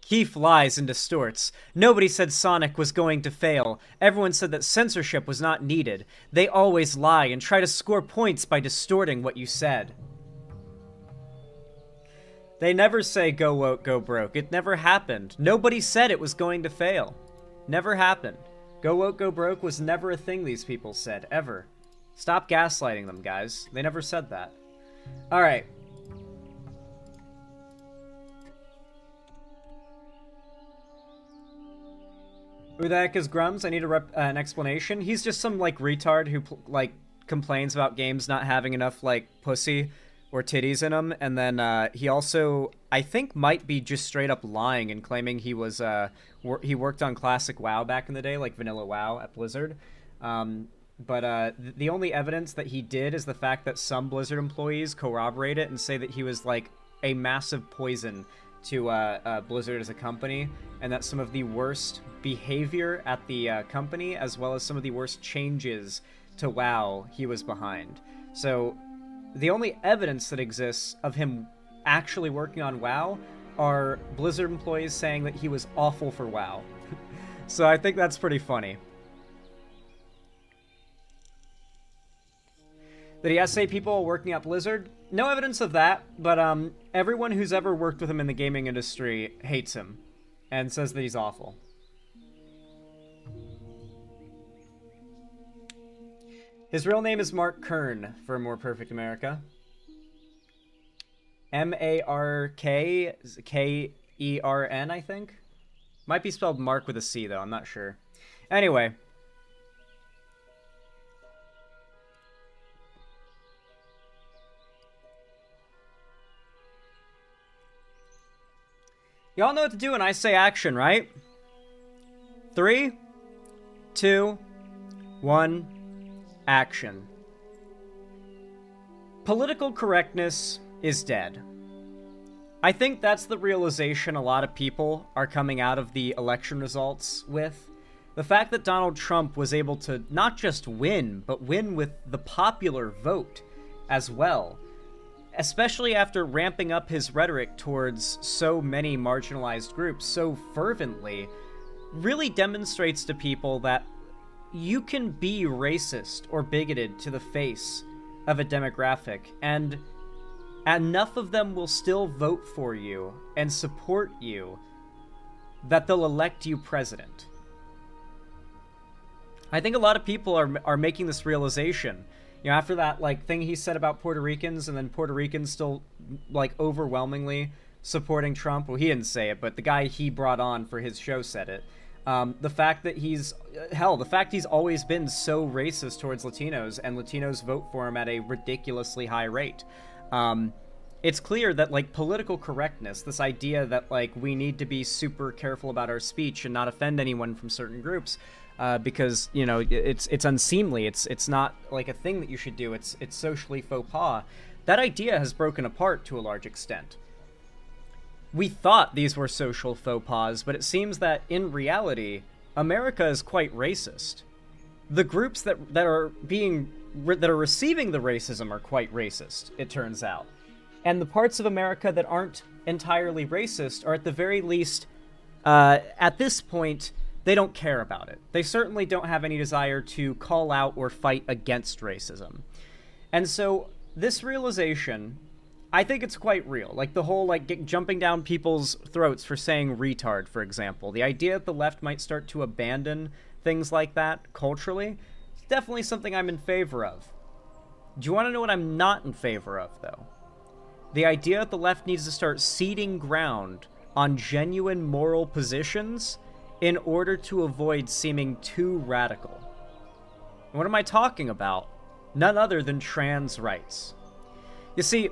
Keith lies and distorts. Nobody said Sonic was going to fail. Everyone said that censorship was not needed. They always lie and try to score points by distorting what you said. They never say go woke, go broke. It never happened. Nobody said it was going to fail. Never happened. Go woke, go broke was never a thing these people said, ever. Stop gaslighting them, guys. They never said that. Alright. Who the heck is Grums? I need an explanation. He's just some, like, retard who, like, complains about games not having enough, like, pussy or titties in them. And then he also, I think, might be just straight up lying and claiming he was, he worked on classic WoW back in the day, like Vanilla WoW at Blizzard. But the only evidence that he did is the fact that some Blizzard employees corroborate it and say that he was, like, a massive poison to Blizzard as a company, and that some of the worst behavior at the company, as well as some of the worst changes to WoW, he was behind. So the only evidence that exists of him actually working on WoW are Blizzard employees saying that he was awful for WoW. So I think that's pretty funny. Did he say people working at Blizzard? No evidence of that, but everyone who's ever worked with him in the gaming industry hates him and says that he's awful. His real name is Mark Kern for More Perfect America. M-A-R-K-K-E-R-N, I think? Might be spelled Mark with a C, though. I'm not sure. Anyway. Y'all know what to do when I say action, right? 3, 2, 1, action. Political correctness is dead. I think that's the realization a lot of people are coming out of the election results with. The fact that Donald Trump was able to not just win, but win with the popular vote as well. Especially after ramping up his rhetoric towards so many marginalized groups so fervently, really demonstrates to people that you can be racist or bigoted to the face of a demographic and enough of them will still vote for you and support you that they'll elect you president. I think a lot of people are making this realization. You know, after that, like, thing he said about Puerto Ricans, and then Puerto Ricans still, like, overwhelmingly supporting Trump. Well, he didn't say it, but the guy he brought on for his show said it. The fact that he's always been so racist towards Latinos, and Latinos vote for him at a ridiculously high rate. It's clear that, like, political correctness, this idea that, like, we need to be super careful about our speech and not offend anyone from certain groups, because, you know, it's unseemly, it's not, like, a thing that you should do, it's socially faux pas. That idea has broken apart to a large extent. We thought these were social faux pas, but it seems that, in reality, America is quite racist. The groups that are receiving the racism are quite racist, it turns out. And the parts of America that aren't entirely racist are, at the very least, at this point, they don't care about it. They certainly don't have any desire to call out or fight against racism. And so, this realization, I think it's quite real. Like, the whole, like, jumping down people's throats for saying retard, for example. The idea that the left might start to abandon things like that culturally, it's definitely something I'm in favor of. Do you want to know what I'm not in favor of, though? The idea that the left needs to start ceding ground on genuine moral positions in order to avoid seeming too radical. And what am I talking about? None other than trans rights. You see,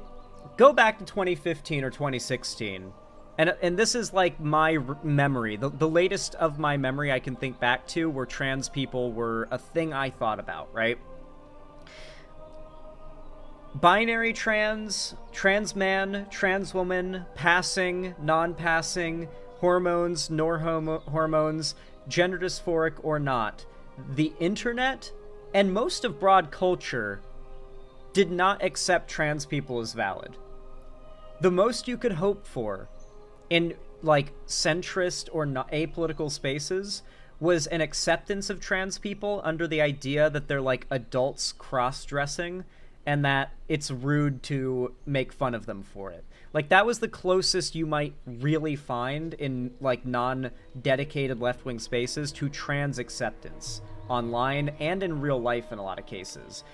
go back to 2015 or 2016, and this is like my memory, the latest of my memory I can think back to where trans people were a thing I thought about, right? Binary trans, trans man, trans woman, passing, non-passing, hormones, nor hormones, gender dysphoric or not. The internet and most of broad culture did not accept trans people as valid. The most you could hope for in, like, centrist or apolitical spaces was an acceptance of trans people under the idea that they're, like, adults cross-dressing and that it's rude to make fun of them for it. Like, that was the closest you might really find in, like, non-dedicated left-wing spaces to trans acceptance, online and in real life in a lot of cases.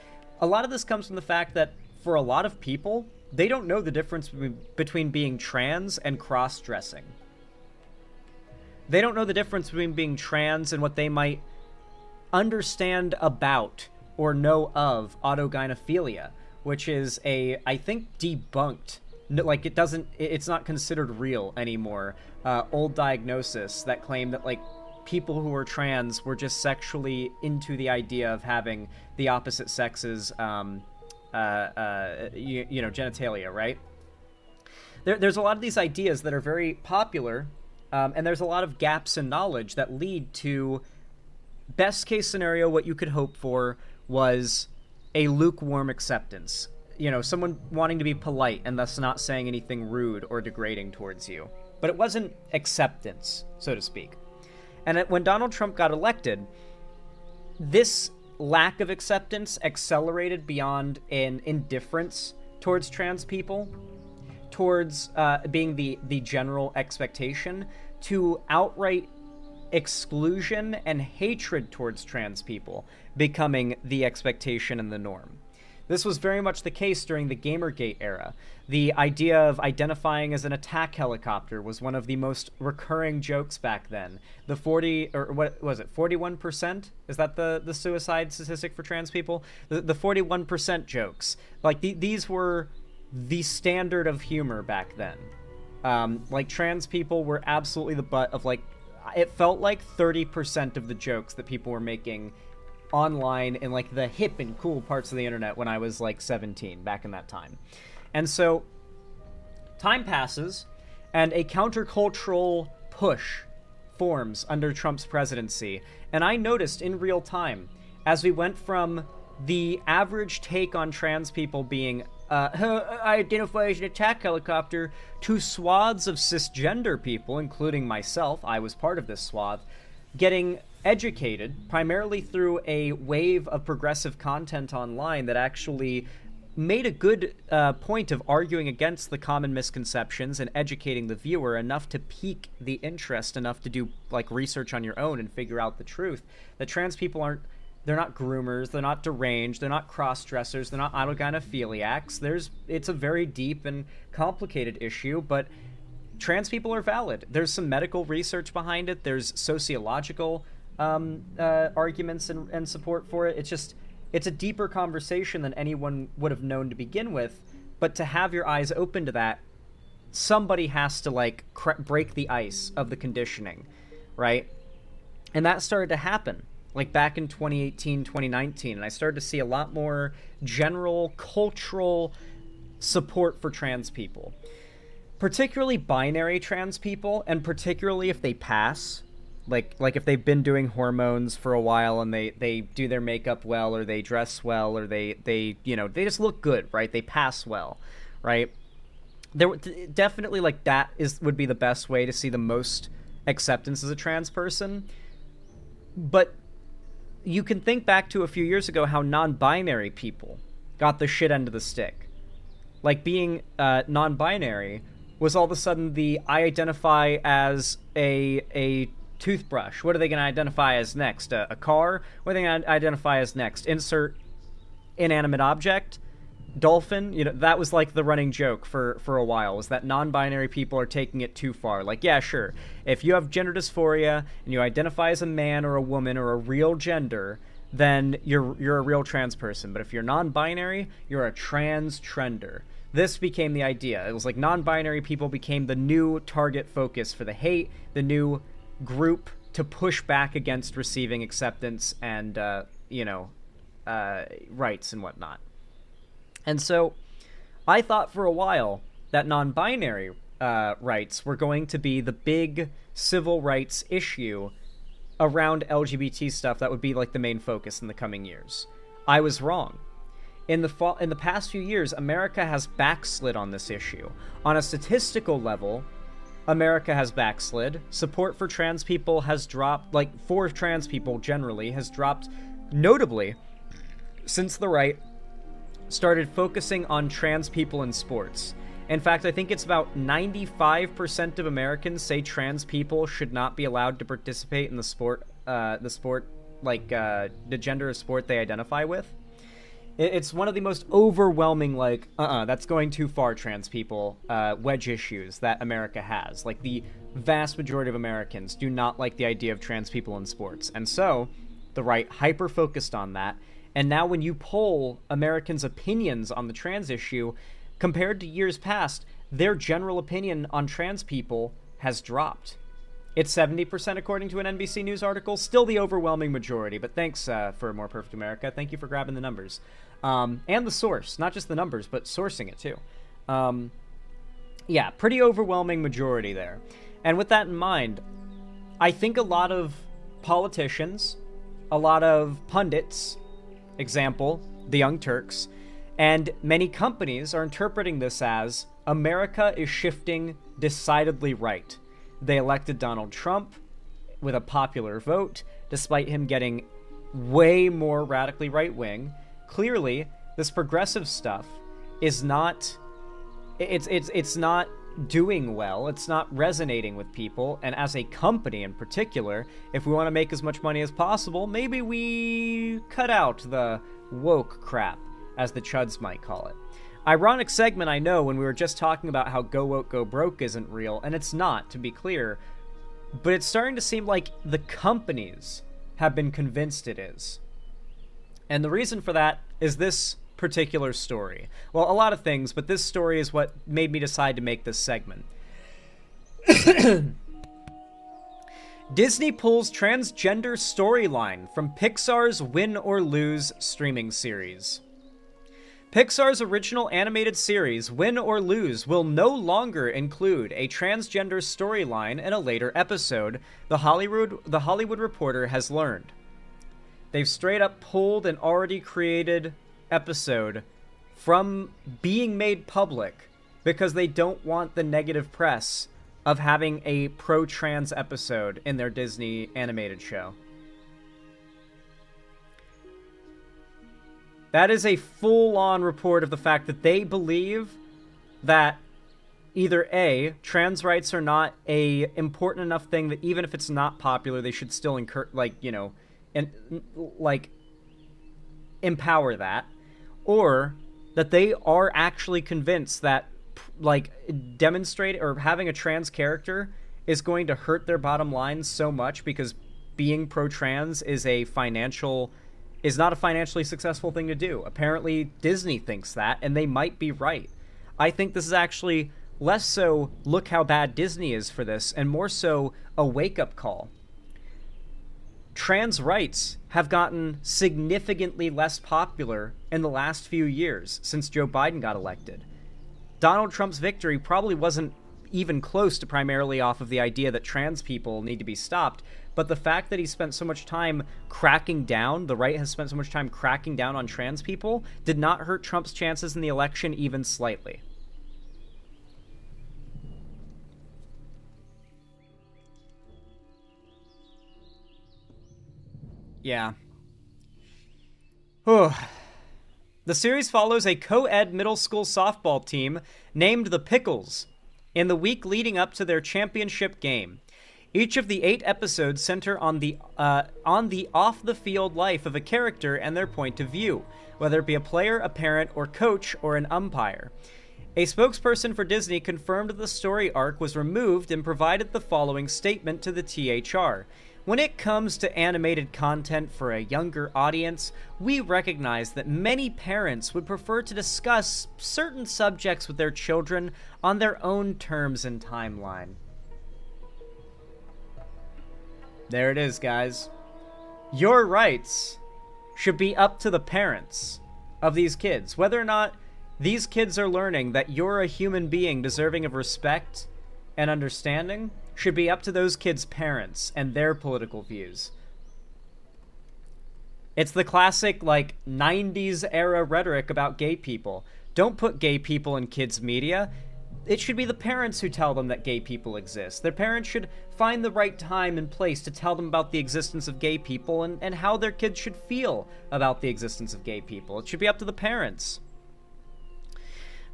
A lot of this comes from the fact that, for a lot of people, they don't know the difference between being trans and cross-dressing. They don't know the difference between being trans and what they might understand about or know of autogynephilia, which is I think, debunked. Like, it's not considered real anymore. Old diagnosis that claim that, like, people who were trans were just sexually into the idea of having the opposite sex's, genitalia, right? There's a lot of these ideas that are very popular, and there's a lot of gaps in knowledge that lead to, best case scenario, what you could hope for was a lukewarm acceptance. You know, someone wanting to be polite and thus not saying anything rude or degrading towards you. But it wasn't acceptance, so to speak. And when Donald Trump got elected, this lack of acceptance accelerated beyond an indifference towards trans people, towards being the general expectation, to outright exclusion and hatred towards trans people becoming the expectation and the norm. This was very much the case during the Gamergate era. The idea of identifying as an attack helicopter was one of the most recurring jokes back then. The 41%? Is that the suicide statistic for trans people? The 41% jokes. Like, these were the standard of humor back then. Like, trans people were absolutely the butt of, like, it felt like 30% of the jokes that people were making online in, like, the hip and cool parts of the internet when I was, like, 17, back in that time. And so, time passes, and a countercultural push forms under Trump's presidency. And I noticed in real time, as we went from the average take on trans people being, I identify as an attack helicopter, to swaths of cisgender people, including myself, I was part of this swath, getting educated primarily through a wave of progressive content online that actually made a good point of arguing against the common misconceptions and educating the viewer enough to pique the interest enough to do like research on your own and figure out the truth that trans people they're not groomers, they're not deranged, they're not cross-dressers, they're not autogynephiliacs. It's a very deep and complicated issue, but trans people are valid. There's some medical research behind it. There's sociological arguments and support for it. It's a deeper conversation than anyone would have known to begin with, but to have your eyes open to that, somebody has to like break the ice of the conditioning, right? And that started to happen like back in 2018, 2019, and I started to see a lot more general cultural support for trans people, particularly binary trans people, and particularly if they pass. Like if they've been doing hormones for a while and they do their makeup well, or they dress well, or they just look good, right? They pass well, right? There definitely like that would be the best way to see the most acceptance as a trans person. But you can think back to a few years ago how non-binary people got the shit end of the stick. Like being non-binary was all of a sudden I identify as a toothbrush. What are they going to identify as next? A car? What are they going to identify as next? Insert inanimate object? Dolphin? That was like the running joke for a while, was that non-binary people are taking it too far. Like, yeah, sure. If you have gender dysphoria and you identify as a man or a woman or a real gender, then you're a real trans person. But if you're non-binary, you're a trans trender. This became the idea. It was like non-binary people became the new target focus for the hate, the new group to push back against receiving acceptance and, rights and whatnot. And so I thought for a while that non-binary rights were going to be the big civil rights issue around LGBT stuff that would be like the main focus in the coming years. I was wrong. In the past few years, America has backslid on this issue. On a statistical level, America has backslid. Support for trans people has dropped, like for trans people generally, has dropped notably since the right started focusing on trans people in sports. In fact, I think it's about 95% of Americans say trans people should not be allowed to participate in the sport, the gender of sport they identify with. It's one of the most overwhelming, that's going too far, trans people, wedge issues that America has. Like, the vast majority of Americans do not like the idea of trans people in sports. And so, the right hyper-focused on that. And now when you poll Americans' opinions on the trans issue, compared to years past, their general opinion on trans people has dropped. It's 70% according to an NBC News article. Still the overwhelming majority, but thanks for More Perfect America. Thank you for grabbing the numbers. And the source. Not just the numbers, but sourcing it too. Yeah, pretty overwhelming majority there. And with that in mind, I think a lot of politicians, a lot of pundits, example, the Young Turks, and many companies are interpreting this as America is shifting decidedly right. They elected Donald Trump with a popular vote, despite him getting way more radically right-wing. Clearly, this progressive stuff is not... It's not doing well. It's not resonating with people. And as a company in particular, if we want to make as much money as possible, maybe we cut out the woke crap, as the chuds might call it. Ironic segment, I know, when we were just talking about how go woke, go broke isn't real, and it's not, to be clear, but it's starting to seem like the companies have been convinced it is. And the reason for that is this particular story. Well, a lot of things, but this story is what made me decide to make this segment. Disney pulls transgender storyline from Pixar's Win or Lose streaming series. Pixar's original animated series, Win or Lose, will no longer include a transgender storyline in a later episode, the Hollywood Reporter has learned. They've straight up pulled an already created episode from being made public because they don't want the negative press of having a pro-trans episode in their Disney animated show. That is a full-on report of the fact that they believe that either A, trans rights are not a important enough thing that even if it's not popular, they should still empower that, or that they are actually convinced that demonstrate or having a trans character is going to hurt their bottom line so much because being pro-trans is not a financially successful thing to do. Apparently Disney thinks that, and they might be right. I think this is actually less so look how bad Disney is for this, and more so a wake-up call. Trans rights have gotten significantly less popular in the last few years since Joe Biden got elected. Donald Trump's victory probably wasn't even close to primarily off of the idea that trans people need to be stopped, but the fact that he spent so much time cracking down, the right has spent so much time cracking down on trans people, did not hurt Trump's chances in the election even slightly. Yeah. The series follows a co-ed middle school softball team named the Pickles in the week leading up to their championship game. Each of the 8 episodes center on the off-the-field life of a character and their point of view, whether it be a player, a parent, or coach, or an umpire. A spokesperson for Disney confirmed the story arc was removed and provided the following statement to the THR. When it comes to animated content for a younger audience, we recognize that many parents would prefer to discuss certain subjects with their children on their own terms and timeline. There it is, guys. Your rights should be up to the parents of these kids. Whether or not these kids are learning that you're a human being deserving of respect and understanding should be up to those kids' parents and their political views. It's the classic, 90s era rhetoric about gay people. Don't put gay people in kids' media. It should be the parents who tell them that gay people exist. Their parents should find the right time and place to tell them about the existence of gay people and how their kids should feel about the existence of gay people. It should be up to the parents.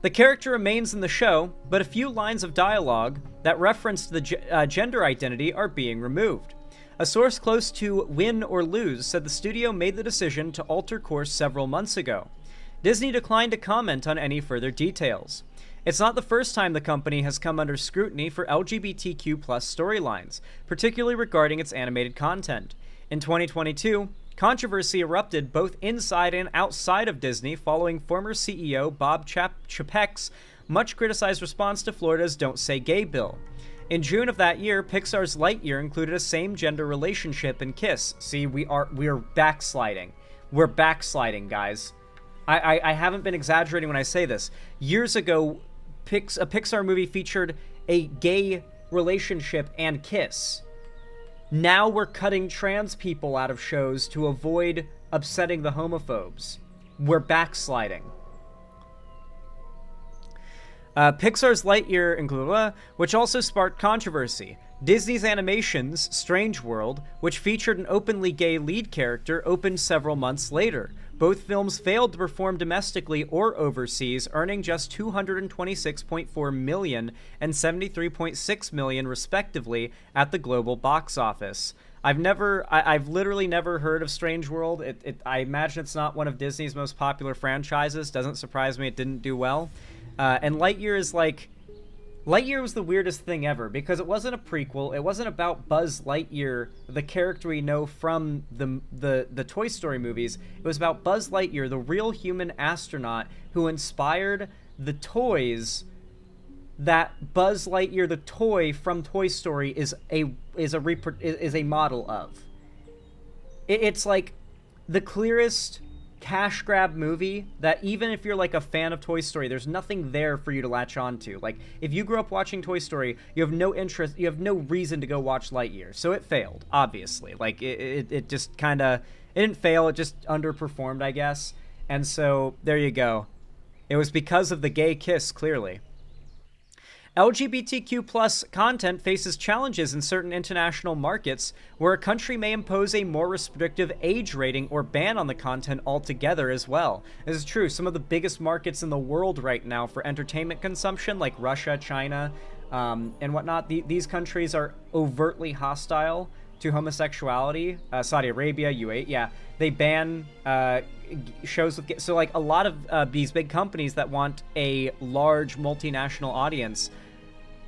The character remains in the show, but a few lines of dialogue that reference the gender identity are being removed. A source close to Win or Lose said the studio made the decision to alter course several months ago. Disney declined to comment on any further details. It's not the first time the company has come under scrutiny for LGBTQ+ storylines, particularly regarding its animated content. In 2022, controversy erupted both inside and outside of Disney following former CEO Bob Chapek's much-criticized response to Florida's Don't Say Gay bill. In June of that year, Pixar's Lightyear included a same-gender relationship and kiss. See, we are backsliding. We're backsliding, guys. I haven't been exaggerating when I say this. Years ago, a Pixar movie featured a gay relationship and kiss. Now we're cutting trans people out of shows to avoid upsetting the homophobes. We're backsliding. Pixar's Lightyear, which also sparked controversy. Disney's Animation's Strange World, which featured an openly gay lead character, opened several months later. Both films failed to perform domestically or overseas, earning just $226.4 million and $73.6 million, respectively, at the global box office. I've literally never heard of Strange World. I imagine it's not one of Disney's most popular franchises. Doesn't surprise me it didn't do well. And Lightyear is Lightyear was the weirdest thing ever because it wasn't a prequel. It wasn't about Buzz Lightyear, the character we know from the Toy Story movies. It was about Buzz Lightyear, the real human astronaut who inspired the toys that Buzz Lightyear, the toy from Toy Story, is a model of. It's like the clearest cash grab movie that even if you're like a fan of Toy Story, there's nothing there for you to latch on to. Like, if you grew up watching Toy Story, you have no interest, you have no reason to go watch Lightyear. So it failed, obviously. Like, it just kind of, it didn't fail, it just underperformed, I guess. And so, there you go. It was because of the gay kiss, clearly. LGBTQ plus content faces challenges in certain international markets where a country may impose a more restrictive age rating or ban on the content altogether as well. This is true. Some of the biggest markets in the world right now for entertainment consumption, like Russia, China, and whatnot, these countries are overtly hostile to homosexuality. Saudi Arabia, UAE, yeah, they ban shows with so like a lot of these big companies that want a large multinational audience.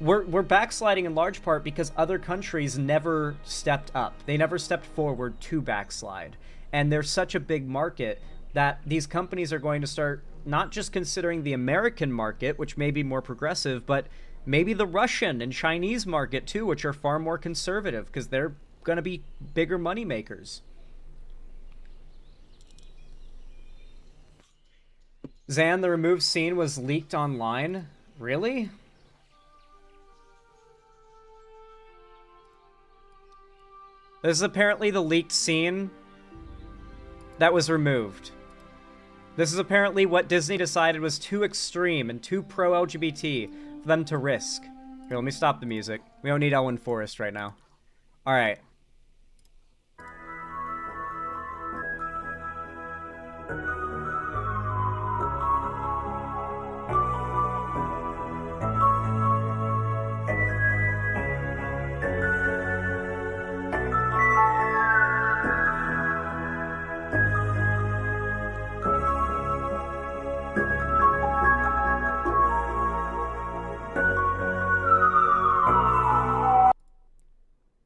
We're backsliding in large part because other countries never stepped up. They never stepped forward to backslide, and there's such a big market that these companies are going to start not just considering the American market, which may be more progressive, but maybe the Russian and Chinese market too, which are far more conservative because they're going to be bigger money makers. Zan, the removed scene was leaked online? Really? This is apparently the leaked scene that was removed. This is apparently what Disney decided was too extreme and too pro-LGBT for them to risk. Here, let me stop the music. We don't need Elwyn Forrest right now. Alright.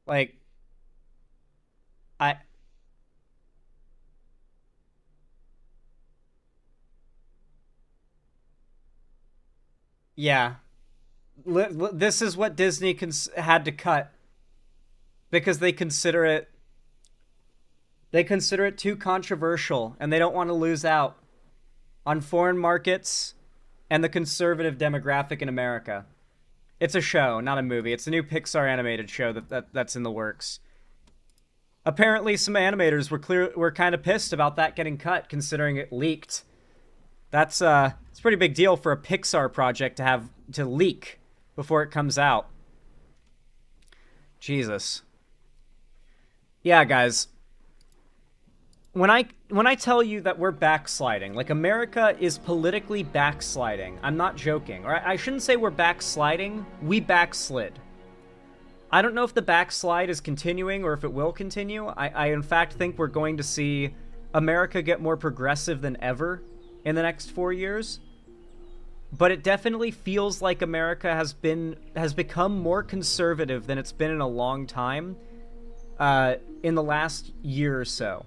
Like, yeah. This is what Disney had to cut because they consider it too controversial, and they don't want to lose out on foreign markets and the conservative demographic in America. It's a show, not a movie. It's a new Pixar animated show that's in the works. Apparently, some animators were kind of pissed about that getting cut, considering it leaked. It's a pretty big deal for a Pixar project to have to leak before it comes out. Jesus. Yeah, guys. When I tell you that we're backsliding, like America is politically backsliding, I'm not joking. Or I shouldn't say we're backsliding, we backslid. I don't know if the backslide is continuing or if it will continue. I in fact think we're going to see America get more progressive than ever in the next 4 years. But it definitely feels like America has become more conservative than it's been in a long time in the last year or so.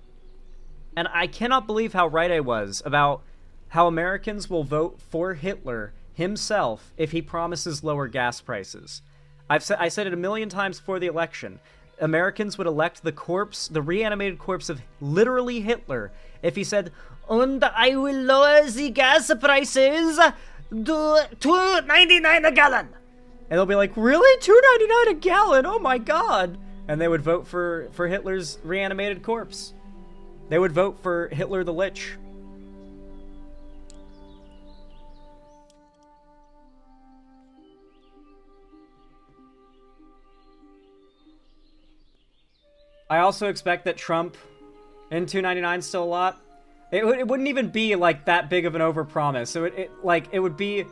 And I cannot believe how right I was about how Americans will vote for Hitler himself if he promises lower gas prices. I said it a million times before the election. Americans would elect the reanimated corpse of literally Hitler if he said, "And I will lower the gas prices to $2.99 a gallon." And they'll be like, "Really? $2.99 a gallon? Oh my god!" And they would vote for Hitler's reanimated corpse. They would vote for Hitler the Lich. I also expect that Trump in $2.99 is still a lot. It wouldn't even be like that big of an overpromise. So it would be,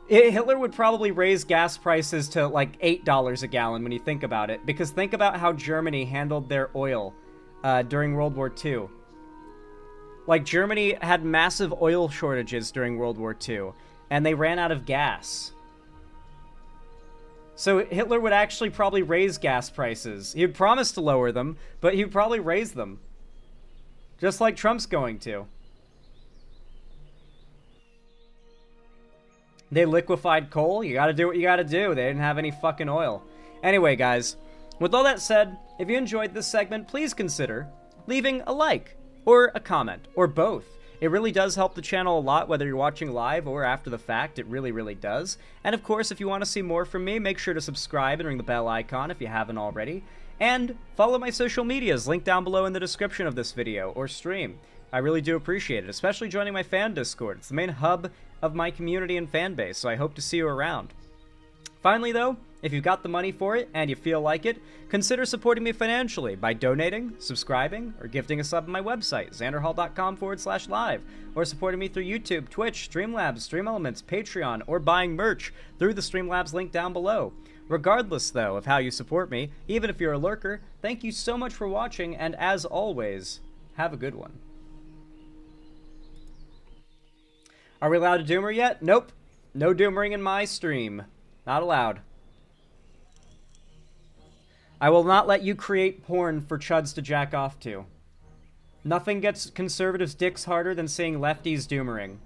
Hitler would probably raise gas prices to like $8 a gallon when you think about it. Because think about how Germany handled their oil during World War II. Like, Germany had massive oil shortages during World War II, and they ran out of gas. So Hitler would actually probably raise gas prices. He would promise to lower them, but he would probably raise them. Just like Trump's going to. They liquefied coal. You gotta do what you gotta do. They didn't have any fucking oil. Anyway, guys, with all that said, if you enjoyed this segment, please consider leaving a like or a comment or both. It really does help the channel a lot, whether you're watching live or after the fact. It really, really does. And of course, if you want to see more from me, make sure to subscribe and ring the bell icon if you haven't already. And follow my social medias, linked down below in the description of this video or stream. I really do appreciate it, especially joining my fan Discord. It's the main hub of my community and fan base, so I hope to see you around. Finally, though, if you've got the money for it and you feel like it, consider supporting me financially by donating, subscribing, or gifting a sub on my website, xanderhall.com/live, or supporting me through YouTube, Twitch, Streamlabs, Stream Elements, Patreon, or buying merch through the Streamlabs link down below. Regardless, though, of how you support me, even if you're a lurker, thank you so much for watching, and as always, have a good one. Are we allowed to doomer yet? Nope. No doomering in my stream. Not allowed. I will not let you create porn for chuds to jack off to. Nothing gets conservatives' dicks harder than seeing lefties doomering.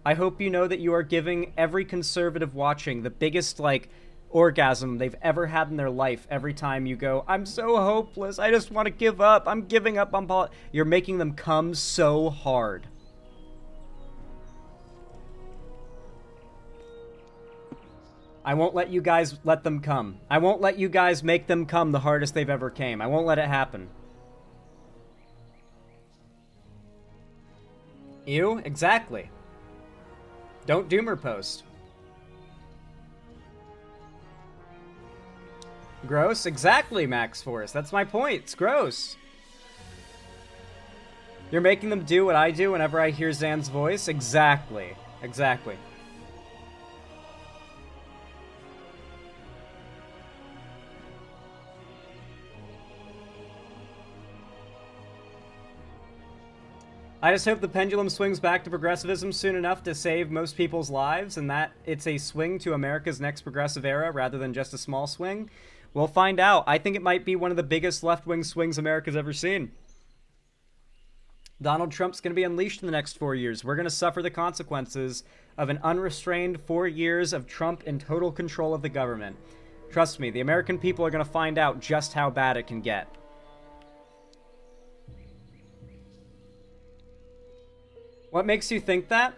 I hope you know that you are giving every conservative watching the biggest, orgasm they've ever had in their life every time you go, I'm so hopeless, I just want to give up, I'm giving up on politics. You're making them come so hard. I won't let you guys let them come. I won't let you guys make them come the hardest they've ever came. I won't let it happen. Ew, exactly. Don't doomer post. Gross, exactly, Max Force. That's my point. It's gross. You're making them do what I do whenever I hear Zan's voice? Exactly. Exactly. I just hope the pendulum swings back to progressivism soon enough to save most people's lives, and that it's a swing to America's next progressive era rather than just a small swing. We'll find out. I think it might be one of the biggest left-wing swings America's ever seen. Donald Trump's going to be unleashed in the next 4 years. We're going to suffer the consequences of an unrestrained 4 years of Trump in total control of the government. Trust me, the American people are going to find out just how bad it can get. What makes you think that?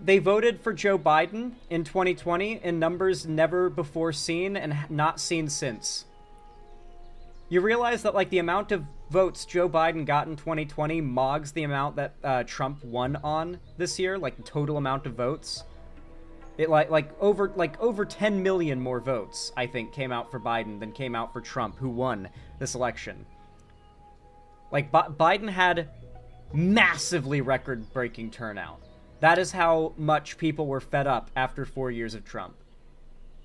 They voted for Joe Biden in 2020 in numbers never before seen and not seen since. You realize that, the amount of votes Joe Biden got in 2020 mogs the amount that Trump won on this year, the total amount of votes. It over 10 million more votes, I think, came out for Biden than came out for Trump, who won this election. Biden had massively record-breaking turnout. That is how much people were fed up after 4 years of Trump.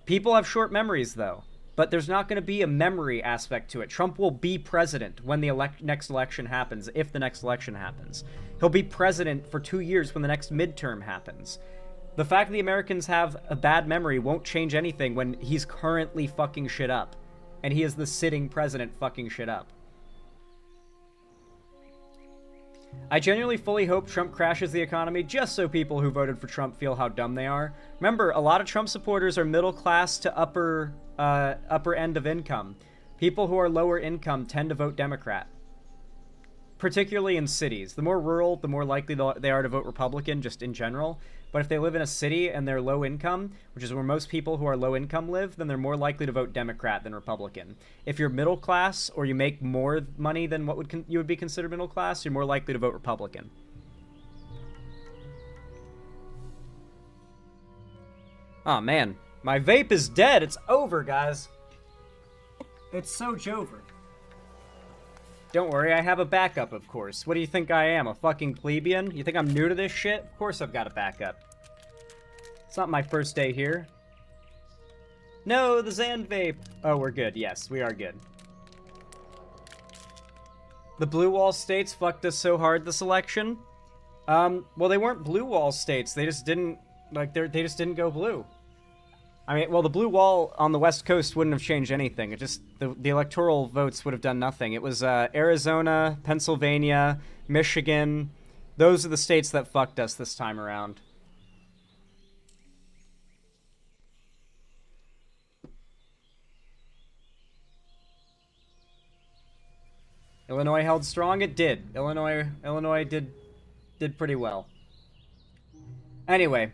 People have short memories, though, but there's not going to be a memory aspect to it. Trump will be president when the next election happens, if the next election happens. He'll be president for 2 years when the next midterm happens. The fact that the Americans have a bad memory won't change anything when he's currently fucking shit up, and he is the sitting president fucking shit up. I genuinely fully hope Trump crashes the economy just so people who voted for Trump feel how dumb they are. Remember, a lot of Trump supporters are middle class to upper end of income. People who are lower income tend to vote Democrat, particularly in cities. The more rural, the more likely they are to vote Republican, just in general. But if they live in a city and they're low income, which is where most people who are low income live, then they're more likely to vote Democrat than Republican. If you're middle class or you make more money than what you would be considered middle class, you're more likely to vote Republican. Oh man, my vape is dead. It's over, guys. It's so jover. Don't worry, I have a backup, of course. What do you think I am, a fucking plebeian? You think I'm new to this shit? Of course I've got a backup. It's not my first day here. No, the Zan vape. Oh, we're good. Yes, we are good. The blue wall states fucked us so hard this election. Well, they weren't blue wall states. They just didn't, they just didn't go blue. I mean, well, the blue wall on the West Coast wouldn't have changed anything. It just, the electoral votes would have done nothing. It was Arizona, Pennsylvania, Michigan. Those are the states that fucked us this time around. Illinois held strong. It did. Illinois did pretty well. Anyway,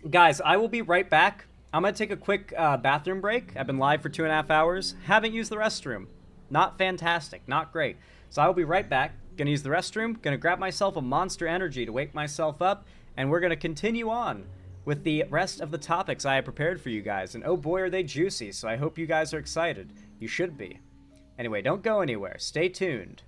guys, I will be right back. I'm going to take a quick bathroom break. I've been live for 2.5 hours. Haven't used the restroom. Not fantastic. Not great. So I will be right back. Going to use the restroom. Going to grab myself a Monster Energy to wake myself up. And we're going to continue on with the rest of the topics I have prepared for you guys. And oh boy, are they juicy, so I hope you guys are excited. You should be. Anyway, don't go anywhere. Stay tuned.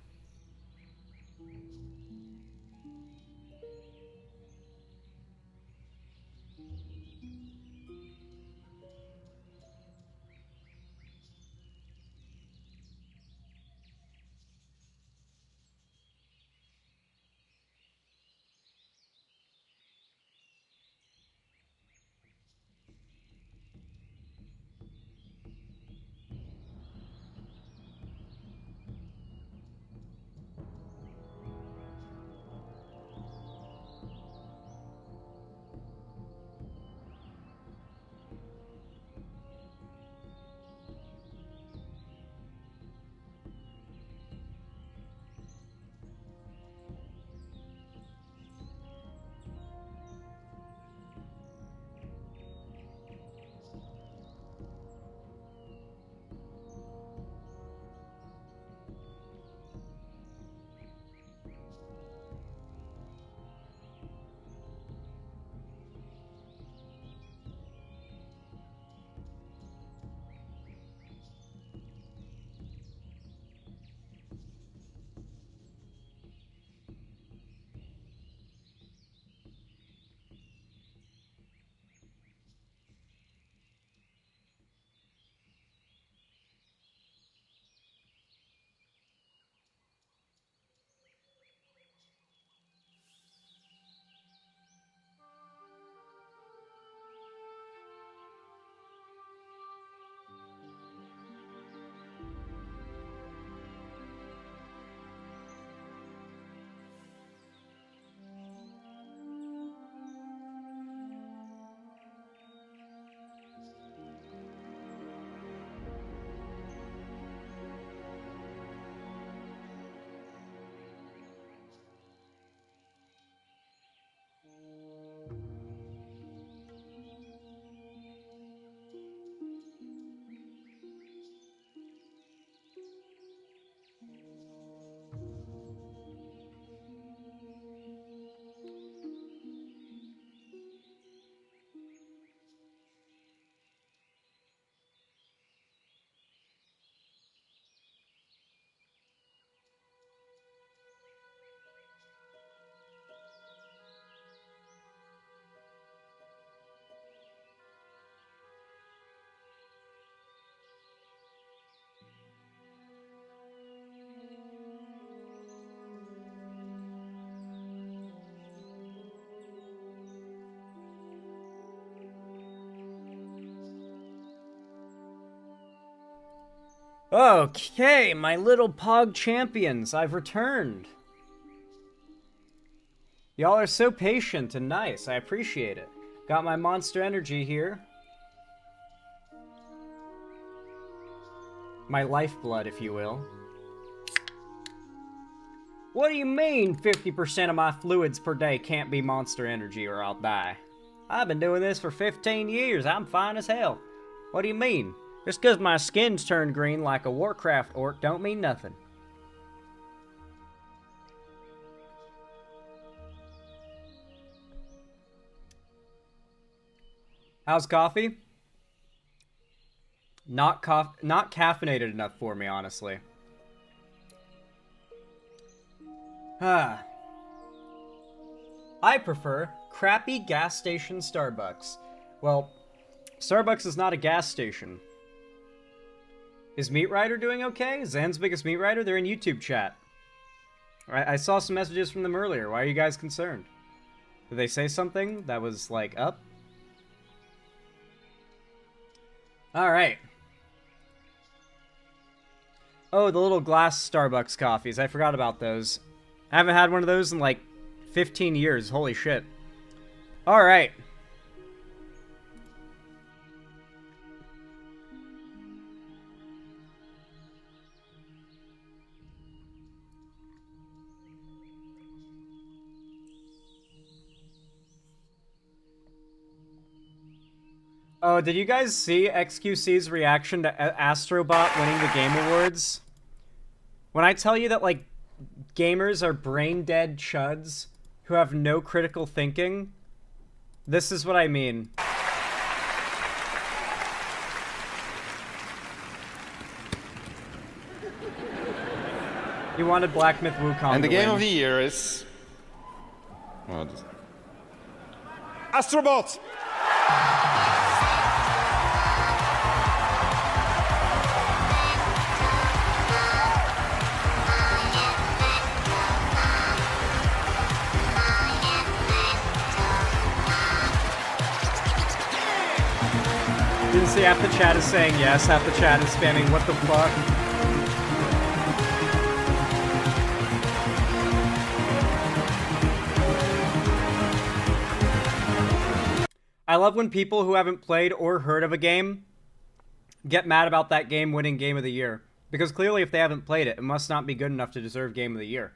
Okay, my little Pog champions, I've returned. Y'all are so patient and nice, I appreciate it. Got my monster energy here. My lifeblood, if you will. What do you mean 50% of my fluids per day can't be monster energy or I'll die? I've been doing this for 15 years, I'm fine as hell. What do you mean? Just because my skin's turned green like a Warcraft orc don't mean nothing. How's coffee? Not caffeinated enough for me, honestly. I prefer crappy gas station Starbucks. Well, Starbucks is not a gas station. Is Meat Rider doing okay? Zan's biggest Meat Rider? They're in YouTube chat. I saw some messages from them earlier. Why are you guys concerned? Did they say something that was, like, up? Alright. Oh, the little glass Starbucks coffees. I forgot about those. I haven't had one of those in, like, 15 years. Holy shit. Alright. Oh, did you guys see XQC's reaction to Astrobot winning the Game Awards? When I tell you that, like, gamers are brain-dead chuds who have no critical thinking, This is what I mean. You wanted Black Myth Wukong And the to game win. of the year is... Astrobot! Didn't see half the chat is saying yes, half the chat is spamming what the fuck. I love when people who haven't played or heard of a game get mad about that game winning Game of the Year. Because clearly if they haven't played it, it must not be good enough to deserve Game of the Year.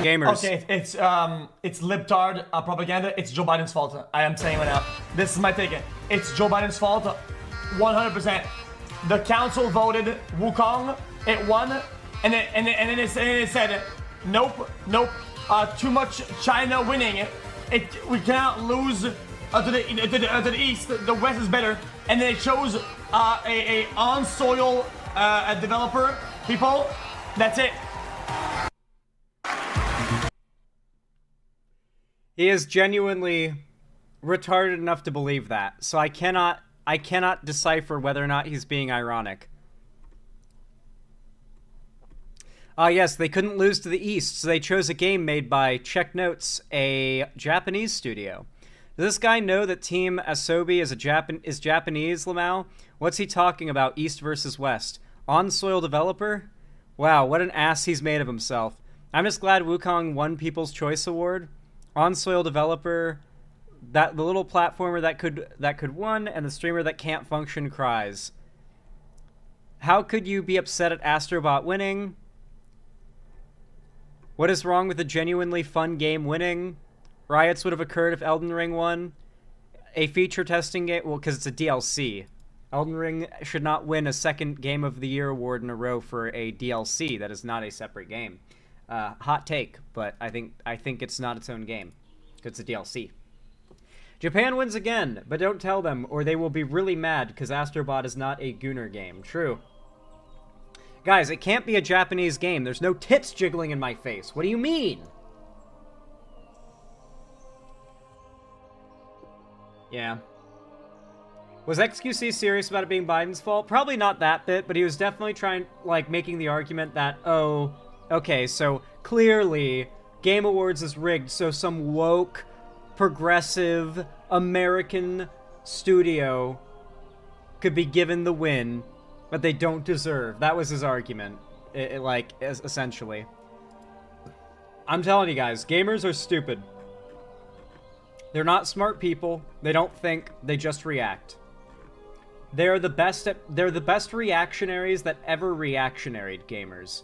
Gamers. Okay, it's libtard propaganda. It's Joe Biden's fault. I am saying right now. This is my take. It's Joe Biden's fault, 100%. The council voted Wukong. It won, and then it said, nope. Too much China winning. We cannot lose to the east. The west is better, and then it chose a on soil developer people. That's it. He is genuinely retarded enough to believe that. So I cannot decipher whether or not he's being ironic. Yes, they couldn't lose to the East, so they chose a game made by, check notes, a Japanese studio. Does this guy know that Team Asobi is Japanese, Lamau? What's he talking about, East versus West? On-soil developer? Wow, what an ass he's made of himself. I'm just glad Wukong won People's Choice Award. On-soil developer, the little platformer that could won, and the streamer that can't function cries. How could you be upset at Astrobot winning? What is wrong with a genuinely fun game winning? Riots would have occurred if Elden Ring won. A feature testing game, well, because it's a DLC. Elden Ring should not win a second Game of the Year award in a row for a DLC that is not a separate game. Hot take, but I think it's not its own game. It's a DLC. Japan wins again, but don't tell them, or they will be really mad because Astrobot is not a Gooner game. True. Guys, it can't be a Japanese game. There's no tits jiggling in my face. What do you mean? Yeah. Was XQC serious about it being Biden's fault? Probably not that bit, but he was definitely trying, like, making the argument that, oh, okay, so clearly Game Awards is rigged, so some woke, progressive, American studio could be given the win, but they don't deserve. That was his argument, essentially. I'm telling you guys, gamers are stupid. They're not smart people. They don't think. They just react. They're the best reactionaries that ever reactionaried gamers.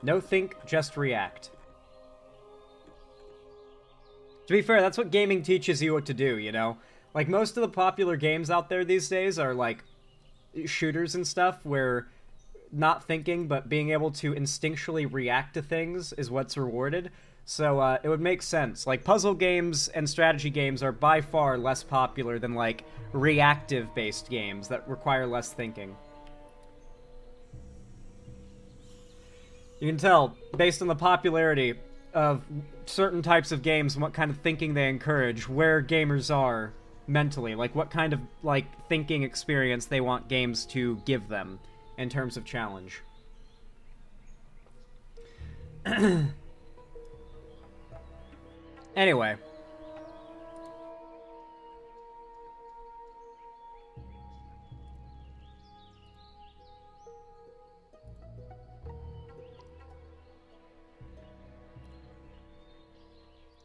No think, just react. To be fair, that's what gaming teaches you what to do, you know? Like, most of the popular games out there these days are, like, shooters and stuff where not thinking but being able to instinctually react to things is what's rewarded. So it would make sense. Like, puzzle games and strategy games are by far less popular than, like, reactive-based games that require less thinking. You can tell, based on the popularity of certain types of games and what kind of thinking they encourage, where gamers are mentally, like what kind of, like, thinking experience they want games to give them in terms of challenge. Anyway.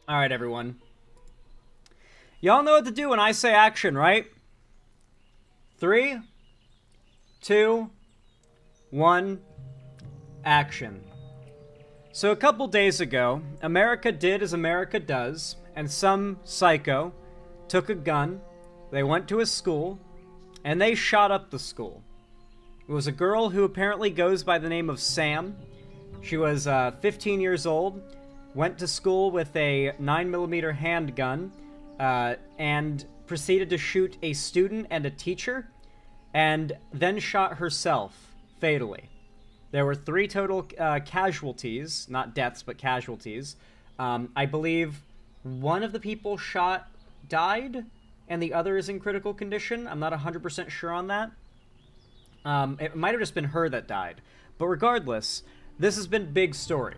Alright, everyone. Y'all know what to do when I say action, right? 3, 2, 1, action. So a couple days ago, America did as America does, and some psycho took a gun, they went to a school, and they shot up the school. It was a girl who apparently goes by the name of Sam. She was 15 years old, went to school with a 9mm handgun, and proceeded to shoot a student and a teacher, and then shot herself fatally. There were 3 total casualties, not deaths, but casualties. I believe one of the people shot died, and the other is in critical condition. I'm not 100% sure on that. It might have just been her that died. But regardless, this has been a big story.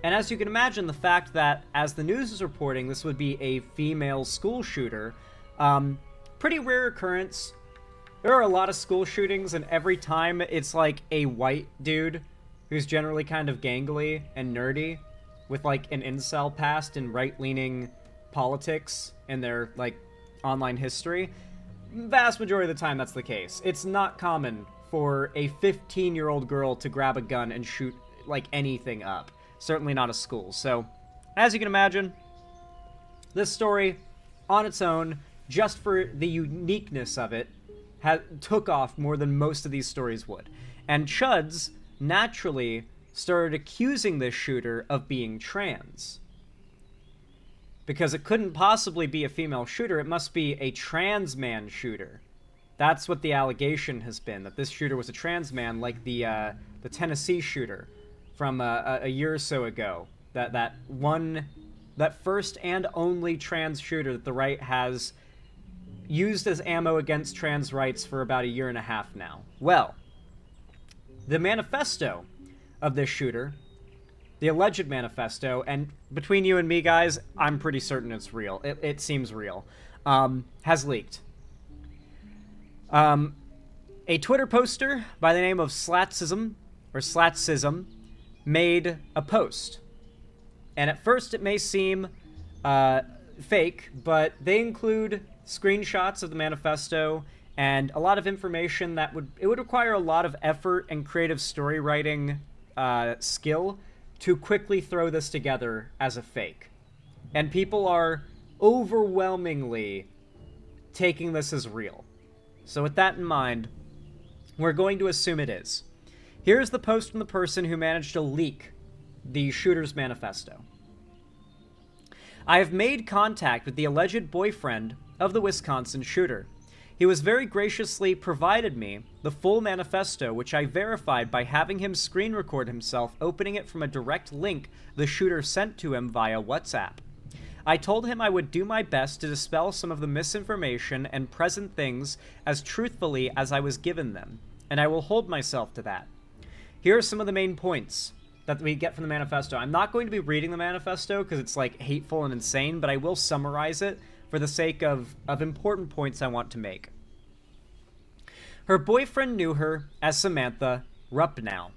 And as you can imagine, the fact that, as the news is reporting, this would be a female school shooter, pretty rare occurrence. There are a lot of school shootings, and every time it's like a white dude who's generally kind of gangly and nerdy with like an incel past and right-leaning politics in their like online history. Vast majority of the time that's the case. It's not common for a 15-year-old girl to grab a gun and shoot like anything up. Certainly not a school. So, as you can imagine, this story on its own, just for the uniqueness of it, took off more than most of these stories would. And Chuds naturally started accusing this shooter of being trans. Because it couldn't possibly be a female shooter, it must be a trans man shooter. That's what the allegation has been, that this shooter was a trans man, like the Tennessee shooter from a year or so ago. That first and only trans shooter that the right has used as ammo against trans rights for about 1.5 years now. Well, the manifesto of this shooter, the alleged manifesto, and between you and me, guys, I'm pretty certain it's real. It seems real. Has leaked. A Twitter poster by the name of Slatsism made a post. And at first it may seem fake, but they include screenshots of the manifesto and a lot of information that would require a lot of effort and creative story writing skill to quickly throw this together as a fake. And people are overwhelmingly taking this as real. So with that in mind, we're going to assume it is. Here's the post from the person who managed to leak the shooter's manifesto. I have made contact with the alleged boyfriend of the Wisconsin shooter. He was very graciously provided me the full manifesto, which I verified by having him screen record himself opening it from a direct link the shooter sent to him via WhatsApp. I told him I would do my best to dispel some of the misinformation and present things as truthfully as I was given them, and I will hold myself to that. Here are some of the main points that we get from the manifesto. I'm not going to be reading the manifesto because it's like hateful and insane, but I will summarize it for the sake of important points I want to make. Her boyfriend knew her as Samantha Rupnow.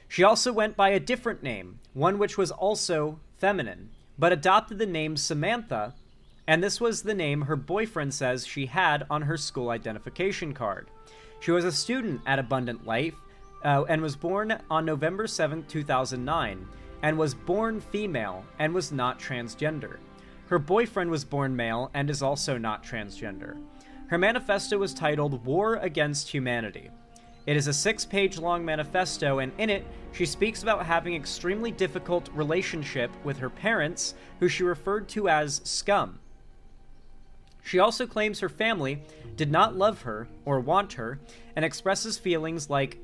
She also went by a different name, one which was also feminine, but adopted the name Samantha, and this was the name her boyfriend says she had on her school identification card. She was a student at Abundant Life, and was born on November 7, 2009, and was born female and was not transgender. Her boyfriend was born male and is also not transgender. Her manifesto was titled War Against Humanity. It is a 6-page long manifesto, and in it, she speaks about having extremely difficult relationship with her parents, who she referred to as scum. She also claims her family did not love her or want her, and expresses feeling like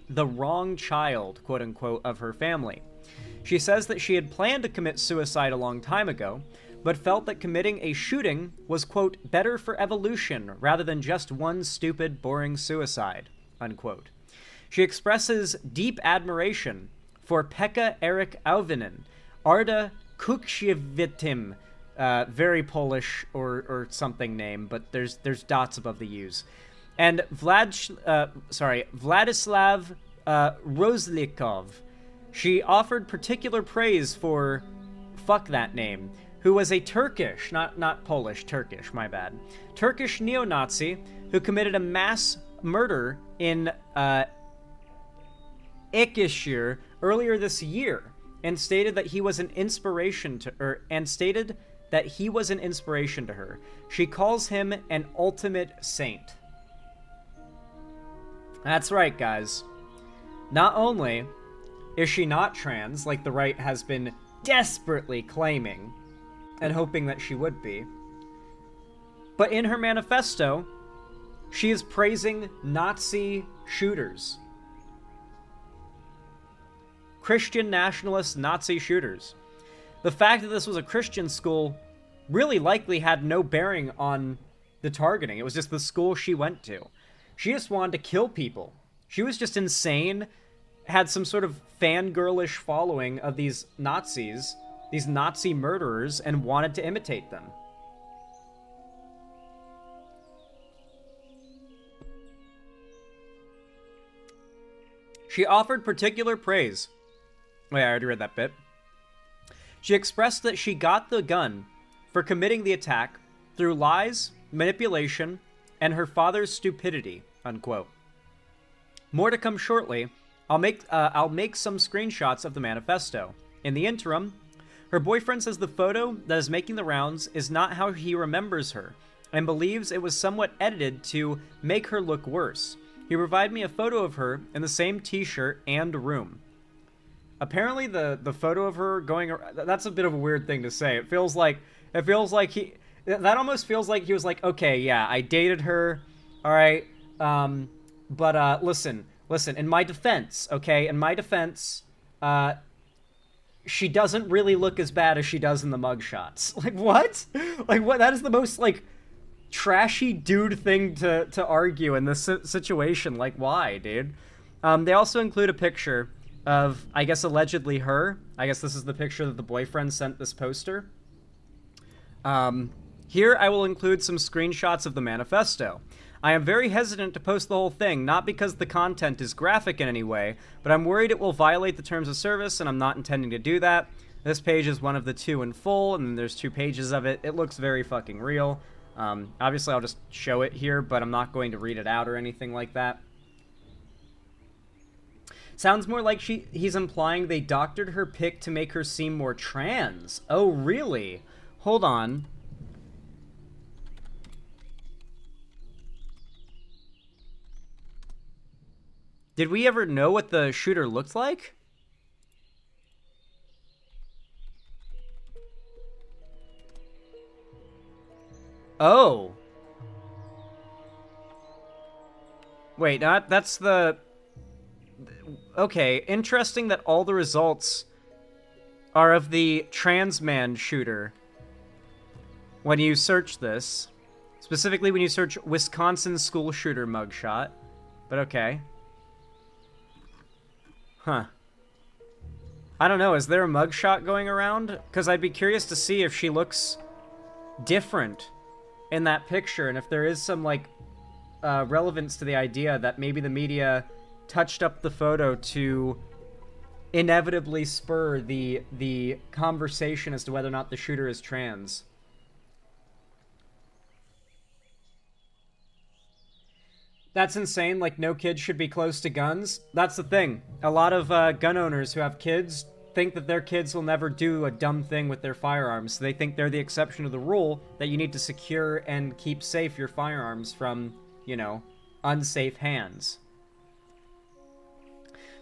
the wrong child, quote unquote, of her family. She says that she had planned to commit suicide a long time ago, but felt that committing a shooting was, quote, better for evolution rather than just one stupid, boring suicide, unquote. She expresses deep admiration for Pekka Erik Auvinen, Arda Kuksiewitim, very Polish or something name, but there's dots above the U's, and Vladislav Rozlikov. She offered particular praise for, fuck that name, who was a Turkish, not Polish, Turkish, my bad, Turkish neo-Nazi who committed a mass murder in Eskişehir earlier this year, and stated that he was an inspiration to her. She calls him an ultimate saint. That's right, guys. Not only Is she not trans, like the right has been desperately claiming and hoping that she would be? But in her manifesto, she is praising Nazi shooters. Christian nationalist Nazi shooters. The fact that this was a Christian school really likely had no bearing on the targeting. It was just the school she went to. She just wanted to kill people. She was just insane, had some sort of fangirlish following of these Nazis, these Nazi murderers, and wanted to imitate them. She offered particular praise. Wait, I already read that bit. She expressed that she got the gun for committing the attack through lies, manipulation, and her father's stupidity, unquote. More to come shortly. I'll make some screenshots of the manifesto. In the interim, her boyfriend says the photo that is making the rounds is not how he remembers her, and believes it was somewhat edited to make her look worse. He provided me a photo of her in the same t-shirt and room. Apparently the photo of her going around, that's a bit of a weird thing to say. It feels like that almost feels like he was like, okay, yeah, I dated her, all right, but listen, in my defense, okay, she doesn't really look as bad as she does in the mugshots. Like, what? Like, what? That is the most, like, trashy dude thing to argue in this situation. Like, why, dude? They also include a picture of, I guess, allegedly her. I guess this is the picture that the boyfriend sent this poster. Here I will include some screenshots of the manifesto. I am very hesitant to post the whole thing, not because the content is graphic in any way, but I'm worried it will violate the terms of service, and I'm not intending to do that. This page is one of the two in full, and there's 2 pages of it. It looks very fucking real. Obviously I'll just show it here, but I'm not going to read it out or anything like that. Sounds more like he's implying they doctored her pic to make her seem more trans. Oh, really? Hold on. Did we ever know what the shooter looked like? Oh. Wait, that's the... Okay, interesting that all the results are of the trans man shooter when you search this. Specifically when you search Wisconsin school shooter mugshot. But okay. Huh. I don't know, is there a mugshot going around? Because I'd be curious to see if she looks different in that picture, and if there is some, like, relevance to the idea that maybe the media touched up the photo to inevitably spur the conversation as to whether or not the shooter is trans. That's insane. Like, no kids should be close to guns. That's the thing. A lot of gun owners who have kids think that their kids will never do a dumb thing with their firearms. So they think they're the exception to the rule, that you need to secure and keep safe your firearms from, you know, unsafe hands.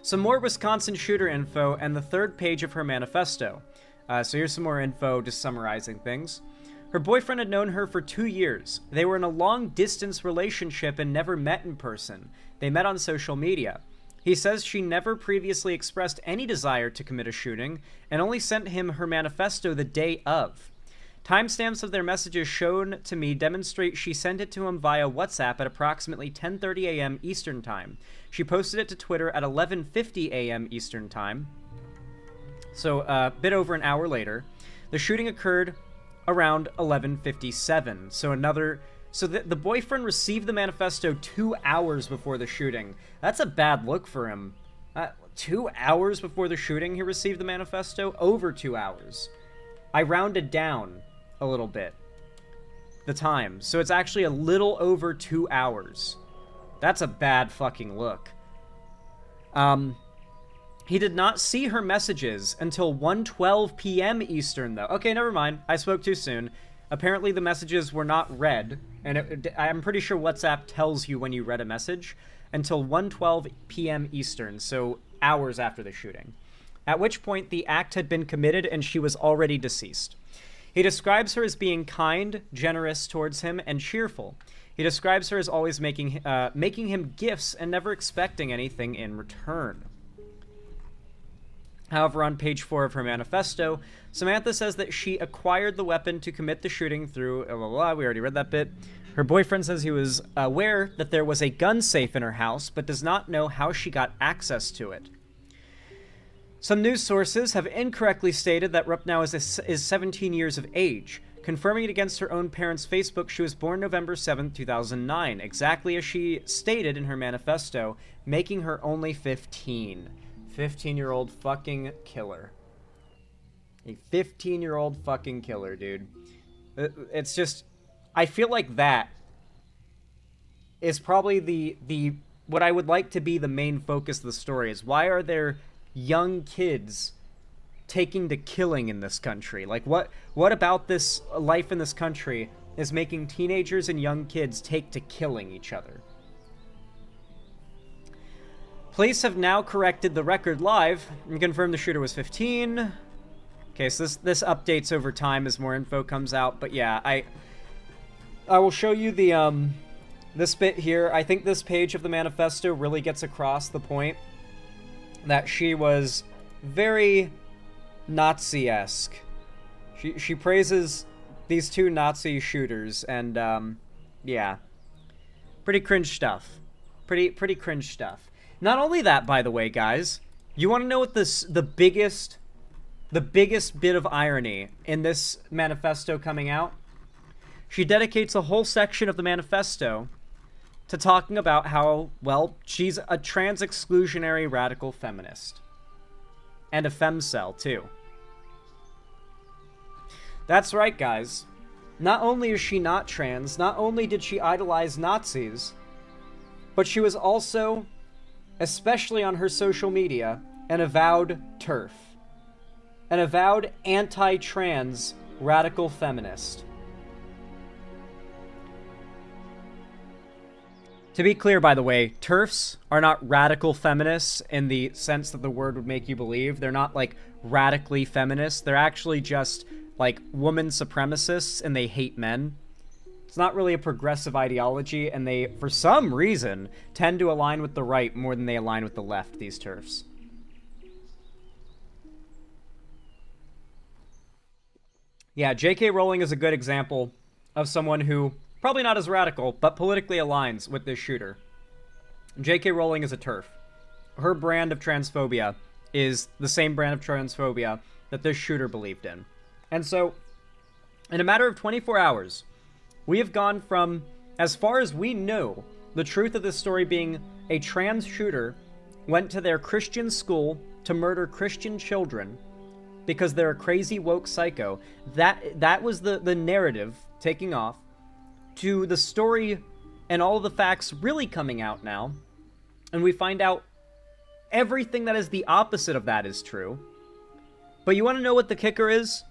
Some more Wisconsin shooter info and the 3rd page of her manifesto. So here's some more info just summarizing things. Her boyfriend had known her for 2 years. They were in a long-distance relationship and never met in person. They met on social media. He says she never previously expressed any desire to commit a shooting and only sent him her manifesto the day of. Timestamps of their messages shown to me demonstrate she sent it to him via WhatsApp at approximately 10:30 a.m. Eastern Time. She posted it to Twitter at 11:50 a.m. Eastern Time. So a bit over an hour later. The shooting occurred around 11:57. So the boyfriend received the manifesto 2 hours before the shooting. That's a bad look for him. 2 hours before the shooting he received the manifesto? Over 2 hours. I rounded down a little bit the time, so it's actually a little over 2 hours. That's a bad fucking look. He did not see her messages until 1:12 p.m. Eastern, though. Okay, never mind. I spoke too soon. Apparently the messages were not read, and I'm pretty sure WhatsApp tells you when you read a message, until 1:12 p.m. Eastern, so hours after the shooting. at which point the act had been committed and she was already deceased. He describes her as being kind, generous towards him, and cheerful. He describes her as always making him gifts and never expecting anything in return. However, on page 4 of her manifesto, Samantha says that she acquired the weapon to commit the shooting through blah, blah, blah. We already read that bit. Her boyfriend says he was aware that there was a gun safe in her house, but does not know how she got access to it. Some news sources have incorrectly stated that Rupnow is 17 years of age, confirming it against her own parents' Facebook. She was born November 7, 2009, exactly as she stated in her manifesto, making her only 15. 15-year-old fucking killer. A 15-year-old fucking killer, dude. It's just, I feel like that is probably the what I would like to be the main focus of the story is why are there young kids taking to killing in this country? Like, what about this life in this country is making teenagers and young kids take to killing each other? Police have now corrected the record live and confirmed the shooter was 15. Okay, so this updates over time as more info comes out, but yeah, I will show you the this bit here. I think this page of the manifesto really gets across the point that she was very Nazi-esque. She praises these two Nazi shooters, and yeah, pretty cringe stuff. Pretty cringe stuff. Not only that, by the way, guys, you want to know what the biggest bit of irony in this manifesto coming out? She dedicates a whole section of the manifesto to talking about how, well, she's a trans-exclusionary radical feminist. And a femcel, too. That's right, guys. Not only is she not trans, not only did she idolize Nazis, but she was also, especially on her social media, an avowed TERF. An avowed anti-trans radical feminist. To be clear, by the way, TERFs are not radical feminists in the sense that the word would make you believe. They're not, like, radically feminists. They're actually just, like, woman supremacists, and they hate men. It's not really a progressive ideology, and they, for some reason, tend to align with the right more than they align with the left, these TERFs. Yeah, J.K. Rowling is a good example of someone who, probably not as radical, but politically aligns with this shooter. J.K. Rowling is a TERF. Her brand of transphobia is the same brand of transphobia that this shooter believed in. And so, in a matter of 24 hours, we have gone from, as far as we know, the truth of this story being a trans shooter went to their Christian school to murder Christian children because they're a crazy woke psycho. That was the narrative taking off, to the story and all the facts really coming out now, and we find out everything that is the opposite of that is true. But you want to know what the kicker is?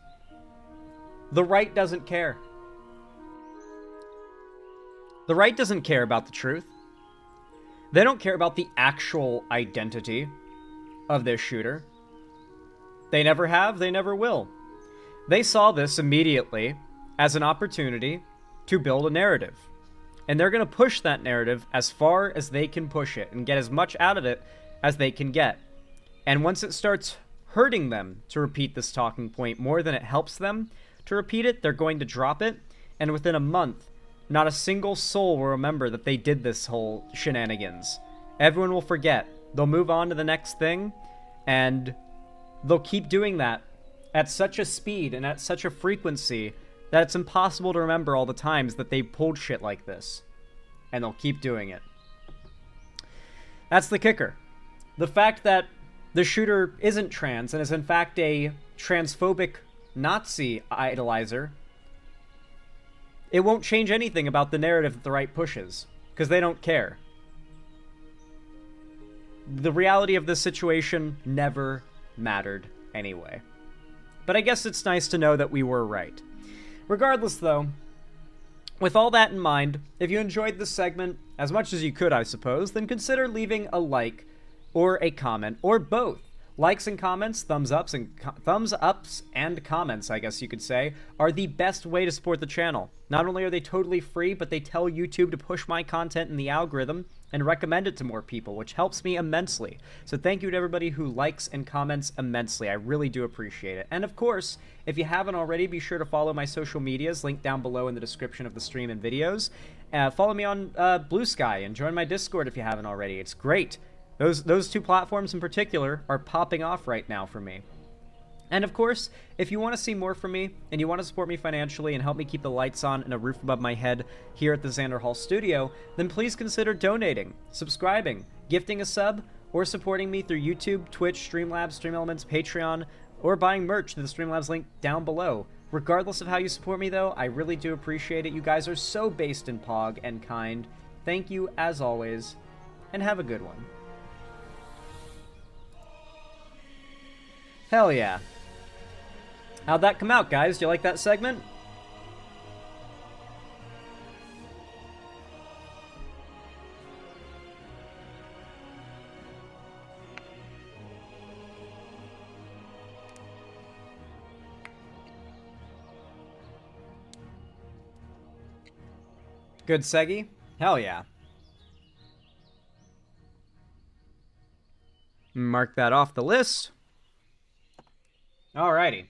The right doesn't care. The right doesn't care about the truth. They don't care about the actual identity of this shooter. They never have, they never will. They saw this immediately as an opportunity to build a narrative. And they're going to push that narrative as far as they can push it and get as much out of it as they can get. And once it starts hurting them to repeat this talking point more than it helps them to repeat it, they're going to drop it. And within a month, not a single soul will remember that they did this whole shenanigans. Everyone will forget. They'll move on to the next thing, and they'll keep doing that at such a speed and at such a frequency that it's impossible to remember all the times that they pulled shit like this. And they'll keep doing it. That's the kicker. The fact that the shooter isn't trans and is in fact a transphobic Nazi idolizer, it won't change anything about the narrative that the right pushes, because they don't care. The reality of this situation never mattered anyway. But I guess it's nice to know that we were right. Regardless, though, with all that in mind, if you enjoyed this segment as much as you could, I suppose, then consider leaving a like or a comment or both. Likes and comments, thumbs ups and comments, I guess you could say, are the best way to support the channel. Not only are they totally free, but they tell YouTube to push my content in the algorithm and recommend it to more people, which helps me immensely. So thank you to everybody who likes and comments immensely. I really do appreciate it. And of course, if you haven't already, be sure to follow my social medias, linked down below in the description of the stream and videos. Follow me on Blue Sky and join my Discord if you haven't already. It's great. Those two platforms in particular are popping off right now for me. And of course, if you want to see more from me, and you want to support me financially and help me keep the lights on and a roof above my head here at the Xander Hall studio, then please consider donating, subscribing, gifting a sub, or supporting me through YouTube, Twitch, Streamlabs, StreamElements, Patreon, or buying merch through the Streamlabs link down below. Regardless of how you support me though, I really do appreciate it. You guys are so based in Pog and kind. Thank you as always, and have a good one. Hell yeah. How'd that come out, guys? Do you like that segment? Good Seggy? Hell yeah. Mark that off the list. Alrighty.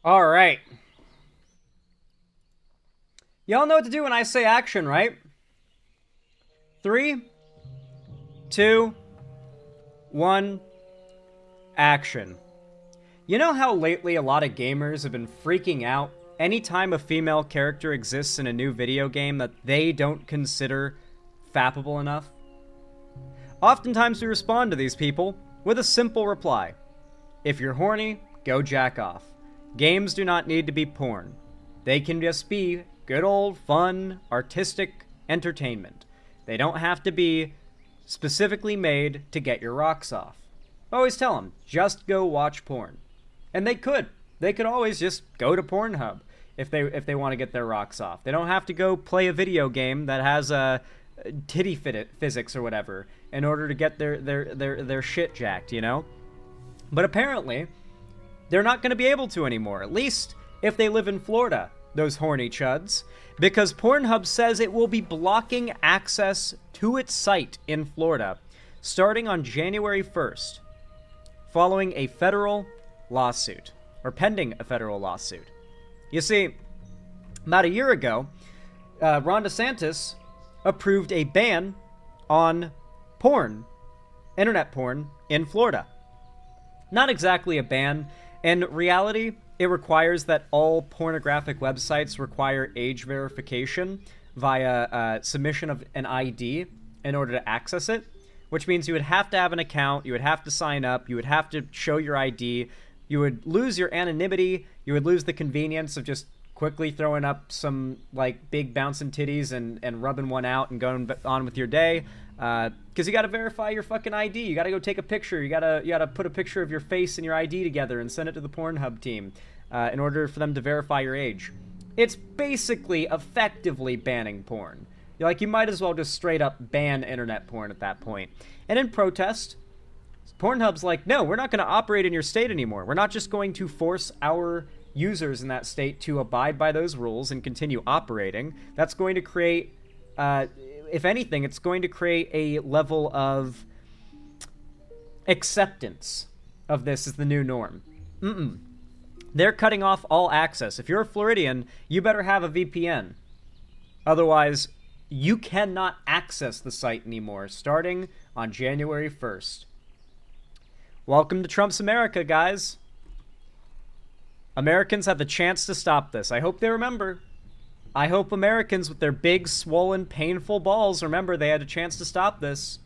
All right. Y'all know what to do when I say action, right? 3, 2, 1, action. You know how lately a lot of gamers have been freaking out anytime a female character exists in a new video game that they don't consider fappable enough? Oftentimes we respond to these people with a simple reply. If you're horny, go jack off. Games do not need to be porn. They can just be good old fun, artistic entertainment. They don't have to be specifically made to get your rocks off. Always tell them, just go watch porn. And they could. They could always just go to Pornhub if they want to get their rocks off. They don't have to go play a video game that has titty physics or whatever in order to get their shit jacked, you know? But apparently, they're not going to be able to anymore, at least if they live in Florida, those horny chuds, because Pornhub says it will be blocking access to its site in Florida starting on January 1st, following a federal lawsuit, or pending a federal lawsuit. You see, about a year ago, Ron DeSantis approved a ban on porn, internet porn, in Florida. Not exactly a ban. In reality, it requires that all pornographic websites require age verification via submission of an ID in order to access it, which means you would have to have an account, you would have to sign up, you would have to show your ID, you would lose your anonymity, you would lose the convenience of just quickly throwing up some, like, big bouncing titties and rubbing one out and going on with your day. Because you gotta verify your fucking ID. You gotta go take a picture. You gotta put a picture of your face and your ID together and send it to the Pornhub team in order for them to verify your age. It's basically effectively banning porn. Like, you might as well just straight up ban internet porn at that point. And in protest, Pornhub's like, no, we're not going to operate in your state anymore. We're not just going to force our users in that state to abide by those rules and continue operating. That's going to create, if anything, it's going to create a level of acceptance of this as the new norm. They're cutting off all access. If you're a Floridian, you better have a VPN. Otherwise, you cannot access the site anymore starting on January 1st. Welcome to Trump's America, guys. Americans have the chance to stop this. I hope they remember. I hope Americans with their big, swollen, painful balls remember they had a chance to stop this.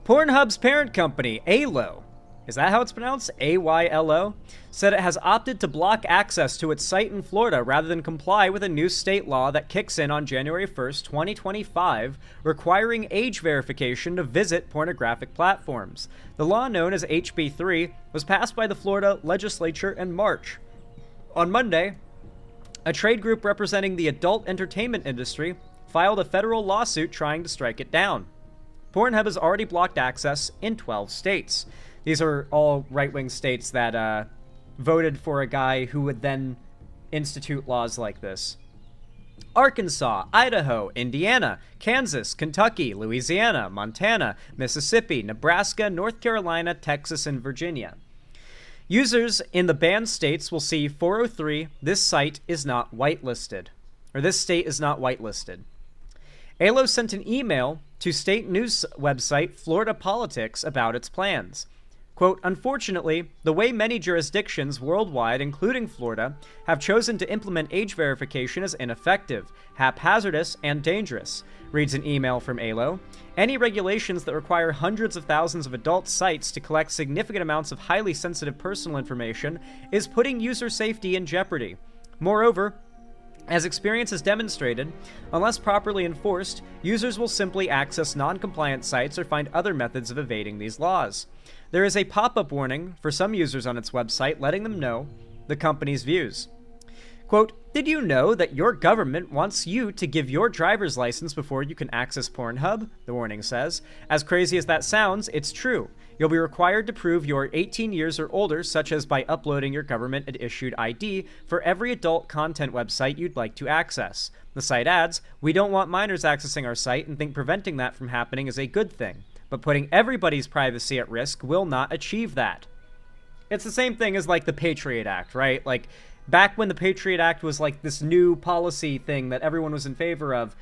Pornhub's parent company, AYLO, is that how it's pronounced? AYLO? Said it has opted to block access to its site in Florida rather than comply with a new state law that kicks in on January 1st, 2025, requiring age verification to visit pornographic platforms. The law, known as HB 3, was passed by the Florida legislature in March. On Monday, a trade group representing the adult entertainment industry filed a federal lawsuit trying to strike it down. Pornhub has already blocked access in 12 states. These are all right-wing states that voted for a guy who would then institute laws like this. Arkansas, Idaho, Indiana, Kansas, Kentucky, Louisiana, Montana, Mississippi, Nebraska, North Carolina, Texas, and Virginia. Users in the banned states will see 403, this site is not whitelisted. Or this state is not whitelisted. AYLO sent an email to state news website Florida Politics about its plans. Quote, unfortunately, the way many jurisdictions worldwide, including Florida, have chosen to implement age verification is ineffective, haphazardous, and dangerous, reads an email from AYLO. Any regulations that require hundreds of thousands of adult sites to collect significant amounts of highly sensitive personal information is putting user safety in jeopardy. Moreover, as experience has demonstrated, unless properly enforced, users will simply access non-compliant sites or find other methods of evading these laws. There is a pop-up warning for some users on its website letting them know the company's views. Quote, did you know that your government wants you to give your driver's license before you can access Pornhub? The warning says. As crazy as that sounds, it's true. You'll be required to prove you're 18 years or older, such as by uploading your government-issued ID for every adult content website you'd like to access. The site adds, we don't want minors accessing our site and think preventing that from happening is a good thing. But putting everybody's privacy at risk will not achieve that. It's the same thing as like the Patriot Act, right? Like back when the Patriot Act was like this new policy thing that everyone was in favor of,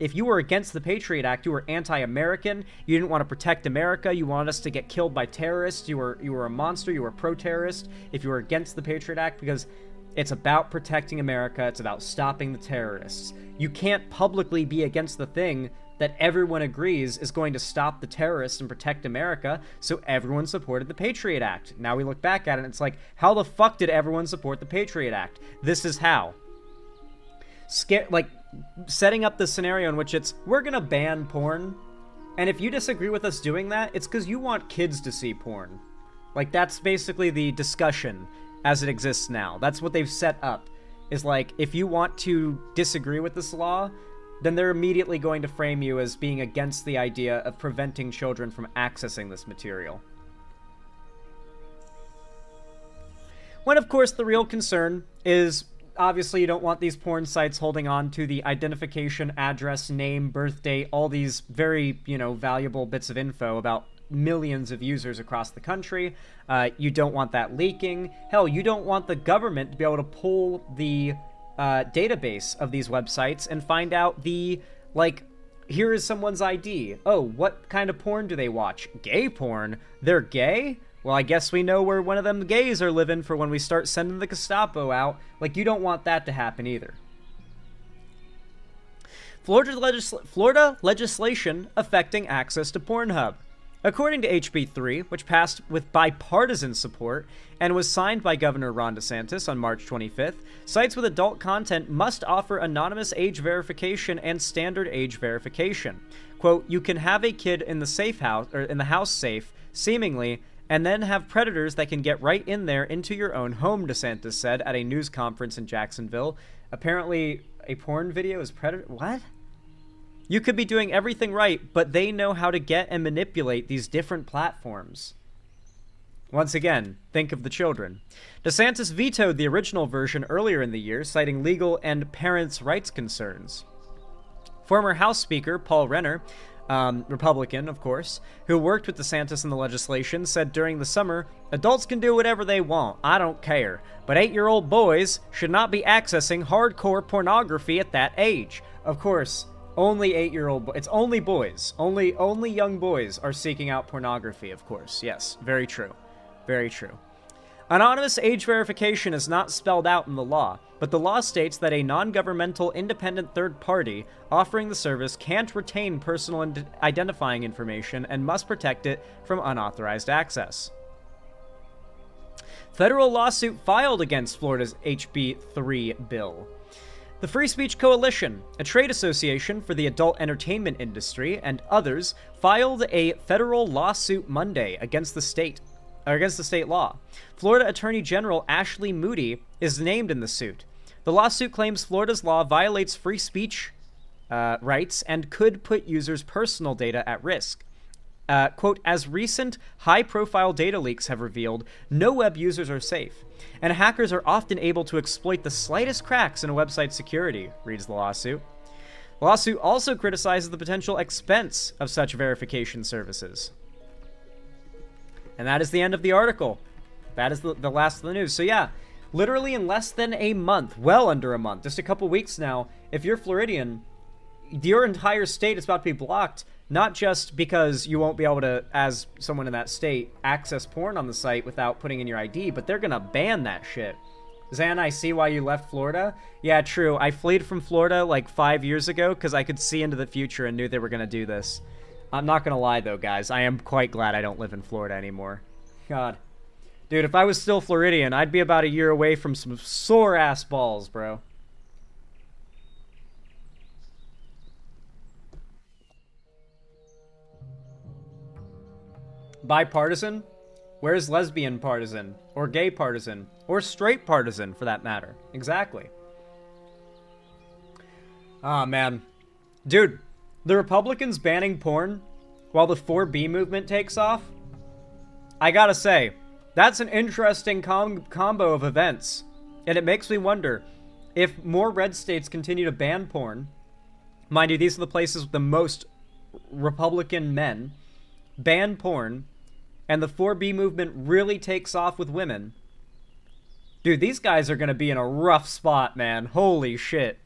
if you were against the Patriot Act, you were anti-American, you didn't want to protect America, you wanted us to get killed by terrorists, you were a monster, you were pro-terrorist if you were against the Patriot Act, because it's about protecting America, it's about stopping the terrorists. You can't publicly be against the thing that everyone agrees is going to stop the terrorists and protect America, so everyone supported the Patriot Act. Now we look back at it and it's like, how the fuck did everyone support the Patriot Act? This is how. Setting up the scenario in which it's, we're gonna ban porn, and if you disagree with us doing that, it's because you want kids to see porn. Like, that's basically the discussion as it exists now. That's what they've set up, is like, if you want to disagree with this law, then they're immediately going to frame you as being against the idea of preventing children from accessing this material. When, of course, the real concern is, obviously, you don't want these porn sites holding on to the identification, address, name, birth date, all these very, valuable bits of info about millions of users across the country. You don't want that leaking. Hell, you don't want the government to be able to pull the database of these websites and find out here is someone's ID. Oh, what kind of porn do they watch? Gay porn? They're gay? Well, I guess we know where one of them gays are living for when we start sending the Gestapo out. You don't want that to happen either. Florida legislation affecting access to Pornhub. According to HB 3, which passed with bipartisan support and was signed by Governor Ron DeSantis on March 25th, sites with adult content must offer anonymous age verification and standard age verification. Quote, you can have a kid in the house safe, seemingly, and then have predators that can get right in there into your own home, DeSantis said at a news conference in Jacksonville. Apparently, a porn video is predator. What? You could be doing everything right, but they know how to get and manipulate these different platforms. Once again, think of the children. DeSantis vetoed the original version earlier in the year, citing legal and parents' rights concerns. Former House Speaker Paul Renner Republican, of course, who worked with DeSantis in the legislation, said during the summer, adults can do whatever they want, I don't care, but 8-year-old boys should not be accessing hardcore pornography at that age. Of course, only 8-year-old it's only boys. Only young boys are seeking out pornography, of course. Yes, very true. Very true. Anonymous age verification is not spelled out in the law, but the law states that a non-governmental independent third party offering the service can't retain personal identifying information and must protect it from unauthorized access. Federal lawsuit filed against Florida's HB 3 bill. The Free Speech Coalition, a trade association for the adult entertainment industry, and others filed a federal lawsuit Monday against the state law. Florida Attorney General Ashley Moody is named in the suit. The lawsuit claims Florida's law violates free speech rights and could put users' personal data at risk. Quote, as recent high-profile data leaks have revealed, no web users are safe, and hackers are often able to exploit the slightest cracks in a website's security, reads the lawsuit. The lawsuit also criticizes the potential expense of such verification services. And that is the end of the article. That is the last of the news. So yeah, literally in less than a month, well under a month, just a couple weeks now, if you're Floridian, your entire state is about to be blocked, not just because you won't be able to, as someone in that state, access porn on the site without putting in your ID, but they're gonna ban that shit. Zan, I see why you left Florida. Yeah, true. I fled from Florida like 5 years ago because I could see into the future and knew they were gonna do this. I'm not gonna lie though, guys. I am quite glad I don't live in Florida anymore. God. Dude, if I was still Floridian, I'd be about a year away from some sore-ass balls, bro. Bipartisan? Where's lesbian partisan? Or gay partisan? Or straight partisan, for that matter? Exactly. Ah, man. Dude, the Republicans banning porn while the 4B movement takes off? I gotta say, that's an interesting combo of events. And it makes me wonder, if more red states continue to ban porn, mind you, these are the places with the most Republican men, ban porn, and the 4B movement really takes off with women, dude, these guys are gonna be in a rough spot, man. Holy shit.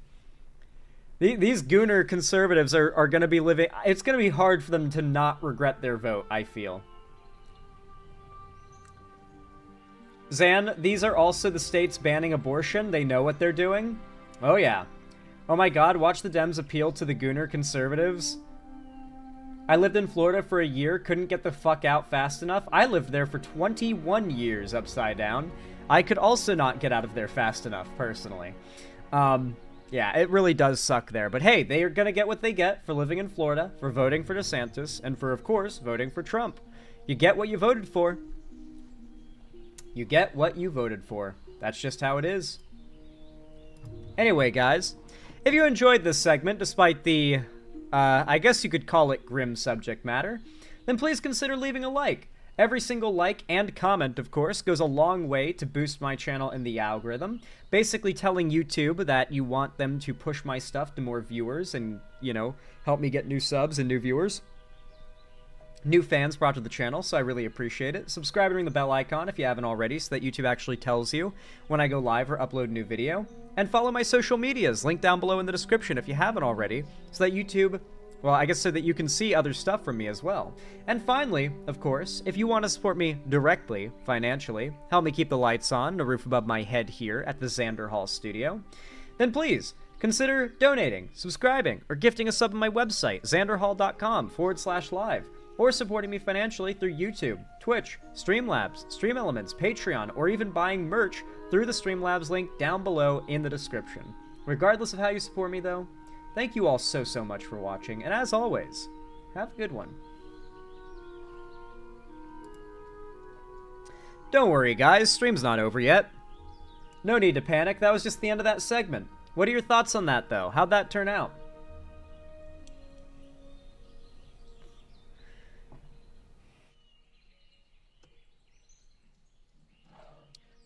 These gooner conservatives are gonna be living... It's gonna be hard for them to not regret their vote, I feel. Zan, these are also the states banning abortion. They know what they're doing. Oh, yeah. Oh my god, watch the Dems appeal to the gooner conservatives. I lived in Florida for a year, couldn't get the fuck out fast enough. I lived there for 21 years upside down. I could also not get out of there fast enough, personally. Yeah, it really does suck there. But hey, they are gonna get what they get for living in Florida, for voting for DeSantis, and for, of course, voting for Trump. You get what you voted for. You get what you voted for. That's just how it is. Anyway, guys, if you enjoyed this segment, despite the, I guess you could call it grim subject matter, then please consider leaving a like. Every single like and comment, of course, goes a long way to boost my channel in the algorithm, basically telling YouTube that you want them to push my stuff to more viewers and, you know, help me get new subs and new viewers. New fans brought to the channel, so I really appreciate it. Subscribe and ring the bell icon if you haven't already, so that YouTube actually tells you when I go live or upload a new video. And follow my social medias, linked down below in the description if you haven't already, so that YouTube, well, I guess so that you can see other stuff from me as well. And finally, of course, if you want to support me directly, financially, help me keep the lights on, the roof above my head here at the Xander Hall studio, then please consider donating, subscribing, or gifting a sub on my website, xanderhall.com/live. Or supporting me financially through YouTube, Twitch, Streamlabs, Stream Elements, Patreon, or even buying merch through the Streamlabs link down below in the description. Regardless of how you support me, though, thank you all so much for watching, and as always, have a good one. Don't worry, guys, stream's not over yet. No need to panic, that was just the end of that segment. What are your thoughts on that, though? How'd that turn out?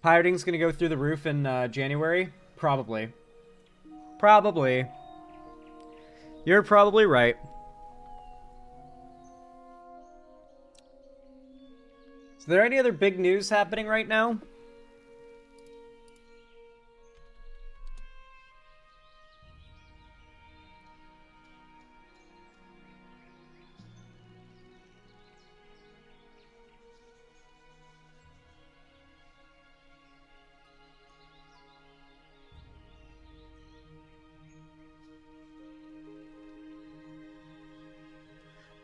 Pirating's gonna go through the roof in January? Probably. Probably. You're probably right. Is there any other big news happening right now?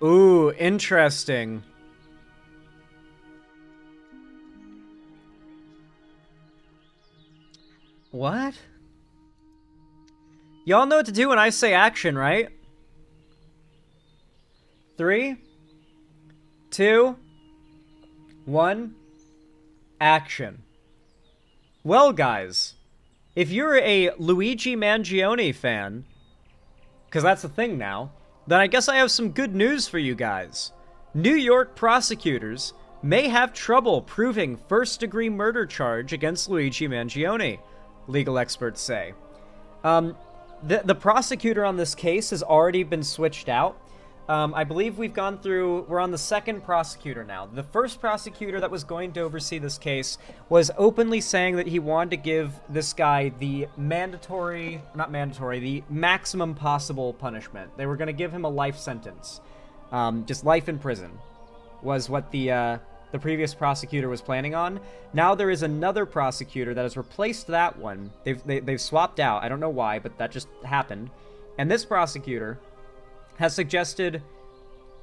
Ooh, interesting. What? Y'all know what to do when I say action, right? 3, 2, 1, action. Well, guys, if you're a Luigi Mangione fan, because that's the thing now, then I guess I have some good news for you guys. New York prosecutors may have trouble proving first-degree murder charge against Luigi Mangione, legal experts say. The prosecutor on this case has already been switched out. I believe we're on the second prosecutor now. The first prosecutor that was going to oversee this case was openly saying that he wanted to give this guy the the maximum possible punishment. They were going to give him a life sentence. Just life in prison was what the previous prosecutor was planning on. Now there is another prosecutor that has replaced that one. They've swapped out. I don't know why, but that just happened. And this prosecutor has suggested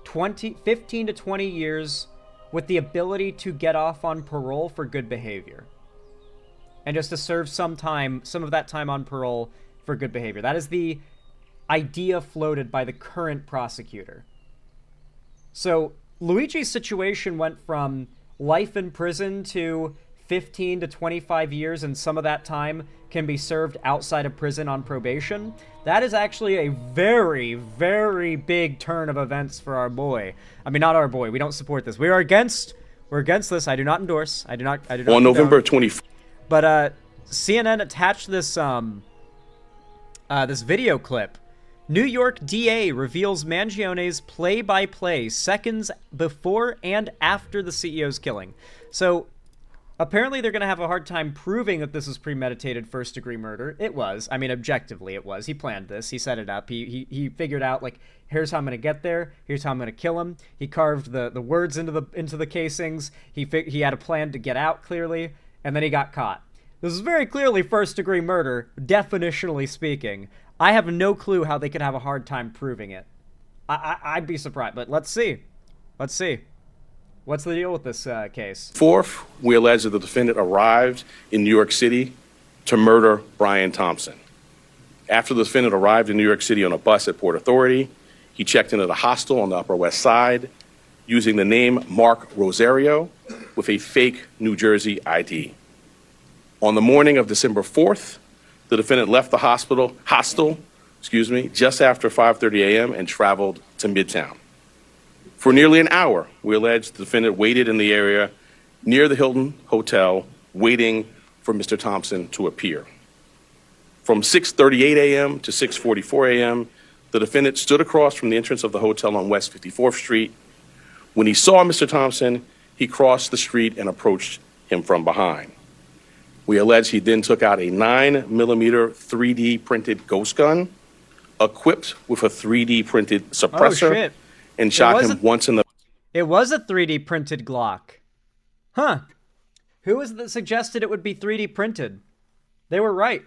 15 to 20 years with the ability to get off on parole for good behavior. And just to serve some of that time on parole for good behavior. That is the idea floated by the current prosecutor. So Luigi's situation went from life in prison to 15 to 25 years, and some of that time can be served outside of prison on probation. That is actually a very, very big turn of events for our boy. I mean, not our boy. We don't support this. We're against this. I do not endorse. I do not. On November 24th. But CNN attached this this video clip. New York DA reveals Mangione's play-by-play seconds before and after the CEO's killing. So apparently they're going to have a hard time proving that this is premeditated first-degree murder. It was. I mean, objectively it was. He planned this. He set it up. He figured out, like, here's how I'm going to get there. Here's how I'm going to kill him. He carved the words into the casings. He had a plan to get out, clearly, and then he got caught. This is very clearly first-degree murder, definitionally speaking. I have no clue how they could have a hard time proving it. I'd be surprised, but let's see. Let's see. What's the deal with this case? Fourth, we allege that the defendant arrived in New York City to murder Brian Thompson. After the defendant arrived in New York City on a bus at Port Authority, he checked into the hostel on the Upper West Side using the name Mark Rosario with a fake New Jersey ID. On the morning of December 4th, the defendant left the hostel, just after 5:30 a.m. and traveled to Midtown. For nearly an hour, we allege the defendant waited in the area near the Hilton Hotel, waiting for Mr. Thompson to appear. From 6:38 a.m. to 6:44 a.m., the defendant stood across from the entrance of the hotel on West 54th Street. When he saw Mr. Thompson, he crossed the street and approached him from behind. We allege he then took out a 9mm 3D printed ghost gun, equipped with a 3D printed suppressor, and shot him once in the... It was a 3D printed Glock. Huh. Who was it that suggested it would be 3D printed? They were right.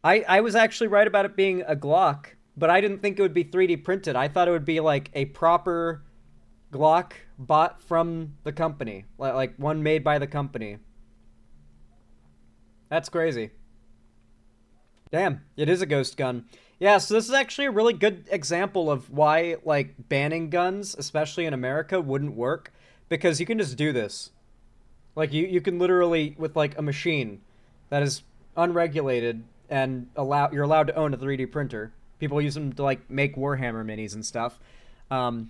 I was actually right about it being a Glock, but I didn't think it would be 3D printed. I thought it would be like a proper Glock bought from the company, like one made by the company. That's crazy. Damn, it is a ghost gun. Yeah, so this is actually a really good example of why, like, banning guns, especially in America, wouldn't work. Because you can just do this. Like, you can literally, with, like, a machine that is unregulated and you're allowed to own a 3D printer. People use them to, like, make Warhammer minis and stuff. Or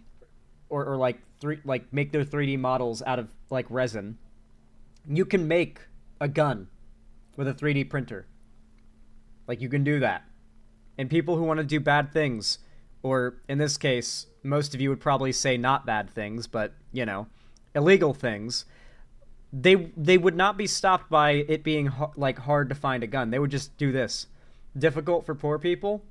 make their 3D models out of, like, resin. You can make a gun with a 3D printer. Like, you can do that. And people who want to do bad things, or in this case, most of you would probably say not bad things, but, you know, illegal things, they would not be stopped by it being hard to find a gun. They would just do this. Difficult for poor people?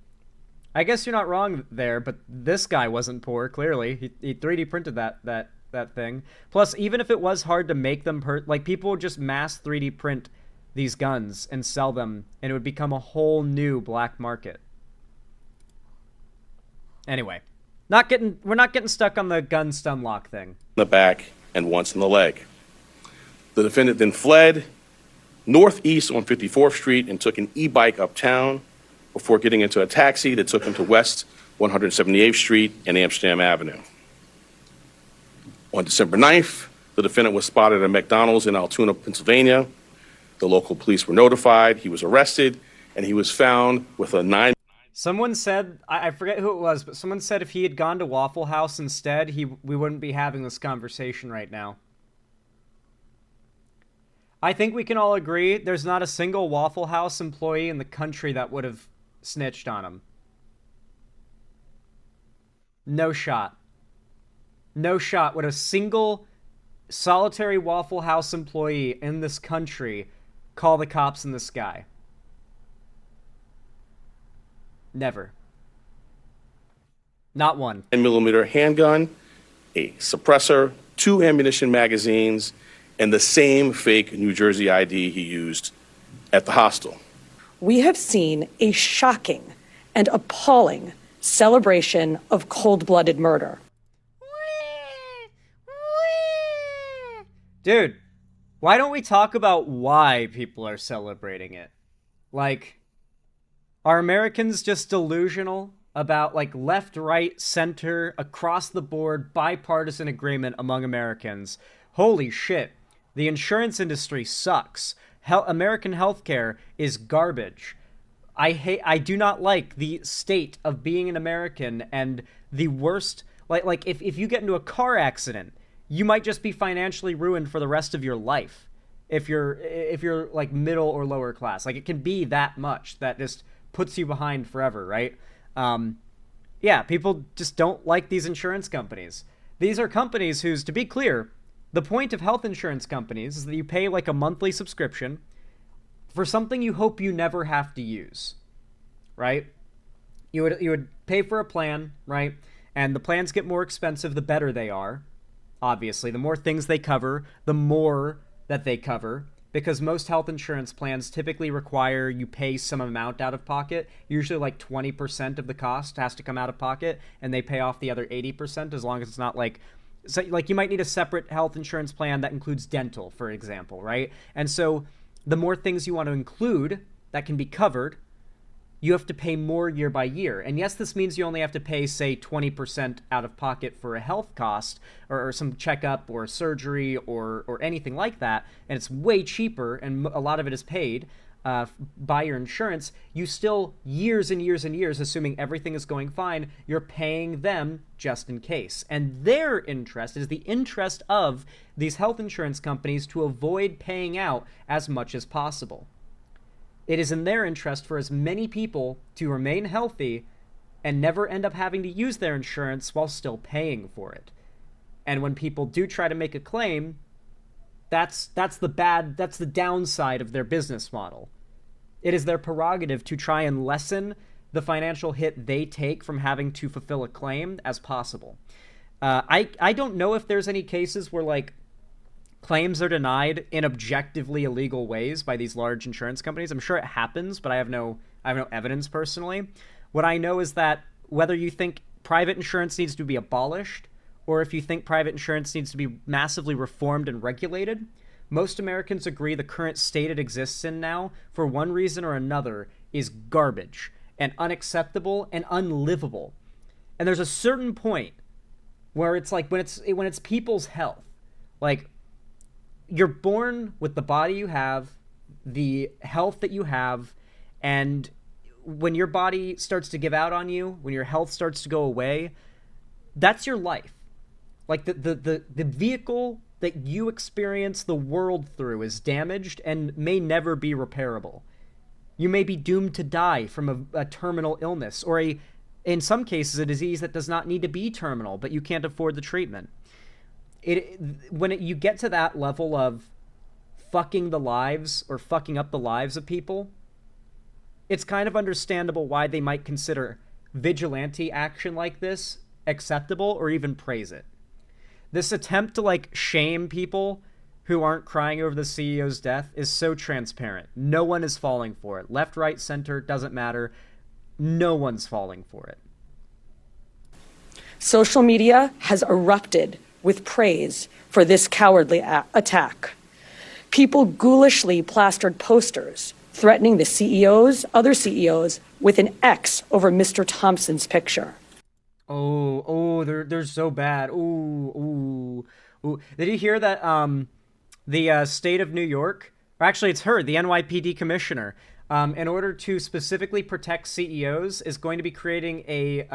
I guess you're not wrong there, but this guy wasn't poor, clearly. He 3D printed that thing. Plus, even if it was hard to make them people would just mass 3D print these guns and sell them, and it would become a whole new black market. Anyway, we're not getting stuck on the gun stun lock thing. In the back and once in the leg. The defendant then fled northeast on 54th Street and took an e-bike uptown before getting into a taxi that took him to West 178th Street and Amsterdam Avenue. On December 9th, the defendant was spotted at a McDonald's in Altoona, Pennsylvania. The local police were notified, he was arrested, and he was found with a 9... Someone said, I forget who it was, but someone said if he had gone to Waffle House instead, we wouldn't be having this conversation right now. I think we can all agree there's not a single Waffle House employee in the country that would have snitched on him. No shot. No shot would a single solitary Waffle House employee in this country call the cops in the sky. Never. Not one. 9mm handgun, a suppressor, 2 ammunition magazines, and the same fake New Jersey ID he used at the hostel. We have seen a shocking and appalling celebration of cold-blooded murder. Dude, why don't we talk about why people are celebrating it? Like, are Americans just delusional about, left, right, center, across the board, bipartisan agreement among Americans? Holy shit. The insurance industry sucks. American healthcare is garbage. I do not like the state of being an American, and the worst, if you get into a car accident, you might just be financially ruined for the rest of your life. If you're middle or lower class, it can be that much that just puts you behind forever, right? Yeah, people just don't like these insurance companies. These are companies whose, to be clear, the point of health insurance companies is that you pay a monthly subscription for something you hope you never have to use, right? You would pay for a plan, right? And the plans get more expensive the better they are. Obviously, the more things they cover, the more that they cover, because most health insurance plans typically require you pay some amount out of pocket. Usually 20% of the cost has to come out of pocket, and they pay off the other 80% as long as it's not so you might need a separate health insurance plan that includes dental, for example, right? And so the more things you want to include that can be covered, you have to pay more year by year. And yes, this means you only have to pay, say, 20% out of pocket for a health cost or some checkup or surgery or anything like that, and it's way cheaper, and a lot of it is paid by your insurance. You still, years and years and years, assuming everything is going fine, you're paying them just in case. And their interest is the interest of these health insurance companies to avoid paying out as much as possible. It is in their interest for as many people to remain healthy and never end up having to use their insurance while still paying for it. And when people do try to make a claim, that's the downside of their business model. It is their prerogative to try and lessen the financial hit they take from having to fulfill a claim as possible. I don't know if there's any cases where claims are denied in objectively illegal ways by these large insurance companies. I'm sure it happens, but I have no evidence personally. What I know is that whether you think private insurance needs to be abolished, or if you think private insurance needs to be massively reformed and regulated, most Americans agree the current state it exists in now, for one reason or another, is garbage and unacceptable and unlivable. And there's a certain point where it's when it's people's health. You're born with the body you have, the health that you have, and when your body starts to give out on you, when your health starts to go away, that's your life. The vehicle that you experience the world through is damaged and may never be repairable. You may be doomed to die from a terminal illness, or in some cases, a disease that does not need to be terminal, but you can't afford the treatment. you get to that level of fucking the lives or fucking up the lives of people, it's kind of understandable why they might consider vigilante action like this acceptable or even praise it. This attempt to like shame people who aren't crying over the CEO's death is so transparent. No one is falling for it. Left, right, center, doesn't matter. No one's falling for it. Social media has erupted with praise for this cowardly attack. People ghoulishly plastered posters threatening the other CEOs, with an X over Mr. Thompson's picture. They're so bad. Ooh. Did you hear that the state of New York, or actually it's her, the NYPD commissioner, in order to specifically protect CEOs, is going to be creating a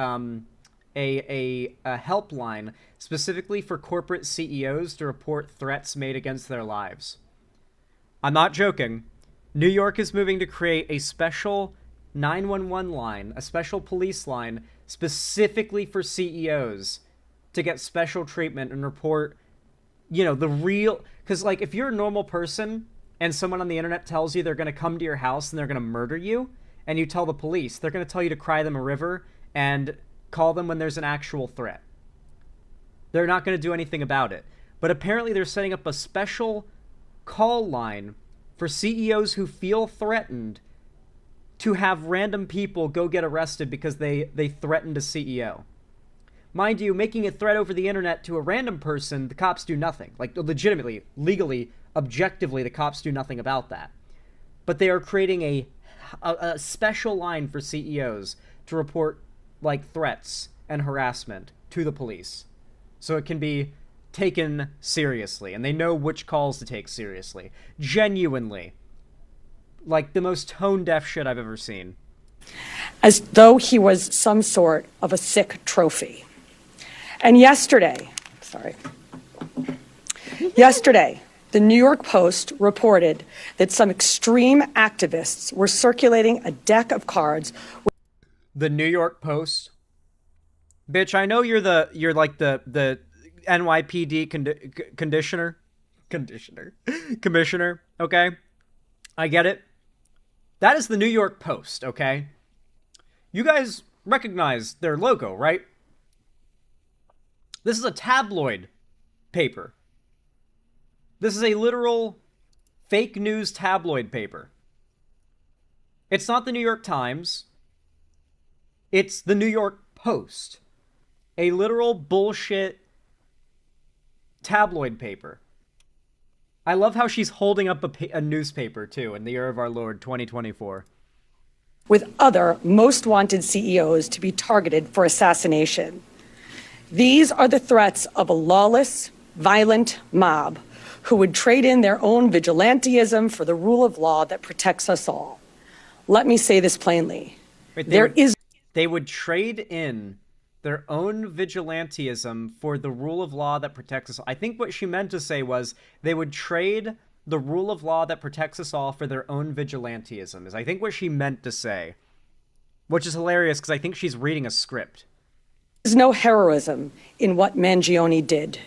helpline specifically for corporate CEOs to report threats made against their lives. I'm not joking. New York is moving to create a special 911 line, a special police line specifically for CEOs to get special treatment and report, the real... Because, like, if you're a normal person and someone on the internet tells you they're going to come to your house and they're going to murder you, and you tell the police, they're going to tell you to cry them a river and call them when there's an actual threat. They're not going to do anything about it. But apparently they're setting up a special call line for CEOs who feel threatened to have random people go get arrested because they threatened a CEO. Mind you, making a threat over the internet to a random person, the cops do nothing. Like, legitimately, legally, objectively, the cops do nothing about that. But they are creating a special line for CEOs to report, like, threats and harassment to the police. So it can be taken seriously, and they know which calls to take seriously. Genuinely. Like, the most tone-deaf shit I've ever seen. As though he was some sort of a sick trophy. And yesterday, the New York Post reported that some extreme activists were circulating a deck of cards. The New York Post? Bitch, I know you're like the NYPD commissioner, okay? I get it. That is the New York Post, okay? You guys recognize their logo, right? This is a tabloid paper. This is a literal fake news tabloid paper. It's not the New York Times. It's the New York Post. A literal bullshit tabloid paper. I love how she's holding up a newspaper, too, in the year of our Lord, 2024. With other most wanted CEOs to be targeted for assassination. These are the threats of a lawless, violent mob who would trade in their own vigilantism for the rule of law that protects us all. Let me say this plainly. They would trade in their own vigilantism for the rule of law that protects us all. I think what she meant to say was they would trade the rule of law that protects us all for their own vigilantism, is I think what she meant to say. Which is hilarious because I think she's reading a script. There's no heroism in what Mangione did.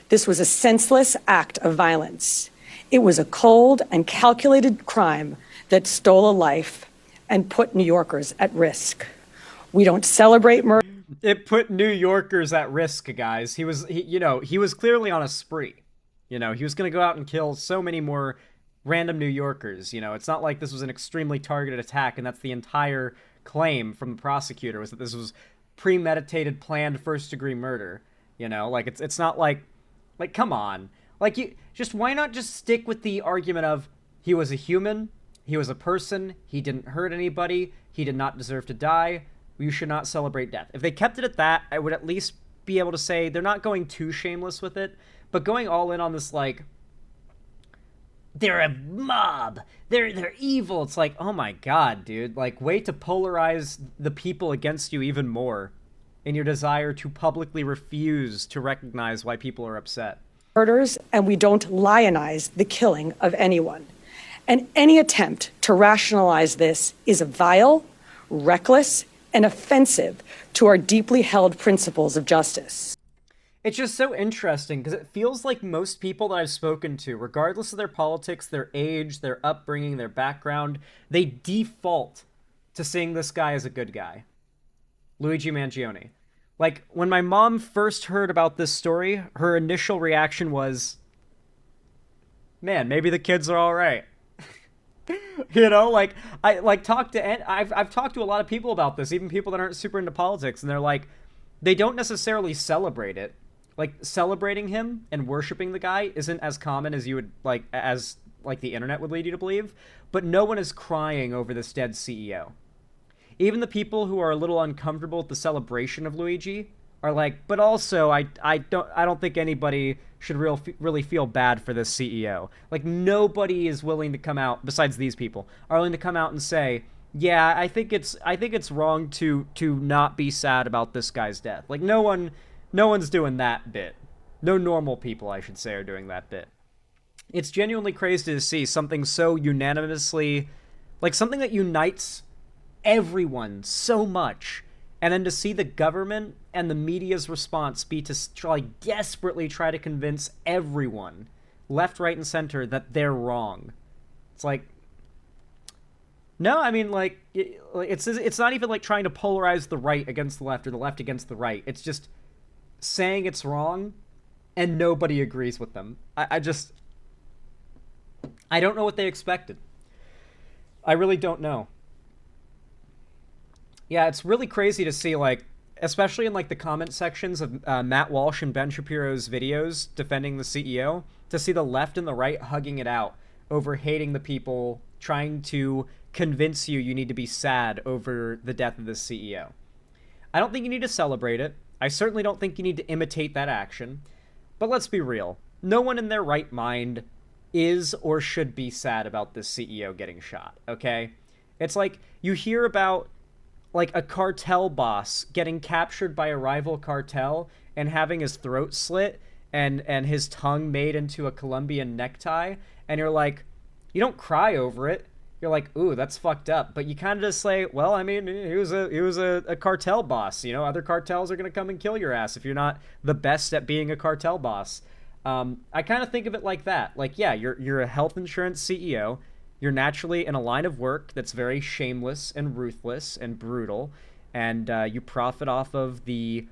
This was a senseless act of violence. It was a cold and calculated crime that stole a life and put New Yorkers at risk. We don't celebrate murder. It put New Yorkers at risk, guys. He was clearly on a spree. He was going to go out and kill so many more random New Yorkers. It's not like this was an extremely targeted attack, and that's the entire claim from the prosecutor, was that this was premeditated, planned first-degree murder. It's not like, come on. Why not just stick with the argument of he was a human, he was a person, he didn't hurt anybody, he did not deserve to die, you should not celebrate death. If they kept it at that, I would at least be able to say they're not going too shameless with it, but going all in on this, they're a mob, they're evil. It's like, oh my god, dude. Way to polarize the people against you even more in your desire to publicly refuse to recognize why people are upset. Murders, and we don't lionize the killing of anyone. And any attempt to rationalize this is vile, reckless, and offensive to our deeply held principles of justice. It's just so interesting because it feels like most people that I've spoken to, regardless of their politics, their age, their upbringing, their background, they default to seeing this guy as a good guy. Luigi Mangione. Like, when my mom first heard about this story, her initial reaction was, man, maybe the kids are all right. You know, like, I've talked to a lot of people about this, even people that aren't super into politics, and they're like, they don't necessarily celebrate it. Like, celebrating him and worshiping the guy isn't as common as you would, like, as, like, the internet would lead you to believe, but no one is crying over this dead CEO. Even the people who are a little uncomfortable with the celebration of Luigi are like, but also, I don't think anybody should really feel bad for this CEO. Like, nobody is willing to come out, besides these people, are willing to come out and say, yeah, I think it's wrong to not be sad about this guy's death. Like, no one's doing that bit. No normal people, I should say, are doing that bit. It's genuinely crazy to see something so unanimously, like something that unites everyone so much, and then to see the government and the media's response be to desperately try to convince everyone, left, right, and center, that they're wrong. It's like, no, I mean, like, it's not even like trying to polarize the right against the left or the left against the right. It's just saying it's wrong, and nobody agrees with them. I don't know what they expected. I really don't know. Yeah, it's really crazy to see, like, especially in, like, the comment sections of Matt Walsh and Ben Shapiro's videos defending the CEO, to see the left and the right hugging it out over hating the people, trying to convince you need to be sad over the death of the CEO. I don't think you need to celebrate it. I certainly don't think you need to imitate that action. But let's be real. No one in their right mind is or should be sad about this CEO getting shot, okay? It's like you hear about, like, a cartel boss getting captured by a rival cartel and having his throat slit and his tongue made into a Colombian necktie, and you're like, you don't cry over it. You're like, ooh, that's fucked up. But you kind of just say, well, I mean, he was a cartel boss. You know, other cartels are going to come and kill your ass if you're not the best at being a cartel boss. I kind of think of it like that. Like, yeah, you're a health insurance CEO. You're naturally in a line of work that's very shameless and ruthless and brutal. And you profit off of the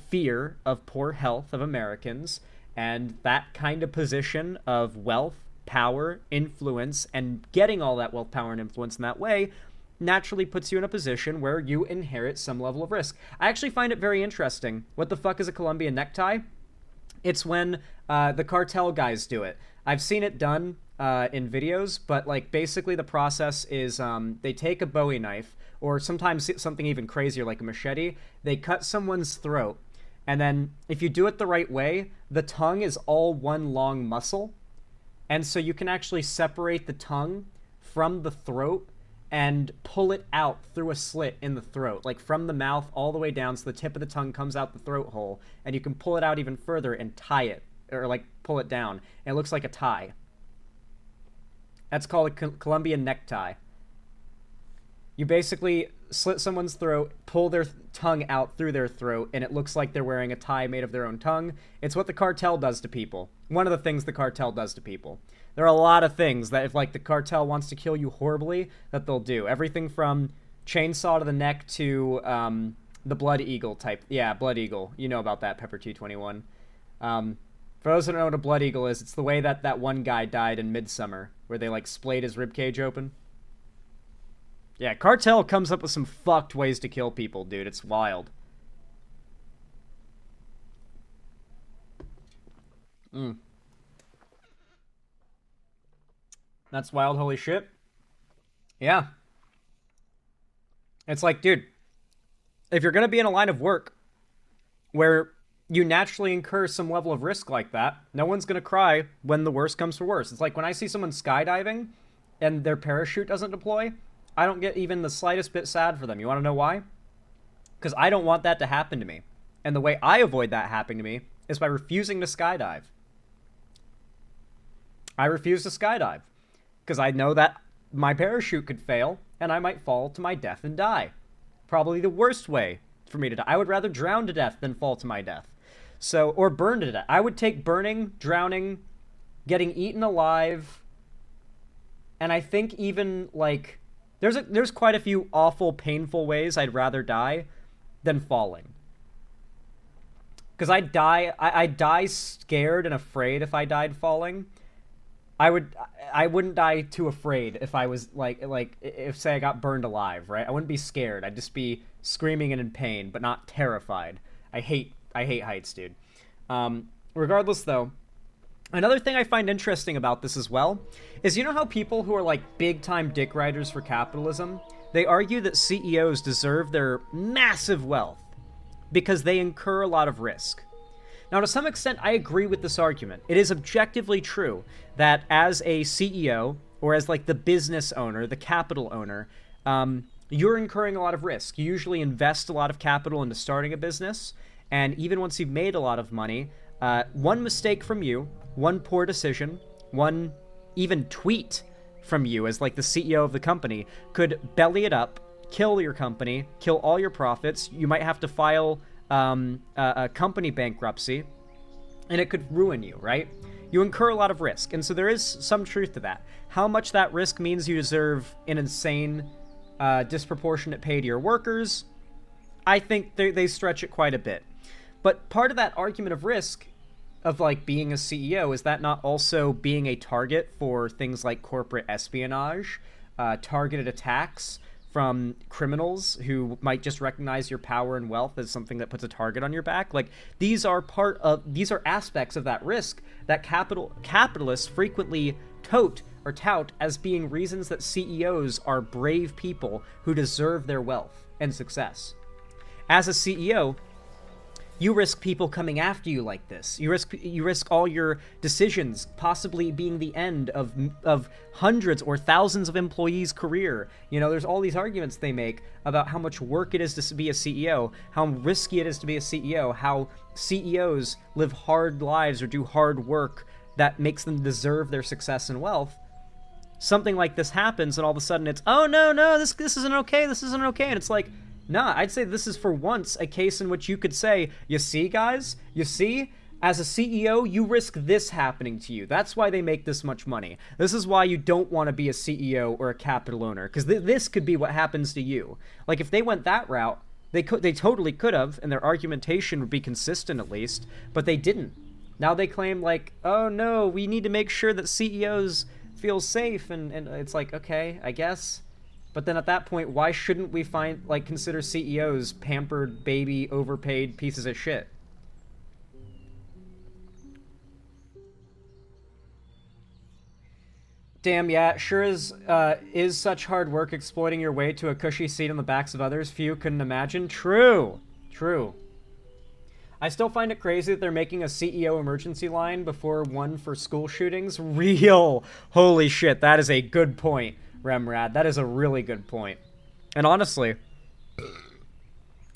fear of poor health of Americans. And that kind of position of wealth, power, influence, and getting all that wealth, power, and influence in that way naturally puts you in a position where you inherit some level of risk. I actually find it very interesting. What the fuck is a Colombian necktie? It's when the cartel guys do it. I've seen it done in videos, but, like, basically the process is they take a Bowie knife, or sometimes something even crazier like a machete. They cut someone's throat, and then if you do it the right way, the tongue is all one long muscle. And so you can actually separate the tongue from the throat and pull it out through a slit in the throat, like from the mouth all the way down, so the tip of the tongue comes out the throat hole, and you can pull it out even further and tie it, or, like, pull it down, and it looks like a tie. That's called a Colombian necktie. You basically slit someone's throat, pull their tongue out through their throat, and it looks like they're wearing a tie made of their own tongue. It's what the cartel does to people. One of the things the cartel does to people. There are a lot of things that if, like, the cartel wants to kill you horribly, that they'll do. Everything from chainsaw to the neck to the Blood Eagle type. Yeah, Blood Eagle. You know about that, Pepper 221. For those who don't know what a Blood Eagle is, it's the way that one guy died in Midsummer, where they, like, splayed his ribcage open. Yeah, cartel comes up with some fucked ways to kill people, dude. It's wild. That's wild, holy shit. Yeah. It's like, dude, if you're going to be in a line of work where you naturally incur some level of risk like that, no one's going to cry when the worst comes to worst. It's like when I see someone skydiving and their parachute doesn't deploy, I don't get even the slightest bit sad for them. You want to know why? Because I don't want that to happen to me. And the way I avoid that happening to me is by refusing to skydive. I refuse to skydive because I know that my parachute could fail and I might fall to my death and die. Probably the worst way for me to die. I would rather drown to death than fall to my death. So, or burned to death. I would take burning, drowning, getting eaten alive, and I think even, like, there's quite a few awful, painful ways I'd rather die than falling. Because I'd die scared and afraid if I died falling. I wouldn't die too afraid if I was, like, if, say, I got burned alive, right? I wouldn't be scared. I'd just be screaming and in pain, but not terrified. I hate heights, dude. Regardless, though, another thing I find interesting about this as well is, you know how people who are, like, big-time dick riders for capitalism, they argue that CEOs deserve their massive wealth because they incur a lot of risk. Now, to some extent, I agree with this argument. It is objectively true that as a CEO, or as, like, the business owner, the capital owner, you're incurring a lot of risk. You usually invest a lot of capital into starting a business, and even once you've made a lot of money, one mistake from you, one poor decision, one even tweet from you as, like, the CEO of the company could belly it up, kill your company, kill all your profits. You might have to file a company bankruptcy, and it could ruin you, right? You incur a lot of risk, and so there is some truth to that. How much that risk means you deserve an insane, disproportionate pay to your workers, I think they stretch it quite a bit. But part of that argument of risk, of, like, being a CEO, is that not also being a target for things like corporate espionage, targeted attacks from criminals who might just recognize your power and wealth as something that puts a target on your back? Like, these are aspects of that risk that capitalists frequently tout as being reasons that CEOs are brave people who deserve their wealth and success. As a CEO, you risk people coming after you like this. You risk all your decisions possibly being the end of hundreds or thousands of employees' career. You know, there's all these arguments they make about how much work it is to be a CEO, how risky it is to be a CEO, how CEOs live hard lives or do hard work that makes them deserve their success and wealth. Something like this happens, and all of a sudden it's, oh no, this isn't okay, this isn't okay, and it's like, nah, I'd say this is for once a case in which you could say, you see, guys? You see? As a CEO, you risk this happening to you. That's why they make this much money. This is why you don't want to be a CEO or a capital owner, because this could be what happens to you. Like, if they went that route, they totally could have, and their argumentation would be consistent at least, but they didn't. Now they claim, like, oh no, we need to make sure that CEOs feel safe, and it's like, okay, I guess. But then at that point, why shouldn't we consider CEOs pampered, baby, overpaid pieces of shit? Damn, yeah, it sure is such hard work exploiting your way to a cushy seat on the backs of others few couldn't imagine. True. I still find it crazy that they're making a CEO emergency line before one for school shootings. Real. Holy shit, that is a good point. Remrad, that is a really good point. And honestly,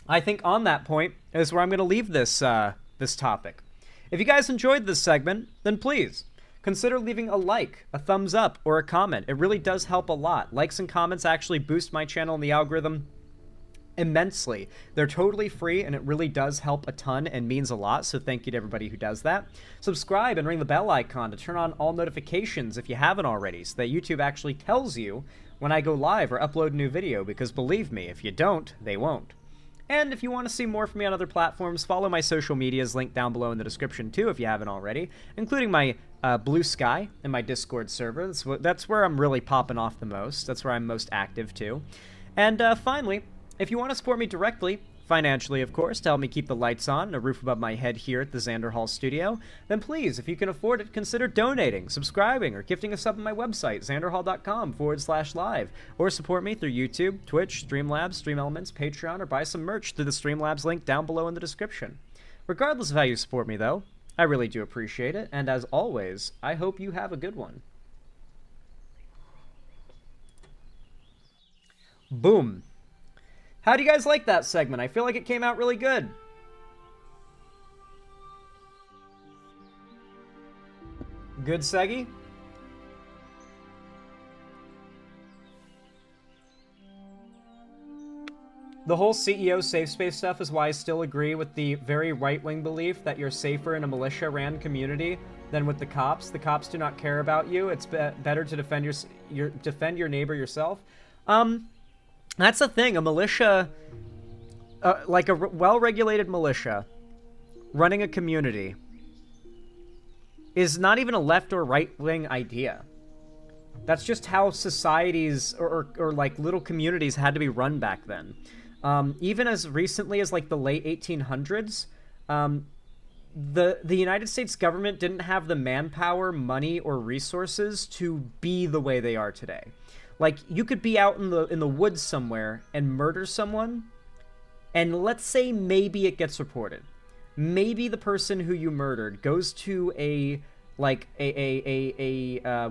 I think on that point is where I'm going to leave this topic. If you guys enjoyed this segment, then please consider leaving a like, a thumbs up, or a comment. It really does help a lot. Likes and comments actually boost my channel and the algorithm immensely. They're totally free, and it really does help a ton and means a lot, so thank you to everybody who does that. Subscribe and ring the bell icon to turn on all notifications if you haven't already, so that YouTube actually tells you when I go live or upload a new video, because believe me, if you don't, they won't. And if you want to see more from me on other platforms, follow my social medias linked down below in the description too if you haven't already, including my Blue Sky and my Discord server. That's where I'm really popping off the most. That's where I'm most active too. And finally, if you want to support me directly, financially of course, to help me keep the lights on and a roof above my head here at the Xander Hall studio, then please, if you can afford it, consider donating, subscribing, or gifting a sub on my website, xanderhall.com/live, or support me through YouTube, Twitch, Streamlabs, Stream Elements, Patreon, or buy some merch through the Streamlabs link down below in the description. Regardless of how you support me though, I really do appreciate it, and as always, I hope you have a good one. Boom. How do you guys like that segment? I feel like it came out really good. Good seggy? The whole CEO safe space stuff is why I still agree with the very right-wing belief that you're safer in a militia-ran community than with the cops. The cops do not care about you. It's better to defend your neighbor yourself. That's the thing. A militia, like a well-regulated militia, running a community, is not even a left or right-wing idea. That's just how societies or like little communities had to be run back then. Even as recently as like the late 1800s, the United States government didn't have the manpower, money, or resources to be the way they are today. Like, you could be out in the woods somewhere and murder someone, and let's say maybe it gets reported. Maybe the person who you murdered goes to what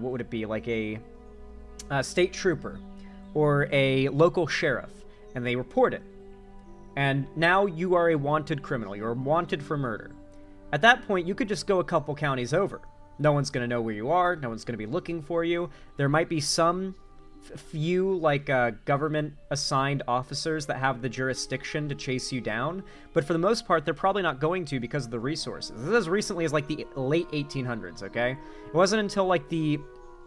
would it be? Like a state trooper or a local sheriff, and they report it. And now you are a wanted criminal. You're wanted for murder. At that point, you could just go a couple counties over. No one's going to know where you are. No one's going to be looking for you. There might be some few, like, government-assigned officers that have the jurisdiction to chase you down. But for the most part, they're probably not going to because of the resources. This is as recently as, like, the late 1800s, okay? It wasn't until, like, the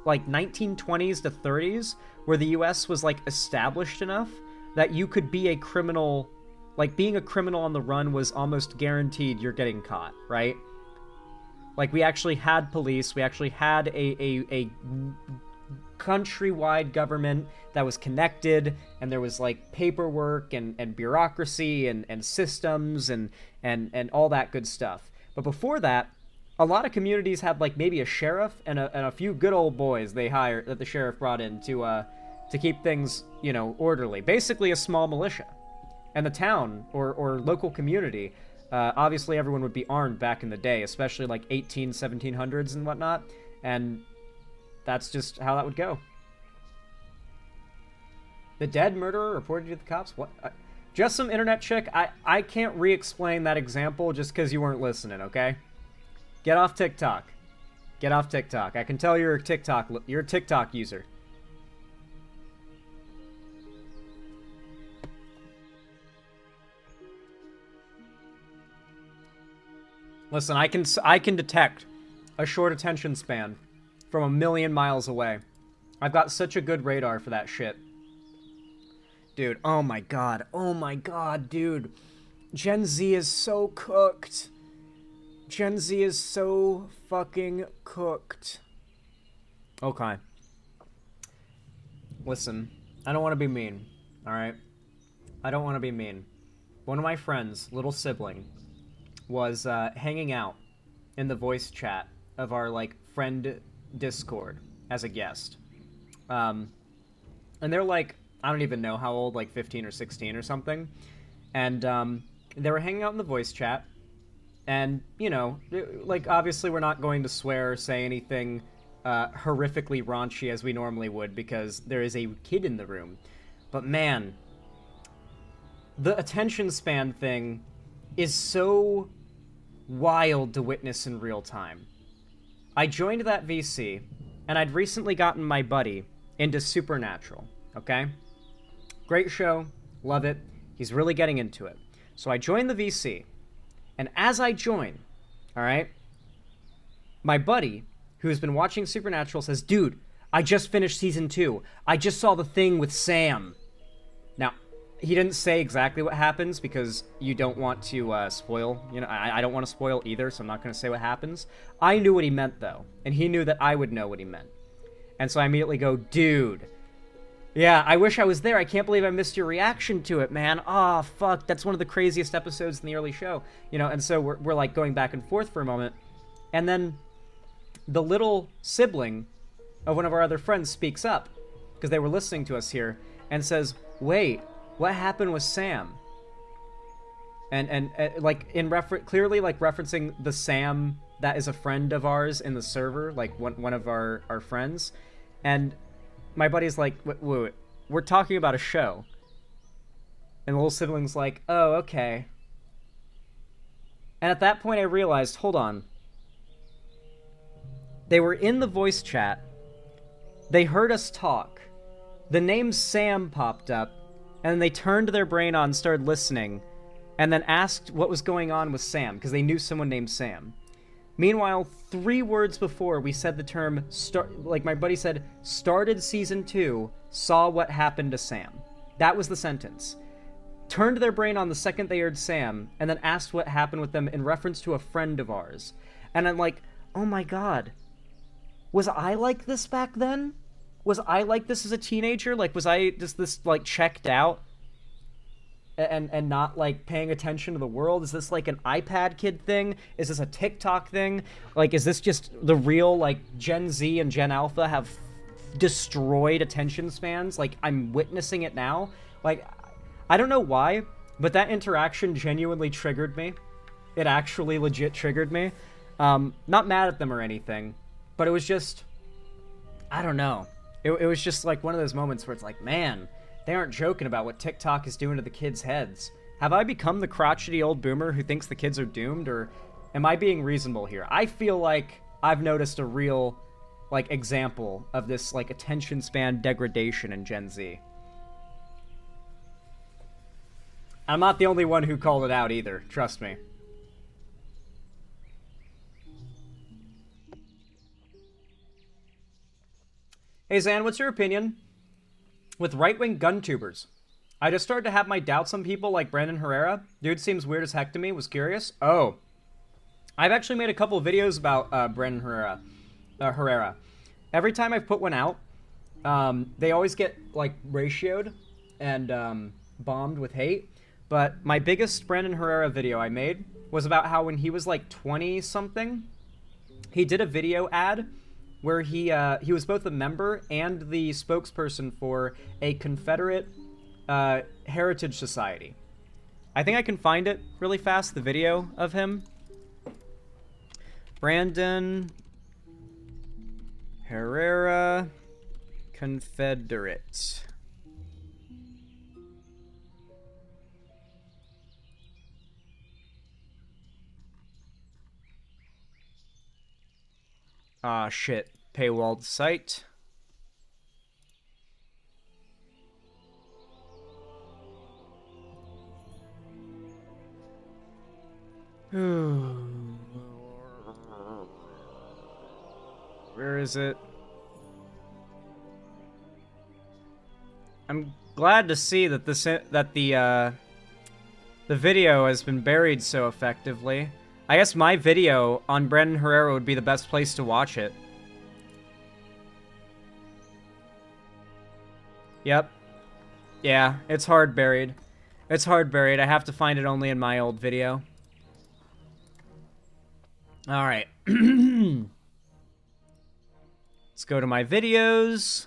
1920s to 30s where the U.S. was, like, established enough that you could be a criminal. Like, being a criminal on the run was almost guaranteed you're getting caught, right? Like, we actually had police, we actually had a countrywide government that was connected, and there was, like, paperwork and bureaucracy and systems and all that good stuff. But before that, a lot of communities had, like, maybe a sheriff and a few good old boys they hired, that the sheriff brought in to keep things, you know, orderly. Basically a small militia. And the town or local community, obviously everyone would be armed back in the day, especially like 1700s and whatnot, and that's just how that would go. The dead murderer reported to the cops? What? Just some internet chick? I can't re-explain that example just because you weren't listening, okay? Get off TikTok. Get off TikTok. I can tell you're a TikTok user. Listen, I can detect a short attention span from a million miles away. I've got such a good radar for that shit. Dude, oh my god, dude. Gen Z is so cooked. Gen Z is so fucking cooked. Okay. Listen, I don't want to be mean, alright? I don't want to be mean. One of my friends, little sibling, was hanging out in the voice chat of our, like, friend Discord as a guest. And they're, like, I don't even know how old, like 15 or 16 or something. And they were hanging out in the voice chat. And, you know, like, obviously we're not going to swear or say anything horrifically raunchy as we normally would because there is a kid in the room. But, man, the attention span thing is so wild to witness in real time. I joined that VC, and I'd recently gotten my buddy into Supernatural, okay? Great show, love it. He's really getting into it. So I joined the VC, and as I join, alright, my buddy, who's been watching Supernatural, says, dude, I just finished season 2. I just saw the thing with Sam. Now, he didn't say exactly what happens because you don't want to spoil. You know, I don't want to spoil either, so I'm not going to say what happens. I knew what he meant, though, and he knew that I would know what he meant. And so I immediately go, dude, yeah, I wish I was there. I can't believe I missed your reaction to it, man. Oh, fuck, that's one of the craziest episodes in the early show. You know, and so we're like going back and forth for a moment. And then the little sibling of one of our other friends speaks up because they were listening to us here and says, wait, what happened with Sam? And like clearly like referencing the Sam that is a friend of ours in the server, like one of our friends. And my buddy's like, wait, we're talking about a show. And the little sibling's like, oh, okay. And at that point I realized, hold on. They were in the voice chat. They heard us talk. The name Sam popped up. and then they turned their brain on, started listening, and then asked what was going on with Sam, because they knew someone named Sam. Meanwhile, 3 words before we said the term, like my buddy said, started season 2, saw what happened to Sam. That was the sentence. Turned their brain on the second they heard Sam, and then asked what happened with them in reference to a friend of ours. And I'm like, oh my god. Was I like this back then? Was I like this as a teenager? Like, was I just this, like, checked out? And not, like, paying attention to the world? Is this, like, an iPad kid thing? Is this a TikTok thing? Like, is this just the real, like, Gen Z and Gen Alpha have destroyed attention spans? Like, I'm witnessing it now? Like, I don't know why, but that interaction genuinely triggered me. It actually legit triggered me. Not mad at them or anything, but it was just... I don't know. It was just, like, one of those moments where it's like, man... They aren't joking about what TikTok is doing to the kids' heads. Have I become the crotchety old boomer who thinks the kids are doomed, or am I being reasonable here? I feel like I've noticed a real, like, example of this, like, attention span degradation in Gen Z. I'm not the only one who called it out either, trust me. Hey Zan, what's your opinion with right-wing gun tubers? I just started to have my doubts on people like Brandon Herrera. Dude seems weird as heck to me, was curious. Oh. I've actually made a couple of videos about Brandon Herrera. Every time I've put one out, they always get, like, ratioed and bombed with hate. But my biggest Brandon Herrera video I made was about how when he was, like, 20-something, he did a video ad where he was both a member and the spokesperson for a Confederate heritage society. I think I can find it really fast, the video of him. Brandon Herrera, Confederate. Ah, shit. Paywalled site. Where is it? I'm glad to see that the video has been buried so effectively. I guess my video on Brandon Herrera would be the best place to watch it. Yep. Yeah, it's hard buried. It's hard buried. I have to find it only in my old video. Alright. Let's go to my videos.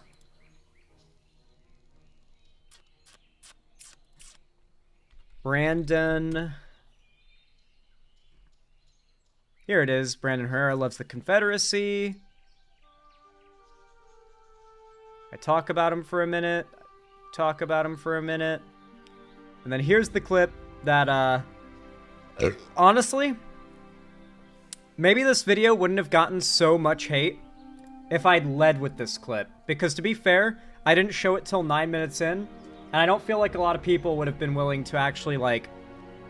Brandon. Here it is. Brandon Herrera loves the Confederacy. I talk about him for a minute. Talk about him for a minute. And then here's the clip that, honestly, maybe this video wouldn't have gotten so much hate if I'd led with this clip. Because to be fair, I didn't show it till 9 minutes in. And I don't feel like a lot of people would have been willing to actually, like,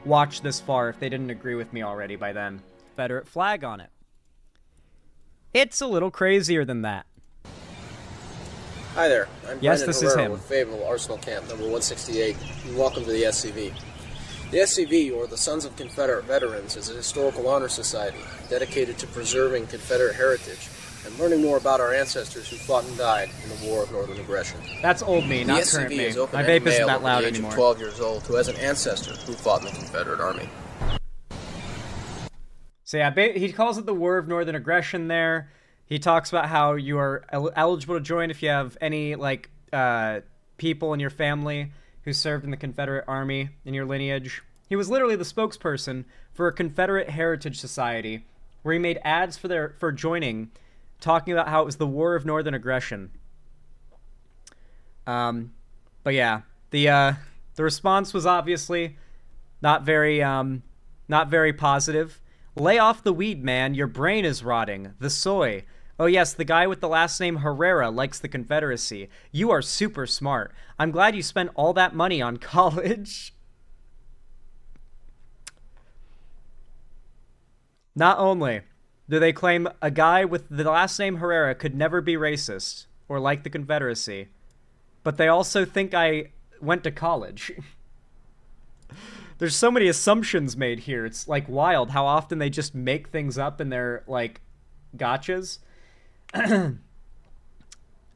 watch this far if they didn't agree with me already by then. Confederate flag on it. It's a little crazier than that. Hi there, I'm yes, Brendan this Herrera is him. with Fayetteville Arsenal Camp number 168, and welcome to the SCV. The SCV, or the Sons of Confederate Veterans, is a historical honor society dedicated to preserving Confederate heritage and learning more about our ancestors who fought and died in the War of Northern Aggression. That's old me, not current me. My vape isn't that loud anymore. The age of 12 years old who has an ancestor who fought in the Confederate Army. So yeah, he calls it the War of Northern Aggression there. He talks about how you are eligible to join if you have any, like, people in your family who served in the Confederate Army in your lineage. He was literally the spokesperson for a Confederate Heritage Society where he made ads for joining, talking about how it was the War of Northern Aggression. But yeah, the response was obviously not very positive. Lay off the weed, man. Your brain is rotting. The soy. Oh yes, the guy with the last name Herrera likes the Confederacy. You are super smart. I'm glad you spent all that money on college. Not only do they claim a guy with the last name Herrera could never be racist or like the Confederacy, but they also think I went to college. There's so many assumptions made here. It's like wild how often they just make things up in their like gotchas. You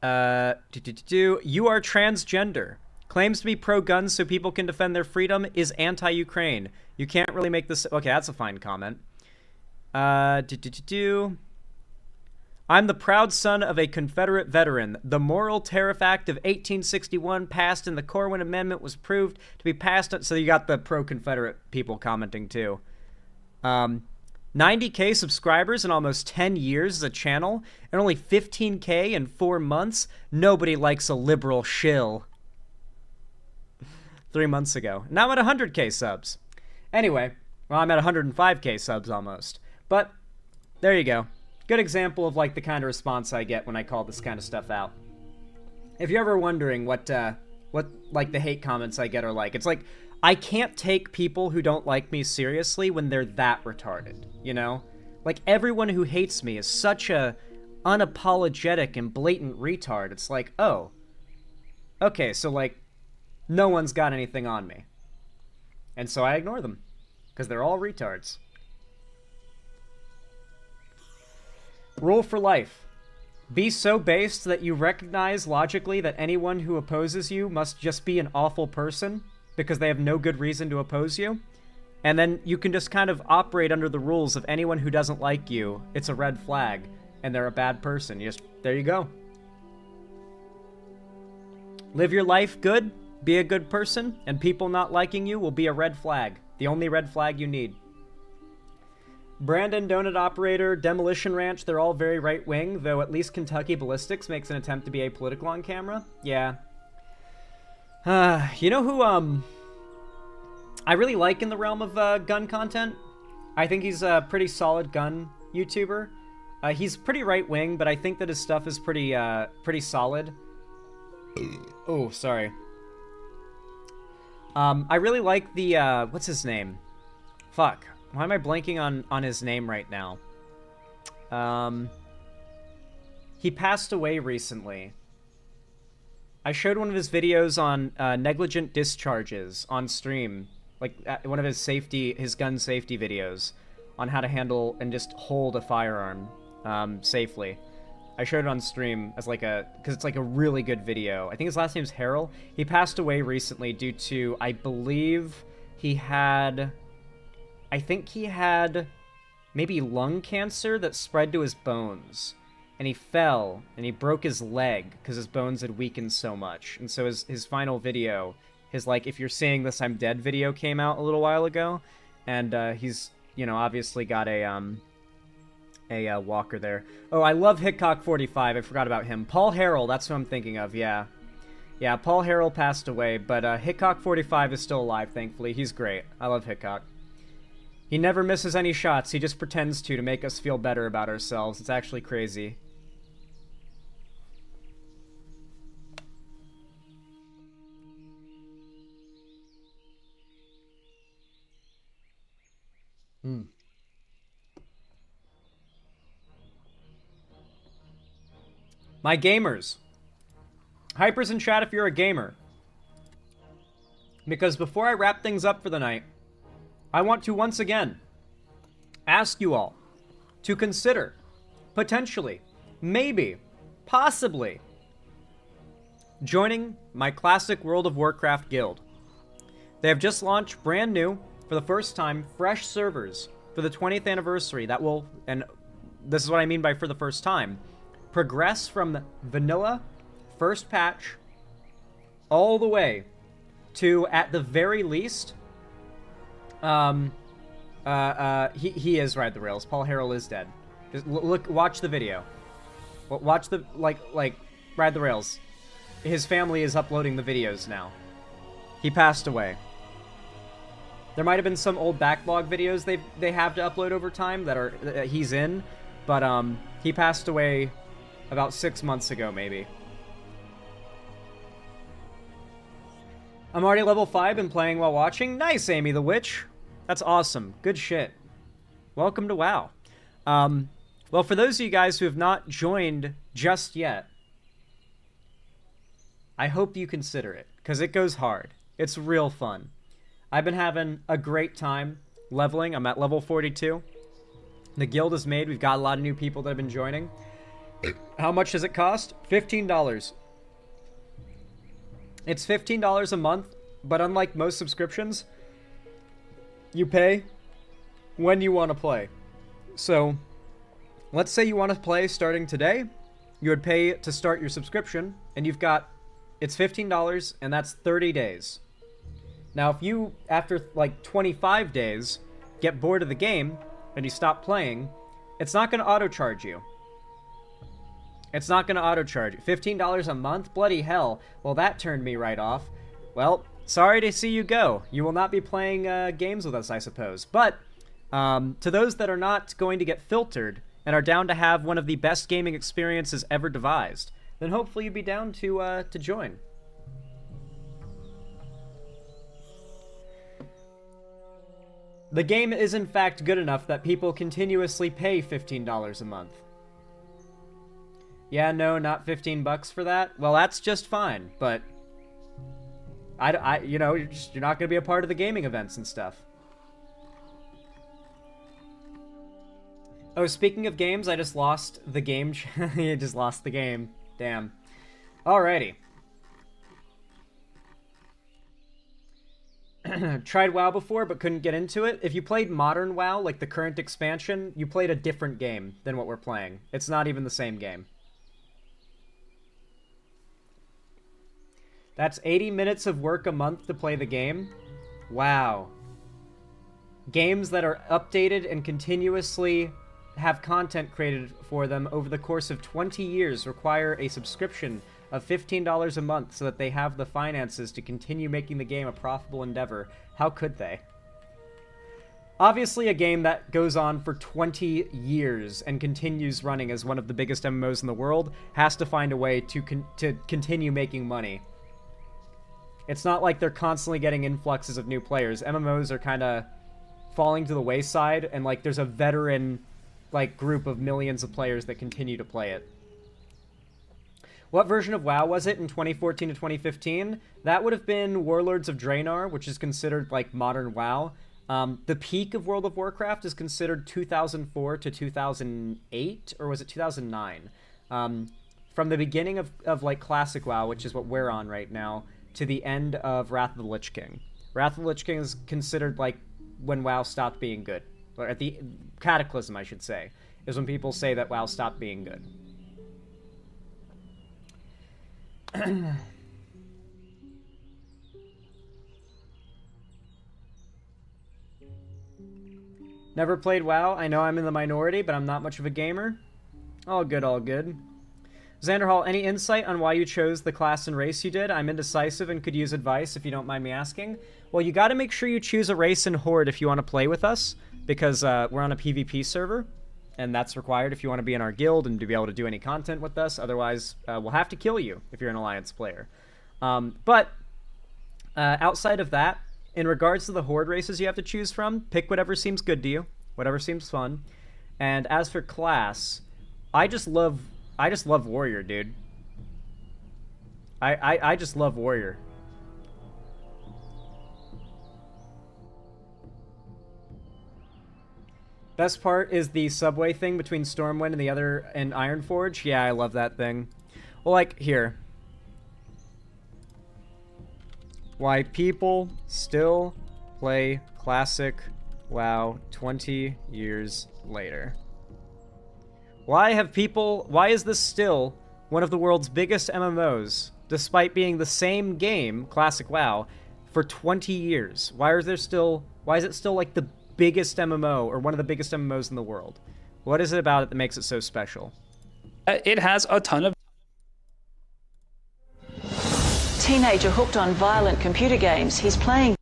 are transgender. Claims to be pro-gun so people can defend their freedom is anti-Ukraine. You can't really make this... Okay, that's a fine comment. I'm the proud son of a Confederate veteran. The Morrill Tariff Act of 1861 passed and the Corwin Amendment was proved to be passed. So you got the pro-Confederate people commenting too. 90K subscribers in almost 10 years as a channel, and only 15K in 4 months. Nobody likes a liberal shill. 3 months ago. Now I'm at 100K subs. Anyway, well, I'm at 105K subs almost. But there you go. Good example of like the kind of response I get when I call this kind of stuff out. If you're ever wondering what like the hate comments I get are like, it's like I can't take people who don't like me seriously when they're that retarded, you know? Like everyone who hates me is such a unapologetic and blatant retard. It's like, oh, okay, so like no one's got anything on me. And so I ignore them because they're all retards. Rule for life. Be so based that you recognize logically that anyone who opposes you must just be an awful person because they have no good reason to oppose you. And then you can just kind of operate under the rules of anyone who doesn't like you. It's a red flag and they're a bad person. There you go. Live your life good, be a good person, and people not liking you will be a red flag. The only red flag you need. Brandon, Donut Operator, Demolition Ranch, they're all very right-wing, though at least Kentucky Ballistics makes an attempt to be apolitical on camera. Yeah. You know who, I really like in the realm of gun content? I think he's a pretty solid gun YouTuber. He's pretty right-wing, but I think that his stuff is pretty solid. Oh, sorry. I really like the, what's his name? Fuck. Why am I blanking on his name right now? He passed away recently. I showed one of his videos on negligent discharges on stream. Like, one of his gun safety videos on how to handle and just hold a firearm safely. I showed it on stream as like because it's like a really good video. I think his last name's Harrell. He passed away recently due to, I believe he had maybe lung cancer that spread to his bones. And he fell, and he broke his leg because his bones had weakened so much. And so his final video, his like, if you're seeing this, I'm dead video came out a little while ago. And he's, you know, obviously got a walker there. Oh, I love Hitcock45. I forgot about him. Paul Harrell, that's who I'm thinking of, yeah. Yeah, Paul Harrell passed away, but Hitcock45 is still alive, thankfully. He's great. I love Hitcock. He never misses any shots. He just pretends to make us feel better about ourselves. It's actually crazy. My gamers. Hypers in chat if you're a gamer. Because before I wrap things up for the night, I want to once again ask you all to consider, potentially, maybe, possibly, joining my classic World of Warcraft guild. They have just launched brand new, for the first time, fresh servers for the 20th anniversary that will, and this is what I mean by for the first time, progress from vanilla, first patch, all the way to, at the very least, he is Ride the Rails. Paul Harrell is dead. Just watch the video. Watch the, like, Ride the Rails. His family is uploading the videos now. He passed away. There might have been some old backlog videos they have to upload over time that he's in, but he passed away about 6 months ago, maybe. I'm already level 5 and playing while watching. Nice, Amy the Witch. That's awesome. Good shit. Welcome to WoW. Well, for those of you guys who have not joined just yet, I hope you consider it, because it goes hard. It's real fun. I've been having a great time leveling. I'm at level 42. The guild is made. We've got a lot of new people that have been joining. How much does it cost? $15. It's $15 a month, but unlike most subscriptions, you pay when you want to play. So, let's say you want to play starting today. You would pay to start your subscription, and you've got, it's $15, and that's 30 days. Now, if you, after like 25 days, get bored of the game, and you stop playing, it's not going to auto-charge you. It's not going to auto-charge you. $15 a month? Bloody hell. Well, that turned me right off. Well, sorry to see you go. You will not be playing games with us, I suppose. But, to those that are not going to get filtered, and are down to have one of the best gaming experiences ever devised, then hopefully you'd be down to join. The game is in fact good enough that people continuously pay $15 a month. Yeah, no, not 15 bucks for that? Well, that's just fine, but you know, you're not going to be a part of the gaming events and stuff. Oh, speaking of games, I just lost the game. You just lost the game. Damn. Alrighty. Tried WoW before, but couldn't get into it. If you played modern WoW, like the current expansion, you played a different game than what we're playing. It's not even the same game. That's 80 minutes of work a month to play the game. Wow. Games that are updated and continuously have content created for them over the course of 20 years require a subscription of $15 a month so that they have the finances to continue making the game a profitable endeavor. How could they? Obviously, a game that goes on for 20 years and continues running as one of the biggest MMOs in the world has to find a way to continue making money. It's not like they're constantly getting influxes of new players. MMOs are kind of falling to the wayside, and like there's a veteran like group of millions of players that continue to play it. What version of WoW was it in 2014 to 2015? That would have been Warlords of Draenor, which is considered like modern WoW. The peak of World of Warcraft is considered 2004 to 2008, or was it 2009? From the beginning of like classic WoW, which is what we're on right now, to the end of Wrath of the Lich King. Wrath of the Lich King is considered like when WoW stopped being good. Or at the Cataclysm, I should say, is when people say that WoW stopped being good. Never played WoW. I know I'm in the minority, but I'm not much of a gamer. All good, all good. Xander Hall, any insight on why you chose the class and race you did? I'm indecisive and could use advice if you don't mind me asking. Well, you got to make sure you choose a race and horde if you want to play with us, because we're on a PvP server, and that's required if you want to be in our guild and to be able to do any content with us. Otherwise, we'll have to kill you if you're an Alliance player. But outside of that, in regards to the horde races you have to choose from, pick whatever seems good to you, whatever seems fun. And as for class, I just love warrior, dude. I just love warrior. Best part is the subway thing between Stormwind and the other and Ironforge. Yeah, I love that thing. Well, like, here. Why people still play classic WoW 20 years later. Why is this still one of the world's biggest MMOs, despite being the same game, classic WoW, for 20 years? Why is it still like the biggest MMO, or one of the biggest MMOs in the world? What is it about it that makes it so special? It has a ton of teenager hooked on violent computer games. He's playing.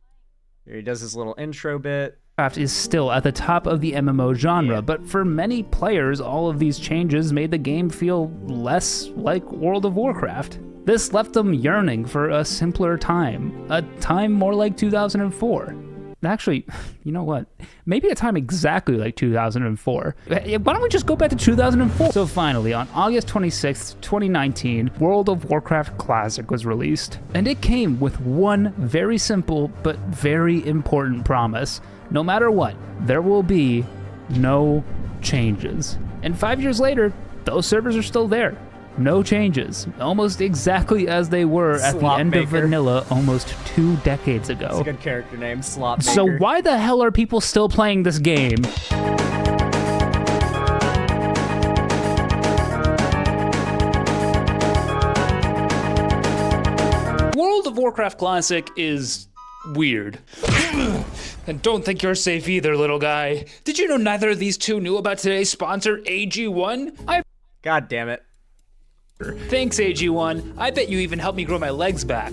Here he does his little intro bit. Warcraft is still at the top of the MMO genre, but for many players, all of these changes made the game feel less like World of Warcraft. This left them yearning for a simpler time, a time more like 2004. Actually, you know what? Maybe a time exactly like 2004. Why don't we just go back to 2004? So finally, on August 26th, 2019, World of Warcraft Classic was released. And it came with one very simple but very important promise. No matter what, there will be no changes. And 5 years later, those servers are still there. No changes, almost exactly as they were at the end of vanilla almost 2 decades ago. That's a good character name, Slop Maker. So why the hell are people still playing this game? World of Warcraft Classic is weird. And don't think you're safe either, little guy. Did you know neither of these two knew about today's sponsor, AG1? God damn it. Thanks, AG1. I bet you even helped me grow my legs back.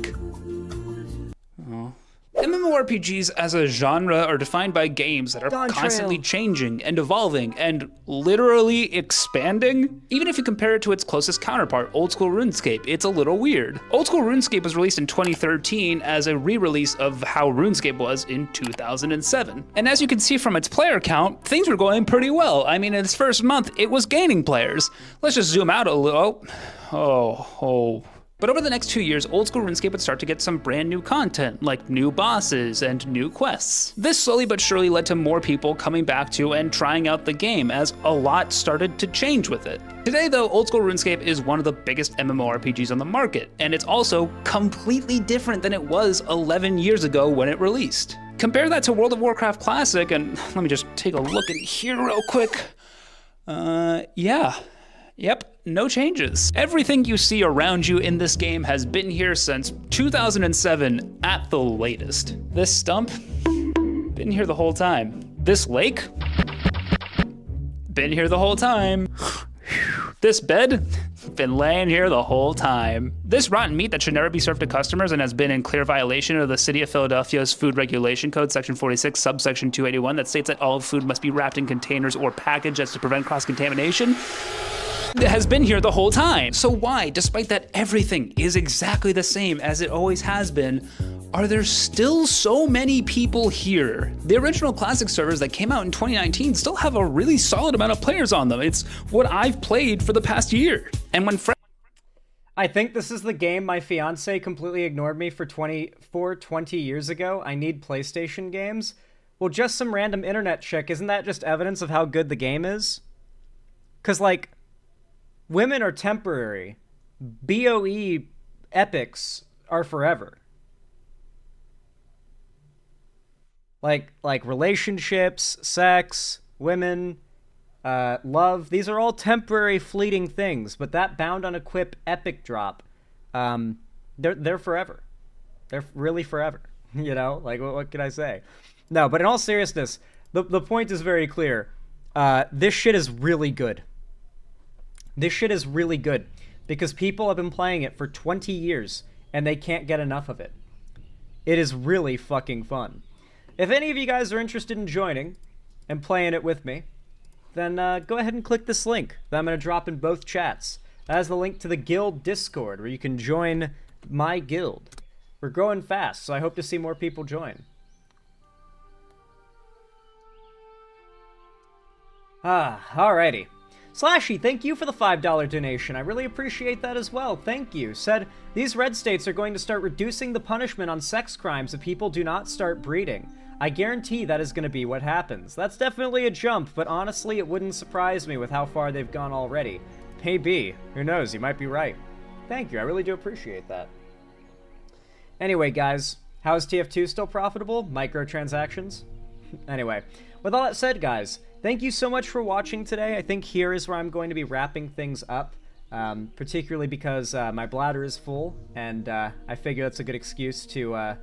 MMORPGs as a genre are defined by games that are constantly changing and evolving and literally expanding. Even if you compare it to its closest counterpart, Old School RuneScape, it's a little weird. Old School RuneScape was released in 2013 as a re-release of how RuneScape was in 2007. And as you can see from its player count, things were going pretty well. I mean, in its first month, it was gaining players. Let's just zoom out a little. But over the next 2 years, Old School RuneScape would start to get some brand new content, like new bosses and new quests. This slowly but surely led to more people coming back to and trying out the game, as a lot started to change with it. Today though, Old School RuneScape is one of the biggest MMORPGs on the market, and it's also completely different than it was 11 years ago when it released. Compare that to World of Warcraft Classic, and let me just take a look in here real quick. Yep, no changes. Everything you see around you in this game has been here since 2007 at the latest. This stump, been here the whole time. This lake, been here the whole time. This bed, been laying here the whole time. This rotten meat that should never be served to customers and has been in clear violation of the City of Philadelphia's Food Regulation Code, Section 46, subsection 281, that states that all food must be wrapped in containers or packaged as to prevent cross-contamination. It has been here the whole time. So why, despite that everything is exactly the same as it always has been, are there still so many people here? The original Classic servers that came out in 2019 still have a really solid amount of players on them. It's what I've played for the past year. And when I think this is the game my fiance completely ignored me for 20 years ago. I need PlayStation games. Well, just some random internet chick, isn't that just evidence of how good the game is? 'Cause like, women are temporary. BOE epics are forever. Like relationships, sex, women, love, these are all temporary fleeting things, but that bound on equip epic drop, they're forever. They're really forever. You know, like what can I say? No, but in all seriousness, the point is very clear. This shit is really good. This shit is really good because people have been playing it for 20 years and they can't get enough of it. It is really fucking fun. If any of you guys are interested in joining and playing it with me, then go ahead and click this link that I'm going to drop in both chats. That has the link to the guild Discord where you can join my guild. We're growing fast, so I hope to see more people join. Alrighty. Slashy, thank you for the $5 donation. I really appreciate that as well. Thank you. Said, these red states are going to start reducing the punishment on sex crimes if people do not start breeding. I guarantee that is going to be what happens. That's definitely a jump, but honestly, it wouldn't surprise me with how far they've gone already. Maybe. Who knows? You might be right. Thank you. I really do appreciate that. Anyway, guys, how is TF2 still profitable? Microtransactions? Anyway, with all that said, guys, thank you so much for watching today. I think here is where I'm going to be wrapping things up, particularly because my bladder is full, and I figure that's a good excuse to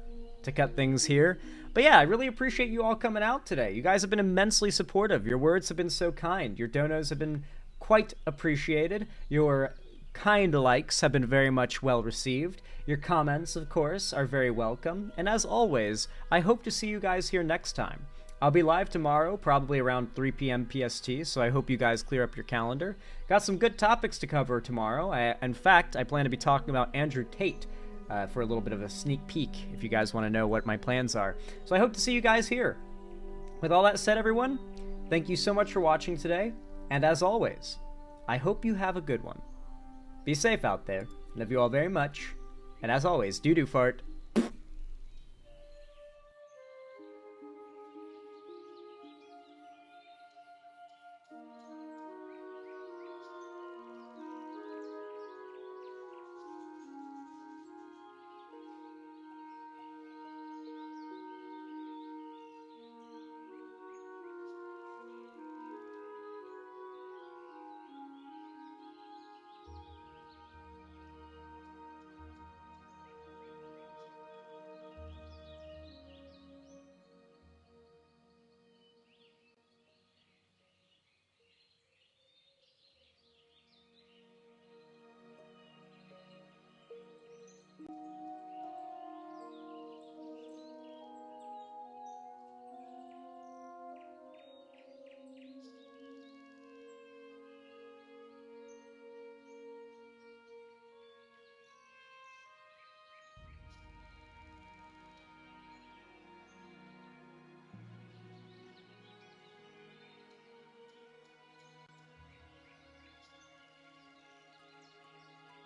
cut things here. But yeah, I really appreciate you all coming out today. You guys have been immensely supportive. Your words have been so kind. Your donos have been quite appreciated. Your kind likes have been very much well received. Your comments, of course, are very welcome. And as always, I hope to see you guys here next time. I'll be live tomorrow, probably around 3 p.m. PST, so I hope you guys clear up your calendar. Got some good topics to cover tomorrow. In fact, I plan to be talking about Andrew Tate for a little bit of a sneak peek, if you guys want to know what my plans are. So I hope to see you guys here. With all that said, everyone, thank you so much for watching today, and as always, I hope you have a good one. Be safe out there. Love you all very much, and as always, doo-doo fart.